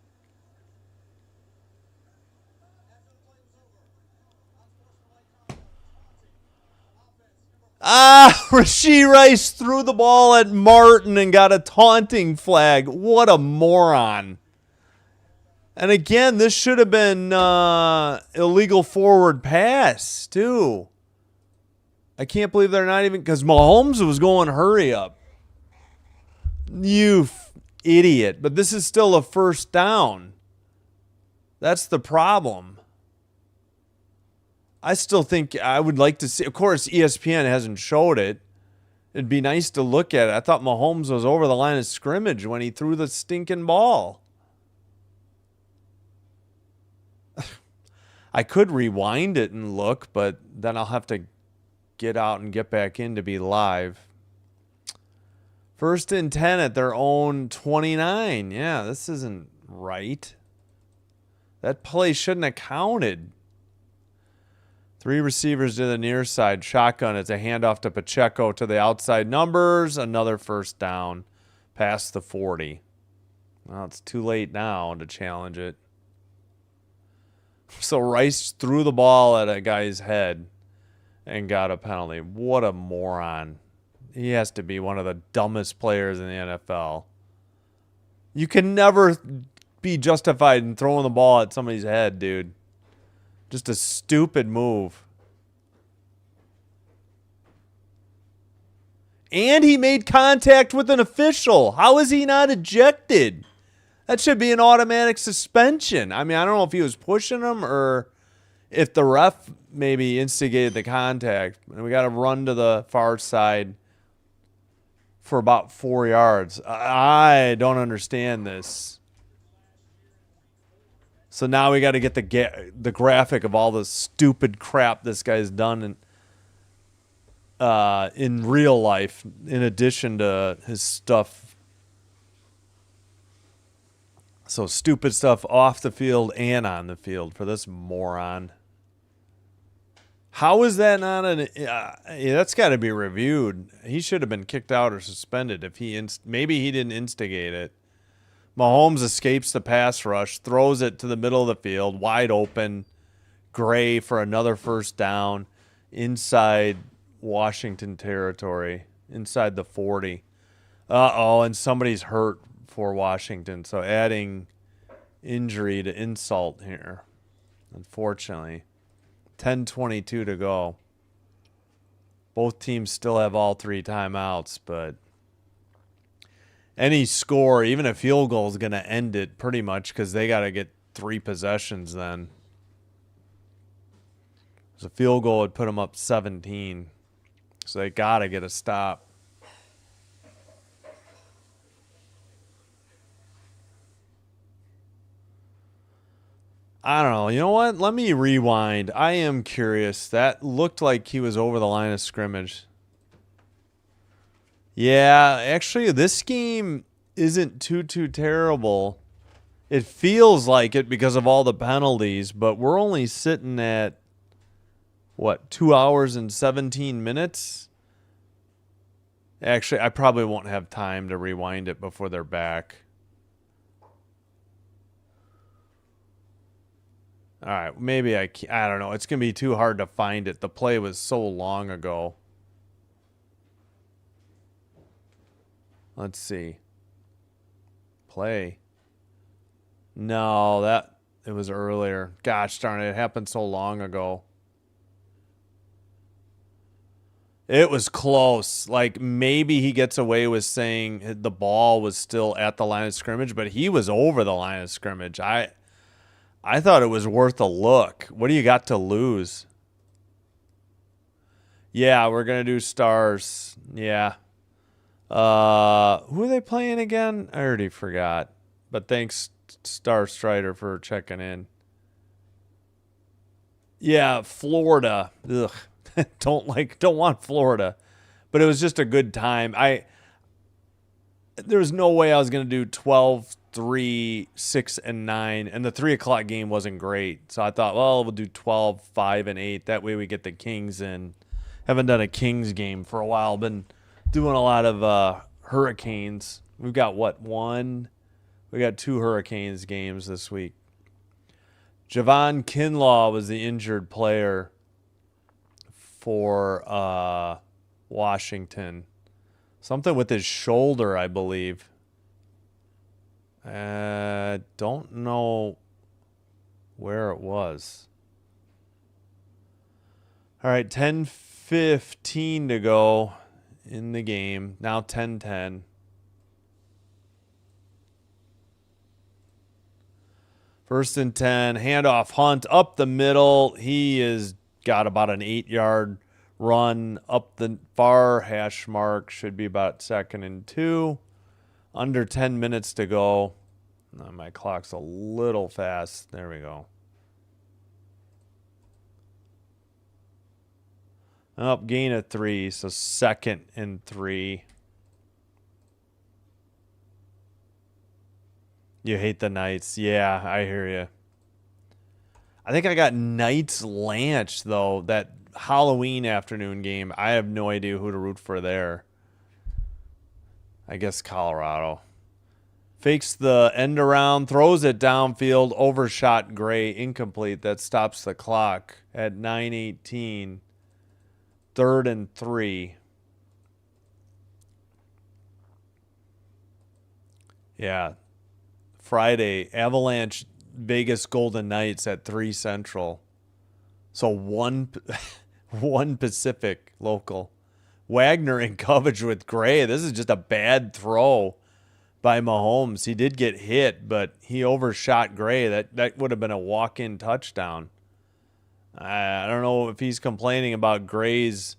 Rashee Rice threw the ball at Martin and got a taunting flag. What a moron. And again, this should have been illegal forward pass, too. I can't believe they're not even... Because Mahomes was going hurry up. You idiot. But this is still a first down. That's the problem. I still think I would like to see... Of course, ESPN hasn't showed it. It'd be nice to look at it. I thought Mahomes was over the line of scrimmage when he threw the stinking ball. I could rewind it and look, but then I'll have to get out and get back in to be live. 1st and 10 at their own 29. Yeah, this isn't right. That play shouldn't have counted. 3 receivers to the near side. Shotgun. It's a handoff to Pacheco to the outside numbers. Another first down past the 40. Well, it's too late now to challenge it. So Rice threw the ball at a guy's head and got a penalty. What a moron. He has to be one of the dumbest players in the NFL. You can never be justified in throwing the ball at somebody's head, dude. Just a stupid move. And he made contact with an official. How is he not ejected? That should be an automatic suspension. I mean, I don't know if he was pushing him or if the ref maybe instigated the contact. And we got to run to the far side for about 4 yards. I don't understand this. So now we got to get the graphic of all the stupid crap this guy's done in real life, in addition to his stuff. So stupid stuff off the field and on the field for this moron. How is that not an... that's got to be reviewed. He should have been kicked out or suspended if maybe he didn't instigate it. Mahomes escapes the pass rush, throws it to the middle of the field, wide open. Gray for another first down inside Washington territory, inside the 40. Uh-oh, and somebody's hurt for Washington. So adding injury to insult here, unfortunately. 10:22 to go. Both teams still have all 3 timeouts, but any score, even a field goal, is going to end it pretty much because they got to get 3 possessions then. The field goal would put them up 17. So they got to get a stop. I don't know. You know what? Let me rewind. I am curious. That looked like he was over the line of scrimmage. Yeah, actually, this game isn't too terrible. It feels like it because of all the penalties, but we're only sitting at, what, 2 hours and 17 minutes? Actually, I probably won't have time to rewind it before they're back. All right, maybe I don't know. It's going to be too hard to find it. The play was so long ago. Let's see. Play. No, it was earlier. Gosh darn it, it happened so long ago. It was close. Like, maybe he gets away with saying the ball was still at the line of scrimmage, but he was over the line of scrimmage. I thought it was worth a look. What do you got to lose? Yeah, we're going to do stars. Yeah. Who are they playing again? I already forgot. But thanks, Star Strider, for checking in. Yeah, Florida. Ugh. don't want Florida. But it was just a good time. There was no way I was going to do 12, 3, 6, and 9. And the 3 o'clock game wasn't great. So I thought, well, we'll do 12, 5, and 8. That way we get the Kings in. Haven't done a Kings game for a while. Been doing a lot of Hurricanes. We've got, what, 1? We got 2 Hurricanes games this week. Javon Kinlaw was the injured player for Washington. Something with his shoulder, I believe. Don't know where it was. All right, 10:15 to go in the game. Now 10-10. First and 10, handoff Hunt up the middle. He has got about an 8-yard run up the far hash mark. Should be about 2nd and 2. Under 10 minutes to go. Oh, my clock's a little fast. There we go. Up, gain of 3, so 2nd and 3. You hate the Knights. Yeah, I hear you. I think I got Knights Lanch, though. That Halloween afternoon game. I have no idea who to root for there. I guess Colorado. Fakes the end around, throws it downfield, overshot Gray, incomplete. That stops the clock at 9:18. 3rd and 3. Yeah. Friday, Avalanche, Vegas Golden Knights at 3 Central. So 1 Pacific local. Wagner in coverage with Gray. This is just a bad throw by Mahomes. He did get hit, but he overshot Gray. That would have been a walk-in touchdown. I don't know if he's complaining about Gray's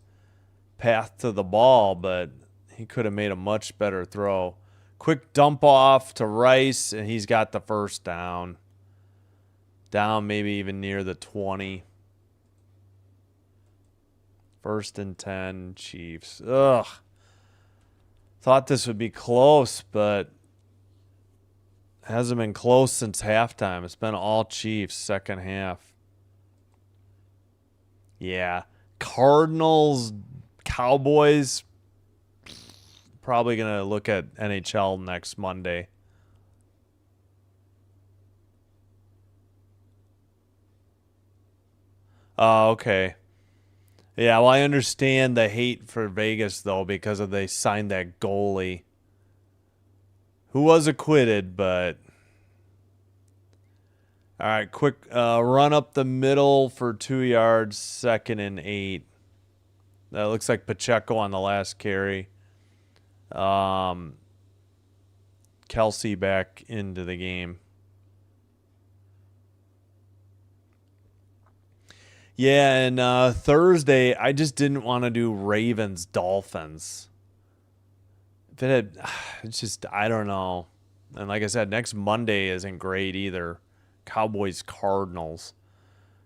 path to the ball, but he could have made a much better throw. Quick dump off to Rice, and he's got the first down. Down maybe even near the 20. 1st and 10, Chiefs. Ugh. Thought this would be close, but hasn't been close since halftime. It's been all Chiefs second half. Yeah. Cardinals, Cowboys. Probably going to look at NHL next Monday. Oh, okay. Yeah, well, I understand the hate for Vegas, though, because they signed that goalie who was acquitted, but... All right, quick run up the middle for 2 yards, 2nd and 8. That looks like Pacheco on the last carry. Kelsey back into the game. Yeah, and Thursday, I just didn't want to do Ravens Dolphins. If it had, it's just, I don't know. And like I said, next Monday isn't great either. Cowboys Cardinals.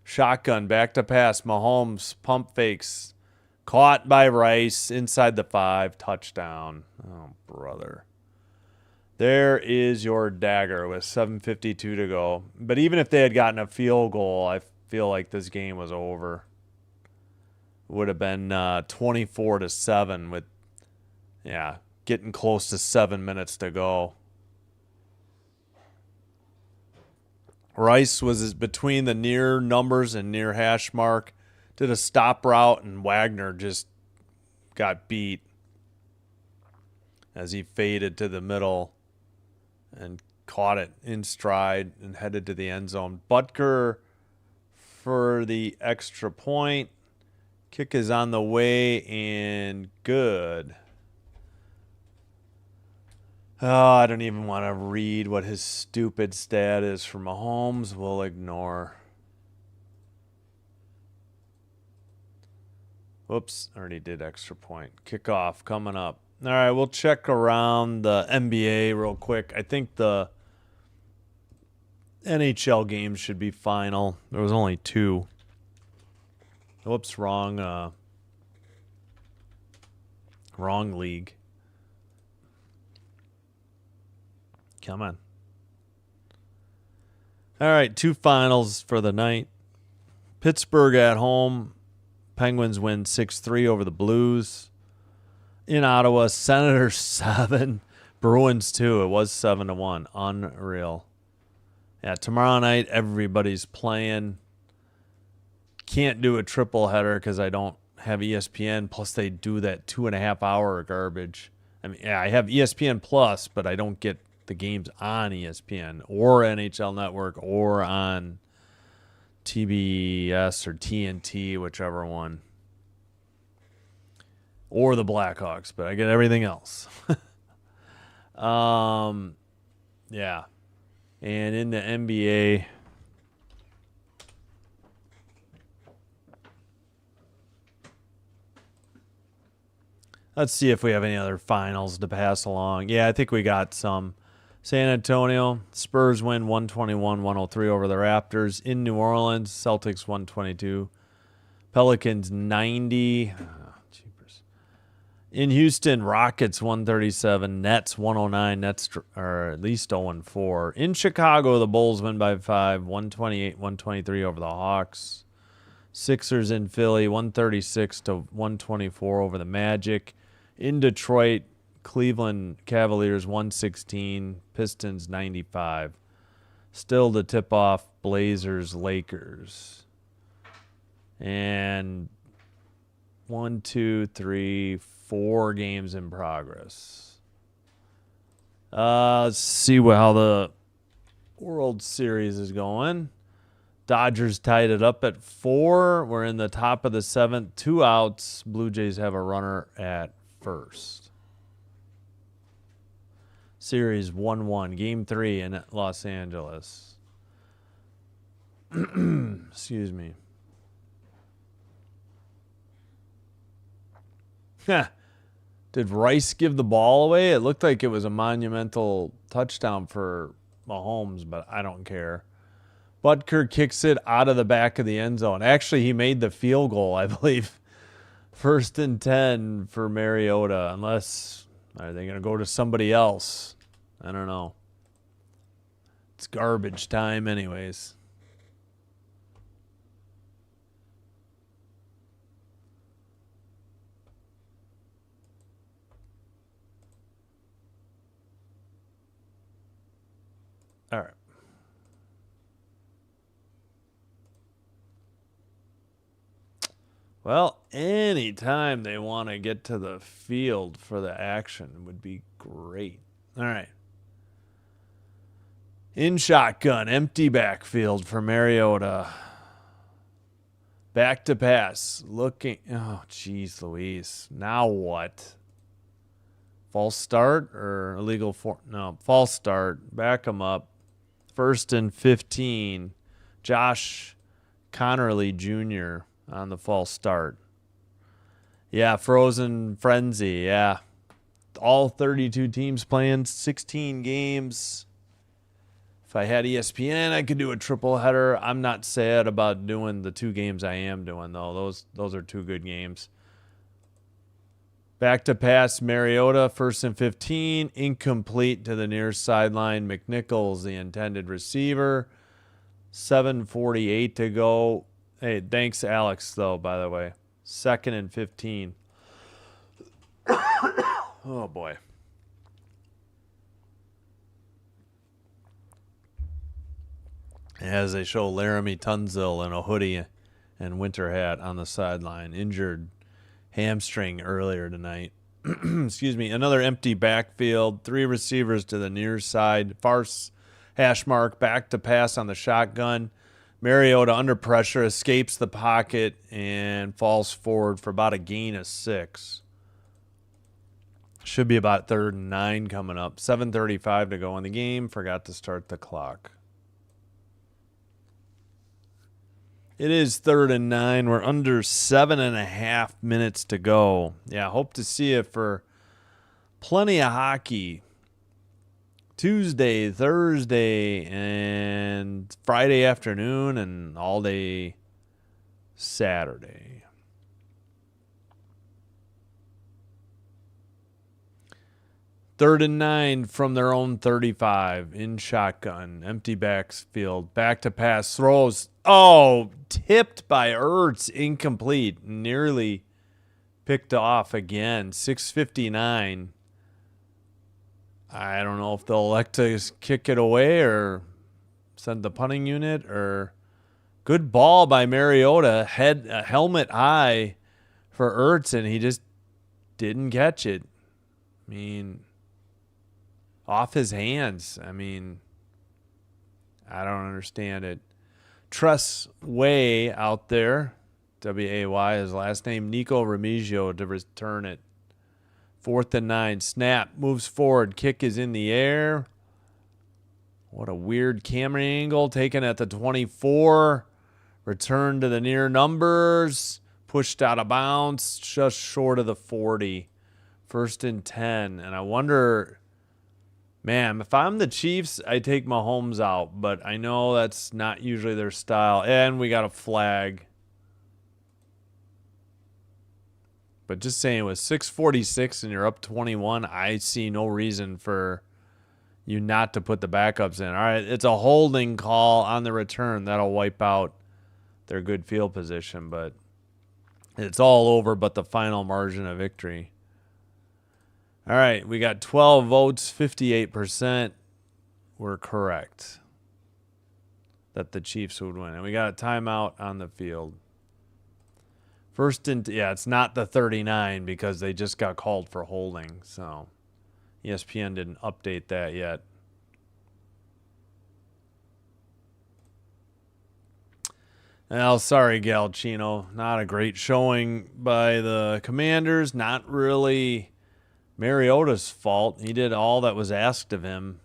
Shotgun, back to pass. Mahomes, pump fakes. Caught by Rice inside the 5, touchdown. Oh, brother. There is your dagger with 7:52 to go. But even if they had gotten a field goal, I feel like this game was over. Would have been 24-7 with, yeah, getting close to 7 minutes to go. Rice was between the near numbers and near hash mark. Did a stop route, and Wagner just got beat as he faded to the middle and caught it in stride and headed to the end zone. Butker for the extra point. Kick is on the way and good. Oh, I don't even want to read what his stupid stat is for Mahomes. We'll ignore. Whoops, already did extra point. Kickoff coming up. All right, we'll check around the NBA real quick. I think the NHL games should be final. There was only 2. Whoops, wrong league. Come on. All right, 2 finals for the night. Pittsburgh at home. Penguins win 6-3 over the Blues. In Ottawa, Senators 7, Bruins 2. It was 7-1. Unreal. Yeah, tomorrow night everybody's playing. Can't do a triple header because I don't have ESPN. Plus, they do that 2.5-hour garbage. I mean, yeah, I have ESPN Plus, but I don't get the games on ESPN or NHL Network or on TBS or TNT, whichever one. Or the Blackhawks, but I get everything else. Yeah. And in the NBA, let's see if we have any other finals to pass along. Yeah, I think we got some. San Antonio, Spurs win 121-103 over the Raptors. In New Orleans, Celtics 122. Pelicans 90. Jeepers. In Houston, Rockets 137. Nets 109. Nets are at least 0-4. In Chicago, the Bulls win by 5. 128-123 over the Hawks. Sixers in Philly 136-124 over the Magic. In Detroit, Cleveland Cavaliers 116, Pistons 95. Still to tip off Blazers Lakers. And 1, 2, 3, 4 games in progress. Let's see how the World Series is going. Dodgers tied it up at 4. We're in the top of the 7th. 2 outs. Blue Jays have a runner at first. Series 1-1. Game 3 in Los Angeles. Excuse me. Did Rice give the ball away? It looked like it was a monumental touchdown for Mahomes, but I don't care. Butker kicks it out of the back of the end zone. Actually, he made the field goal, I believe. 1st and 10 for Mariota, unless are they going to go to somebody else? I don't know. It's garbage time anyways. All right. Well, anytime they want to get to the field for the action would be great. All right. In shotgun, empty backfield for Mariota. Back to pass. Looking. Oh, jeez Louise. Now what? False start or illegal? No, false start. Back him up. 1st and 15. Josh Connerly Jr. on the false start. Yeah, Frozen Frenzy. Yeah. All 32 teams playing 16 games. If I had ESPN, I could do a triple header. I'm not sad about doing the 2 games I am doing, though. Those are 2 good games. Back to pass, Mariota, 1st and 15. Incomplete to the near sideline. McNichols, the intended receiver. 7:48 to go. Hey, thanks, Alex, though, by the way. 2nd and 15. Oh, boy. As they show Laramie Tunsil in a hoodie and winter hat on the sideline. Injured hamstring earlier tonight. Excuse me. Another empty backfield. 3 receivers to the near side. Farce hash mark. Back to pass on the shotgun. Mariota under pressure. Escapes the pocket and falls forward for about a gain of 6. Should be about 3rd and 9 coming up. 7:35 to go in the game. Forgot to start the clock. It is 3rd and 9. We're under 7.5 minutes to go. Yeah, hope to see you for plenty of hockey. Tuesday, Thursday, and Friday afternoon, and all day Saturday. Third and 9 from their own 35 in shotgun. Empty backfield. Back to pass. Throws. Oh, tipped by Ertz. Incomplete. Nearly picked off again. 6:59. I don't know if they'll elect to kick it away or send the punting unit. Or good ball by Mariota. Helmet high for Ertz, and he just didn't catch it. I mean, off his hands. I mean, I don't understand it. Tress Way out there. W-A-Y, his last name. Nico Remigio to return it. 4th and 9. Snap. Moves forward. Kick is in the air. What a weird camera angle. Taken at the 24. Return to the near numbers. Pushed out of bounds. Just short of the 40. 1st and 10. And I wonder... Man, if I'm the Chiefs, I take Mahomes out, but I know that's not usually their style. And we got a flag. But just saying, with 6:46 and you're up 21, I see no reason for you not to put the backups in. All right, it's a holding call on the return. That'll wipe out their good field position, but it's all over but the final margin of victory. All right, we got 12 votes, 58% were correct that the Chiefs would win. And we got a timeout on the field. It's not the 39 because they just got called for holding. So ESPN didn't update that yet. Well, sorry, Galchino. Not a great showing by the Commanders. Not really Mariota's fault. He did all that was asked of him.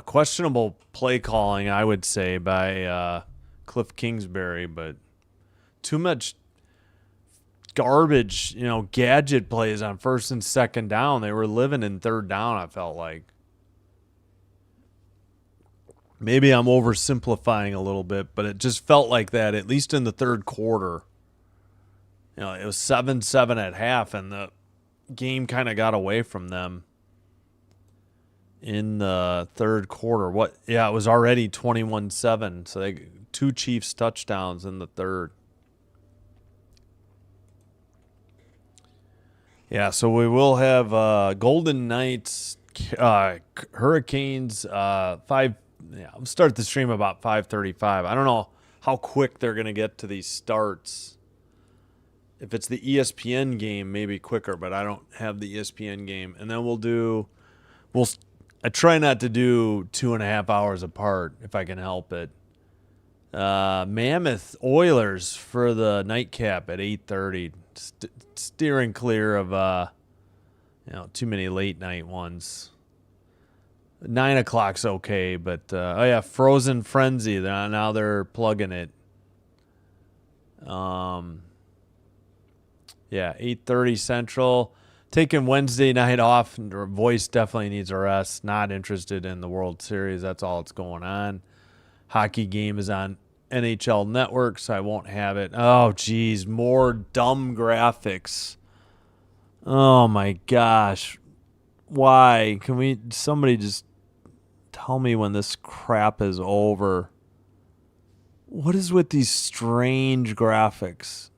Questionable play calling, I would say, by Cliff Kingsbury, but too much garbage, gadget plays on 1st and 2nd down. They were living in 3rd down, I felt like. Maybe I'm oversimplifying a little bit, but it just felt like that, at least in the 3rd quarter. It was 7-7 at half, and the game kind of got away from them in the 3rd quarter. It was already 21-7, so they 2 Chiefs touchdowns in the 3rd. Yeah, so we will have Golden Knights, Hurricanes, 5. Yeah, I'll start the stream about 5:35. I don't know how quick they're going to get to these starts. If it's the ESPN game, maybe quicker, but I don't have the ESPN game. And then I try not to do 2.5 hours apart if I can help it. Mammoth Oilers for the nightcap at 8:30. Steering clear of too many late night ones. 9 o'clock's okay, but oh yeah, Frozen Frenzy. Now they're plugging it. Yeah, 8:30 Central. Taking Wednesday night off. Voice definitely needs a rest. Not interested in the World Series. That's all that's going on. Hockey game is on NHL Network, so I won't have it. Oh, geez, more dumb graphics. Oh my gosh. Why? Somebody just tell me when this crap is over. What is with these strange graphics?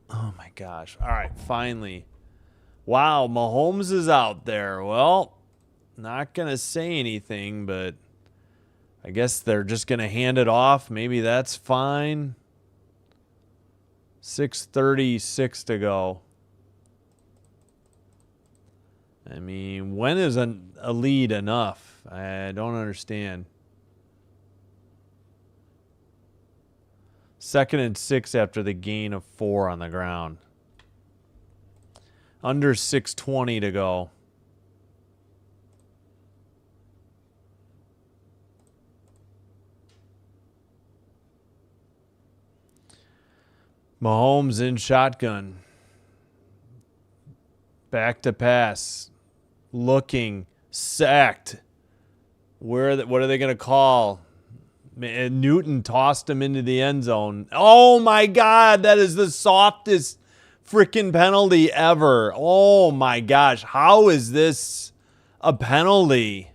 Oh my gosh. All right, finally. Wow, Mahomes is out there. Well, not going to say anything, but I guess they're just going to hand it off. Maybe that's fine. 6:36 to go. I mean, when is a lead enough? I don't understand. 2nd and 6 after the gain of 4 on the ground. Under 6:20 to go. Mahomes in shotgun. Back to pass. Looking. Sacked. What are they going to call? Newton tossed him into the end zone. Oh my God, that is the softest freaking penalty ever. Oh my gosh, how is this a penalty?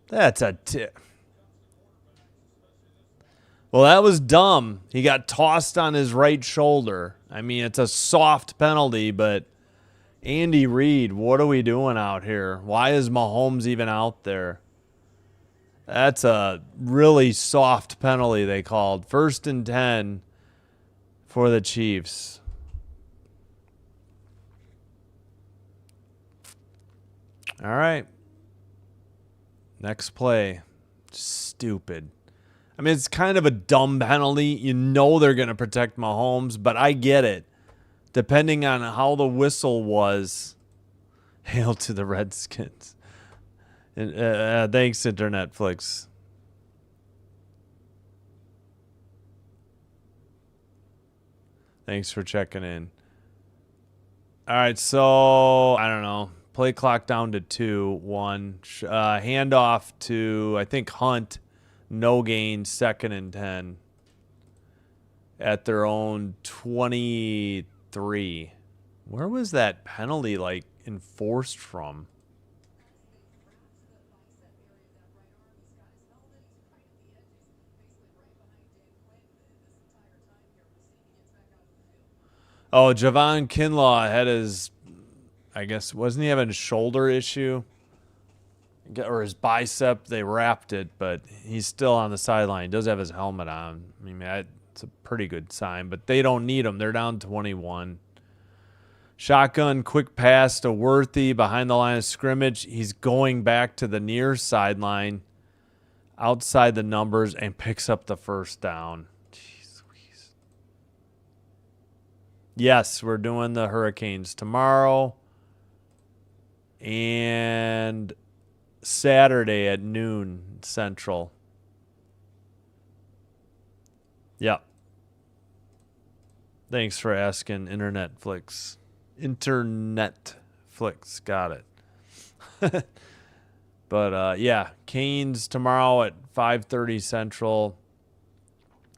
That's a tip. Well, that was dumb. He got tossed on his right shoulder. I mean, it's a soft penalty, but Andy Reid, what are we doing out here? Why is Mahomes even out there? That's a really soft penalty they called. 1st and 10 for the Chiefs. All right. Next play. Stupid. I mean, it's kind of a dumb penalty. You know they're going to protect Mahomes, but I get it. Depending on how the whistle was. Hail to the Redskins. And, thanks, Internetflix. Thanks for checking in. All right, so I don't know. Play clock down to 2-1. Handoff to, I think, Hunt. No gain, 2nd and 10. At their own 23. Where was that penalty, enforced from? Oh, Javon Kinlaw had his, I guess, wasn't he having a shoulder issue? Or his bicep, they wrapped it, but he's still on the sideline. He does have his helmet on. I mean, it's a pretty good sign, but they don't need him. They're down 21. Shotgun, quick pass to Worthy behind the line of scrimmage. He's going back to the near sideline, outside the numbers, and picks up the 1st down. Jeez Louise. Yes, we're doing the Hurricanes tomorrow and Saturday at noon Central. Yep. Thanks for asking, Internetflix. Internetflix, got it. But yeah, Canes tomorrow at 5:30 Central,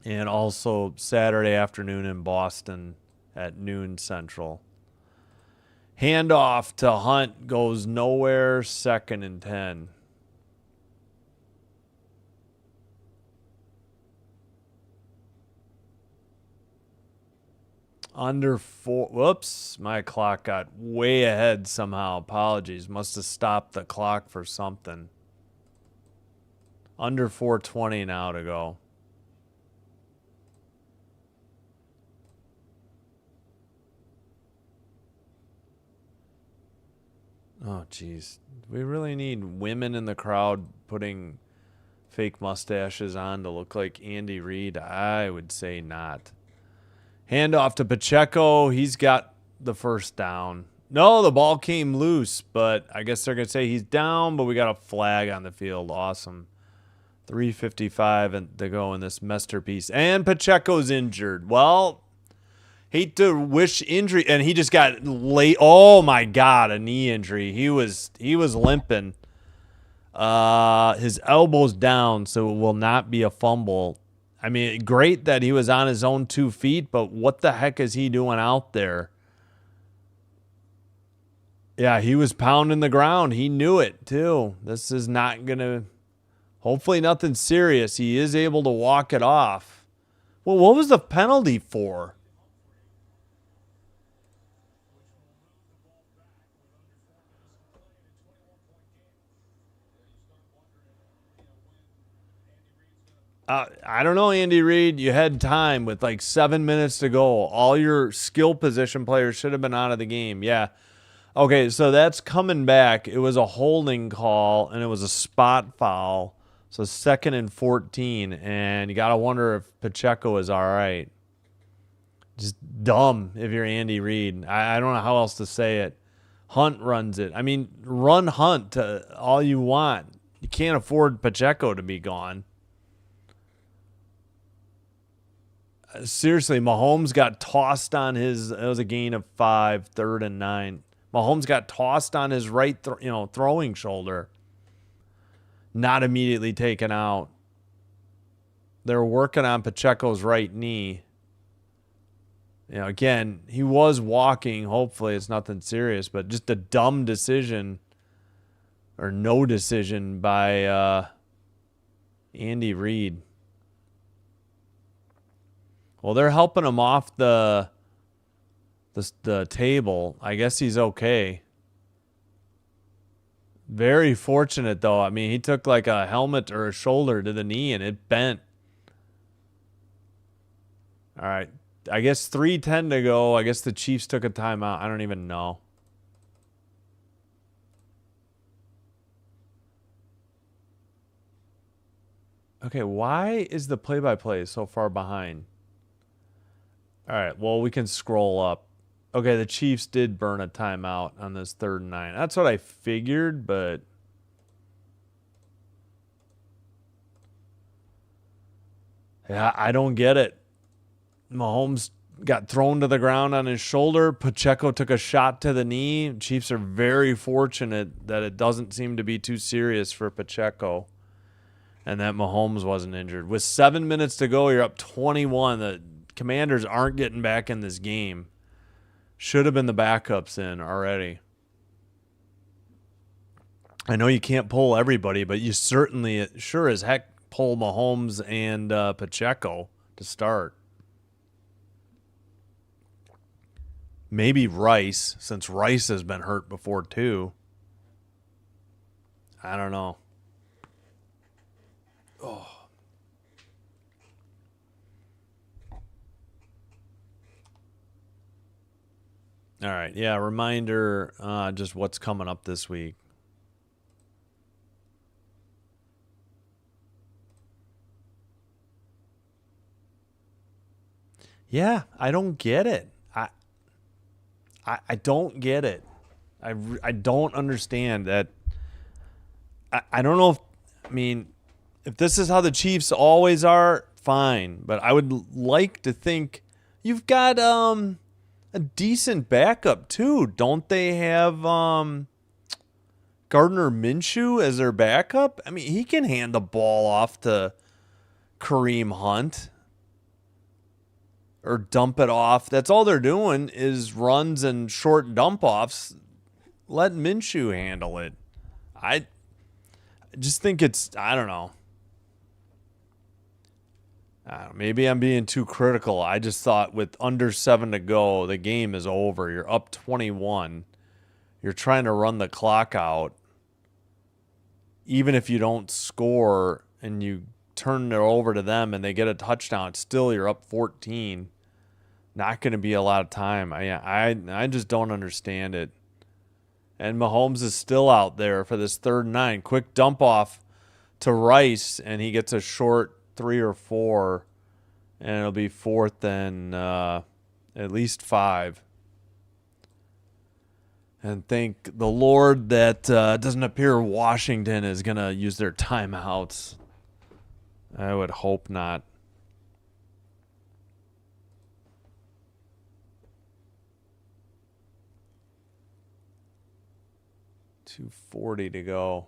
and also Saturday afternoon in Boston at noon Central. Handoff to Hunt goes nowhere. 2nd and 10. Under 4. Whoops. My clock got way ahead somehow. Apologies. Must have stopped the clock for something. Under 4:20 now to go. Oh, jeez. We really need women in the crowd putting fake mustaches on to look like Andy Reid? I would say not. Hand off to Pacheco. He's got the first down. No, the ball came loose, but I guess they're going to say he's down, but we got a flag on the field. Awesome. 3:55 to go in this masterpiece. And Pacheco's injured. Well, hate to wish injury, and he just got late. Oh my God, a knee injury. He was limping. His elbow's down, so it will not be a fumble. I mean, great that he was on his own 2 feet, but what the heck is he doing out there? Yeah, he was pounding the ground. He knew it too. This is not gonna. Hopefully, nothing serious. He is able to walk it off. Well, what was the penalty for? I don't know, Andy Reid. You had time with like 7 minutes to go. All your skill position players should have been out of the game. Yeah. Okay, so that's coming back. It was a holding call, and it was a spot foul. So 2nd and 14, and you got to wonder if Pacheco is all right. Just dumb if you're Andy Reid. I don't know how else to say it. Hunt runs it. I mean, run Hunt to all you want. You can't afford Pacheco to be gone. Seriously, Mahomes got tossed on his. It was a gain of 5, 3rd and 9. Mahomes got tossed on his right, throwing shoulder. Not immediately taken out. They're working on Pacheco's right knee. Again, he was walking. Hopefully, it's nothing serious, but just a dumb decision or no decision by Andy Reid. Well, they're helping him off the table. I guess he's okay. Very fortunate, though. I mean, he took like a helmet or a shoulder to the knee, and it bent. All right. I guess 3:10 to go. I guess the Chiefs took a timeout. I don't even know. Okay, why is the play-by-play so far behind? All right, well, we can scroll up. Okay, the Chiefs did burn a timeout on this 3rd and 9. That's what I figured, but yeah, I don't get it. Mahomes got thrown to the ground on his shoulder. Pacheco took a shot to the knee. Chiefs are very fortunate that it doesn't seem to be too serious for Pacheco and that Mahomes wasn't injured. With 7 minutes to go, you're up 21. The Commanders aren't getting back in this game. Should have been the backups in already. I know you can't pull everybody, but you certainly, sure as heck, pull Mahomes and Pacheco to start. Maybe Rice, since Rice has been hurt before too. I don't know. Oh. All right. Yeah, reminder just what's coming up this week. Yeah, I don't get it. I don't get it. I don't understand that. I don't know if this is how the Chiefs always are, fine. But I would like to think you've got a decent backup too. Don't they have Gardner Minshew as their backup? I mean, he can hand the ball off to Kareem Hunt or dump it off. That's all they're doing is runs and short dump offs. Let Minshew handle it. I just think I don't know. Maybe I'm being too critical. I just thought with under 7 to go, the game is over. You're up 21. You're trying to run the clock out. Even if you don't score and you turn it over to them and they get a touchdown, still you're up 14. Not going to be a lot of time. I just don't understand it. And Mahomes is still out there for this 3rd and 9. Quick dump off to Rice, and he gets a short 3 or 4, and it'll be 4th and at least 5. And thank the Lord that doesn't appear Washington is going to use their timeouts. I would hope not. .240 to go.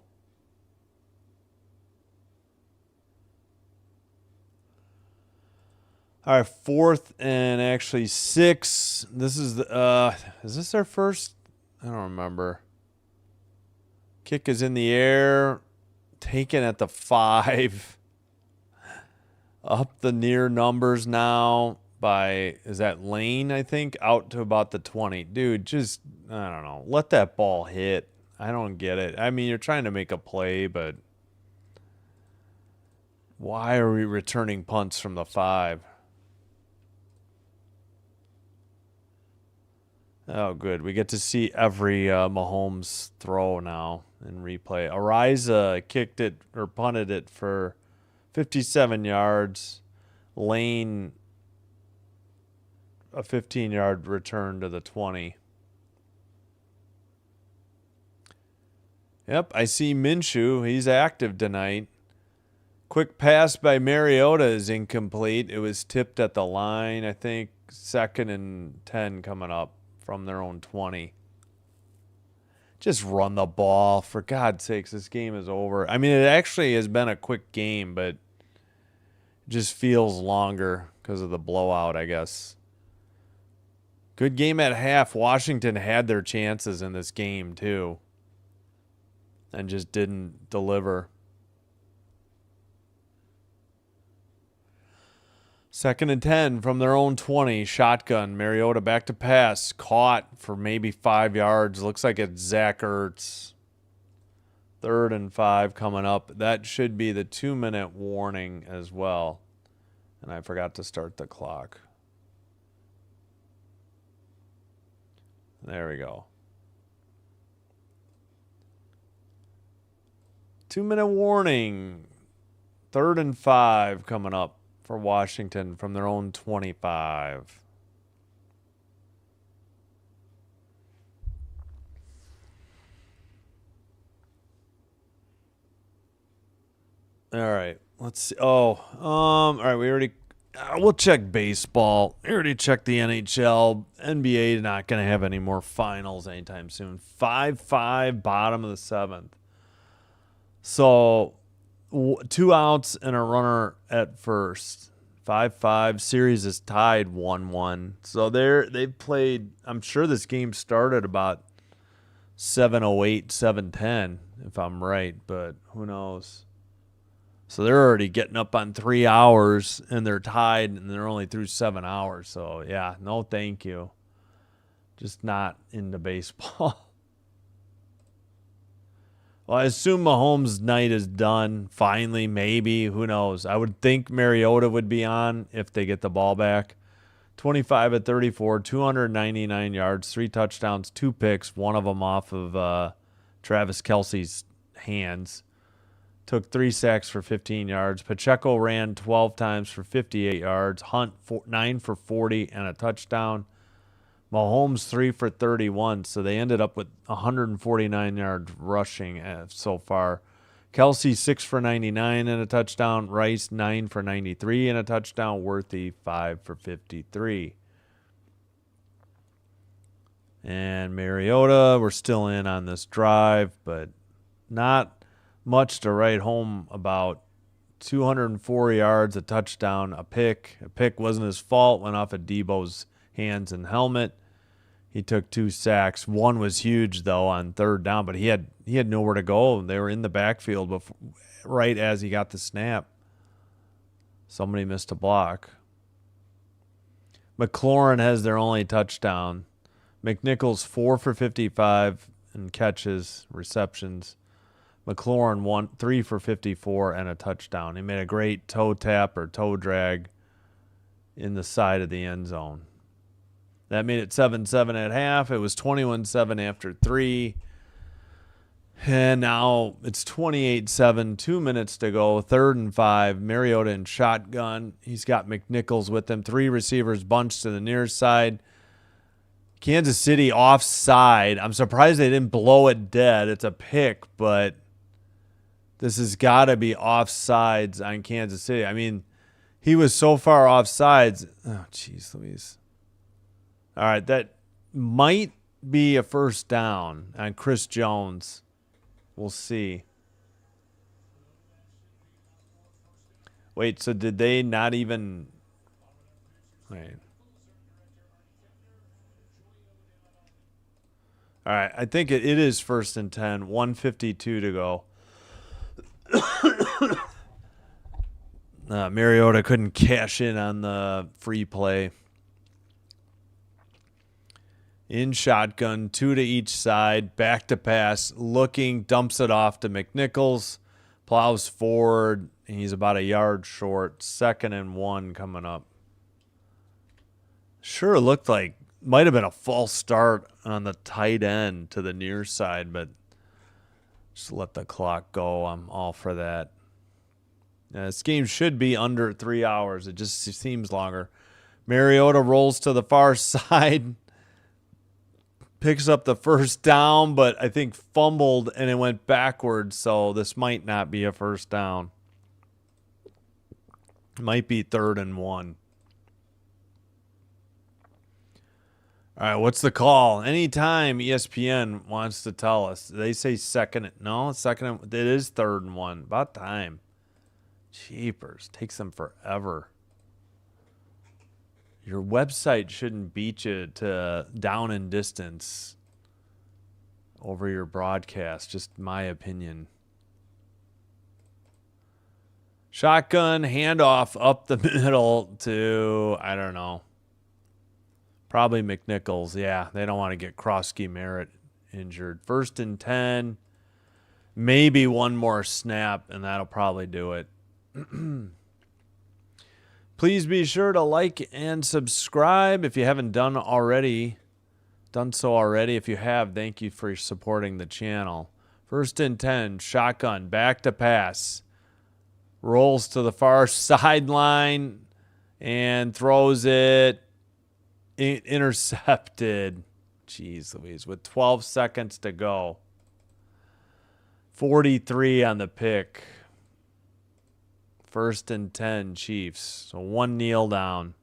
All right, 4th and actually 6. This is the is this our first? I don't remember. Kick is in the air, taken at the 5. Up the near numbers now by, is that Lane, I think, out to about the 20. Dude, just, I don't know. Let that ball hit. I don't get it. I mean, you're trying to make a play, but why are we returning punts from the 5? Oh, good. We get to see every Mahomes throw now in replay. Ariza kicked it or punted it for 57 yards. Lane, a 15-yard return to the 20. Yep, I see Minshew. He's active tonight. Quick pass by Mariota is incomplete. It was tipped at the line, I think. 2nd and 10 coming up from their own 20. Just run the ball. For God's sakes, this game is over. I mean, it actually has been a quick game, but it just feels longer because of the blowout, I guess. Good game at half. Washington had their chances in this game, too, and just didn't deliver. 2nd and 10 from their own 20. Shotgun. Mariota back to pass. Caught for maybe 5 yards. Looks like it's Zach Ertz. 3rd and 5 coming up. That should be the 2-minute warning as well. And I forgot to start the clock. There we go. 2-minute warning. 3rd and 5 coming up for Washington from their own 25. All right, let's see. All right, we already. We'll check baseball. We already checked the NHL. NBA not going to have any more finals anytime soon. 5-5, bottom of the 7th. So 2 outs and a runner at first. 5-5. Series is tied 1-1. So they've played. I'm sure this game started about 7:08, 7:10, if I'm right, but who knows? So they're already getting up on 3 hours, and they're tied, and they're only through 7 hours. So, yeah, no thank you. Just not into baseball. Well, I assume Mahomes' night is done. Finally, maybe. Who knows? I would think Mariota would be on if they get the ball back. 25 at 34, 299 yards, 3 touchdowns, 2 picks, one of them off of Travis Kelce's hands. Took 3 sacks for 15 yards. Pacheco ran 12 times for 58 yards. Hunt 9 for 40 and a touchdown. Mahomes 3 for 31. So they ended up with 149 yards rushing so far. Kelce 6 for 99 and a touchdown. Rice 9 for 93 and a touchdown. Worthy 5 for 53. And Mariota, we're still in on this drive, but not much to write home about. 204 yards, a touchdown, a pick. A pick wasn't his fault, went off of Debo's hands and helmet. He took 2 sacks. One was huge, though, on 3rd down, but he had nowhere to go. They were in the backfield right as he got the snap. Somebody missed a block. McLaurin has their only touchdown. McNichols 4 for 55 in catches, receptions. McLaurin 3 for 54 and a touchdown. He made a great toe tap or toe drag in the side of the end zone. That made it 7-7 at half. It was 21-7 after 3. And now it's 28-7, 2 minutes to go, 3rd and 5. Mariota in shotgun. He's got McNichols with him. 3 receivers bunched to the near side. Kansas City offside. I'm surprised they didn't blow it dead. It's a pick, but this has got to be offsides on Kansas City. I mean, he was so far offsides. Oh, jeez Louise. All right, that might be a first down on Chris Jones. We'll see. Wait, so did they not even... Wait. All right, I think it is 1st and 10. 1:52 to go. Mariota couldn't cash in on the free play. In shotgun, 2 to each side, back to pass, looking, dumps it off to McNichols, plows forward, and he's about a yard short. 2nd and 1 coming up. Sure looked like, might have been a false start on the tight end to the near side, but just let the clock go. I'm all for that. This game should be under 3 hours. It just seems longer. Mariota rolls to the far side. Picks up the first down, but I think fumbled and it went backwards, so this might not be a first down. It might be 3rd and 1. All right, what's the call? Anytime ESPN wants to tell us. They say second. No, second. It is 3rd and 1. About time. Jeepers. Takes them forever. Your website shouldn't beat you to down and distance over your broadcast. Just my opinion. Shotgun, handoff up the middle to, I don't know. Probably McNichols. Yeah, they don't want to get Croskey-Merritt injured. 1st and 10. Maybe one more snap, and that'll probably do it. Please be sure to like and subscribe if you haven't done so already. If you have, thank you for supporting the channel. 1st and 10, shotgun, back to pass. Rolls to the far sideline and throws it. Intercepted. Jeez Louise. With 12 seconds to go. 43 on the pick. 1st and 10, Chiefs. So 1 kneel down.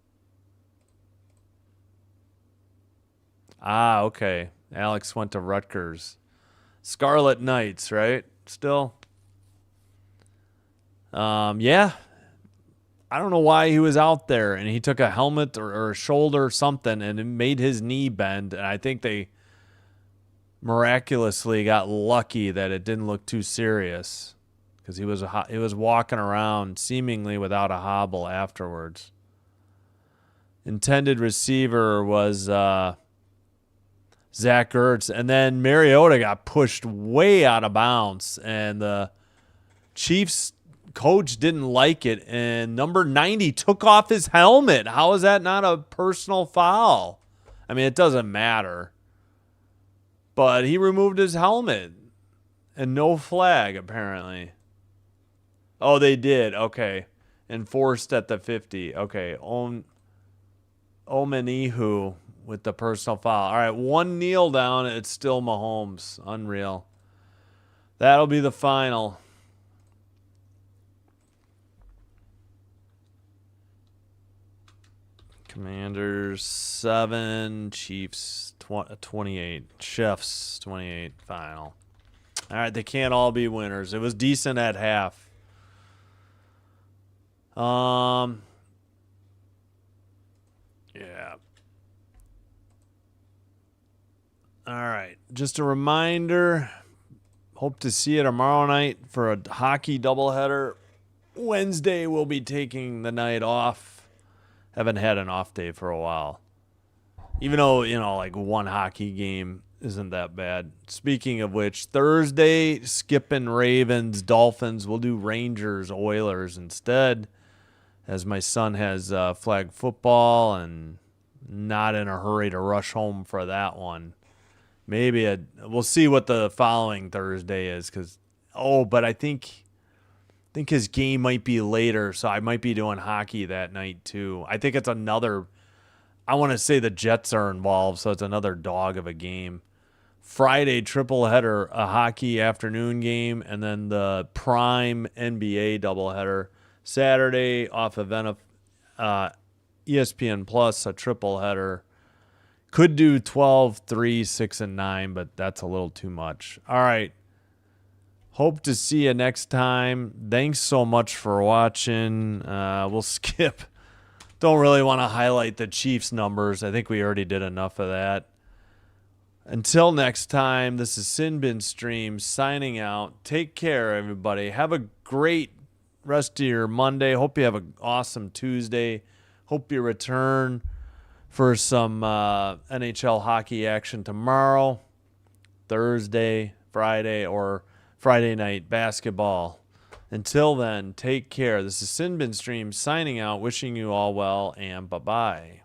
Ah, okay. Alex went to Rutgers. Scarlet Knights, right? Still? Yeah. I don't know why he was out there, and he took a helmet or a shoulder or something, and it made his knee bend, and I think they miraculously got lucky that it didn't look too serious because he was walking around seemingly without a hobble afterwards. Intended receiver was Zach Ertz, and then Mariota got pushed way out of bounds, and the Chiefs coach didn't like it, and number 90 took off his helmet. How is that not a personal foul? I mean, it doesn't matter. But he removed his helmet, and no flag, apparently. Oh, they did. Okay. Enforced at the 50. Okay. Omenihu with the personal foul. All right, 1 kneel down. It's still Mahomes. Unreal. That'll be the final. Commanders 7, Chiefs 28, Chiefs 28 final. All right, they can't all be winners. It was decent at half. Yeah. All right, just a reminder. Hope to see you tomorrow night for a hockey doubleheader. Wednesday we'll be taking the night off. Haven't had an off day for a while. Even though, like one hockey game isn't that bad. Speaking of which, Thursday, skipping Ravens, Dolphins. We'll do Rangers, Oilers instead, as my son has flag football and not in a hurry to rush home for that one. Maybe we'll see what the following Thursday is, but I think his game might be later, so I might be doing hockey that night too. I think it's another. I want to say the Jets are involved, so it's another dog of a game. Friday triple header, a hockey afternoon game, and then the prime NBA doubleheader. Saturday off of ESPN Plus, a triple header. Could do 12, 3, 6, and 9, but that's a little too much. All right. Hope to see you next time. Thanks so much for watching. We'll skip. Don't really want to highlight the Chiefs numbers. I think we already did enough of that. Until next time, this is Sin Bin Stream signing out. Take care, everybody. Have a great rest of your Monday. Hope you have an awesome Tuesday. Hope you return for some NHL hockey action tomorrow, Thursday, Friday, or Friday night basketball. Until then, take care. This is Sin Bin Stream signing out, wishing you all well, and bye-bye.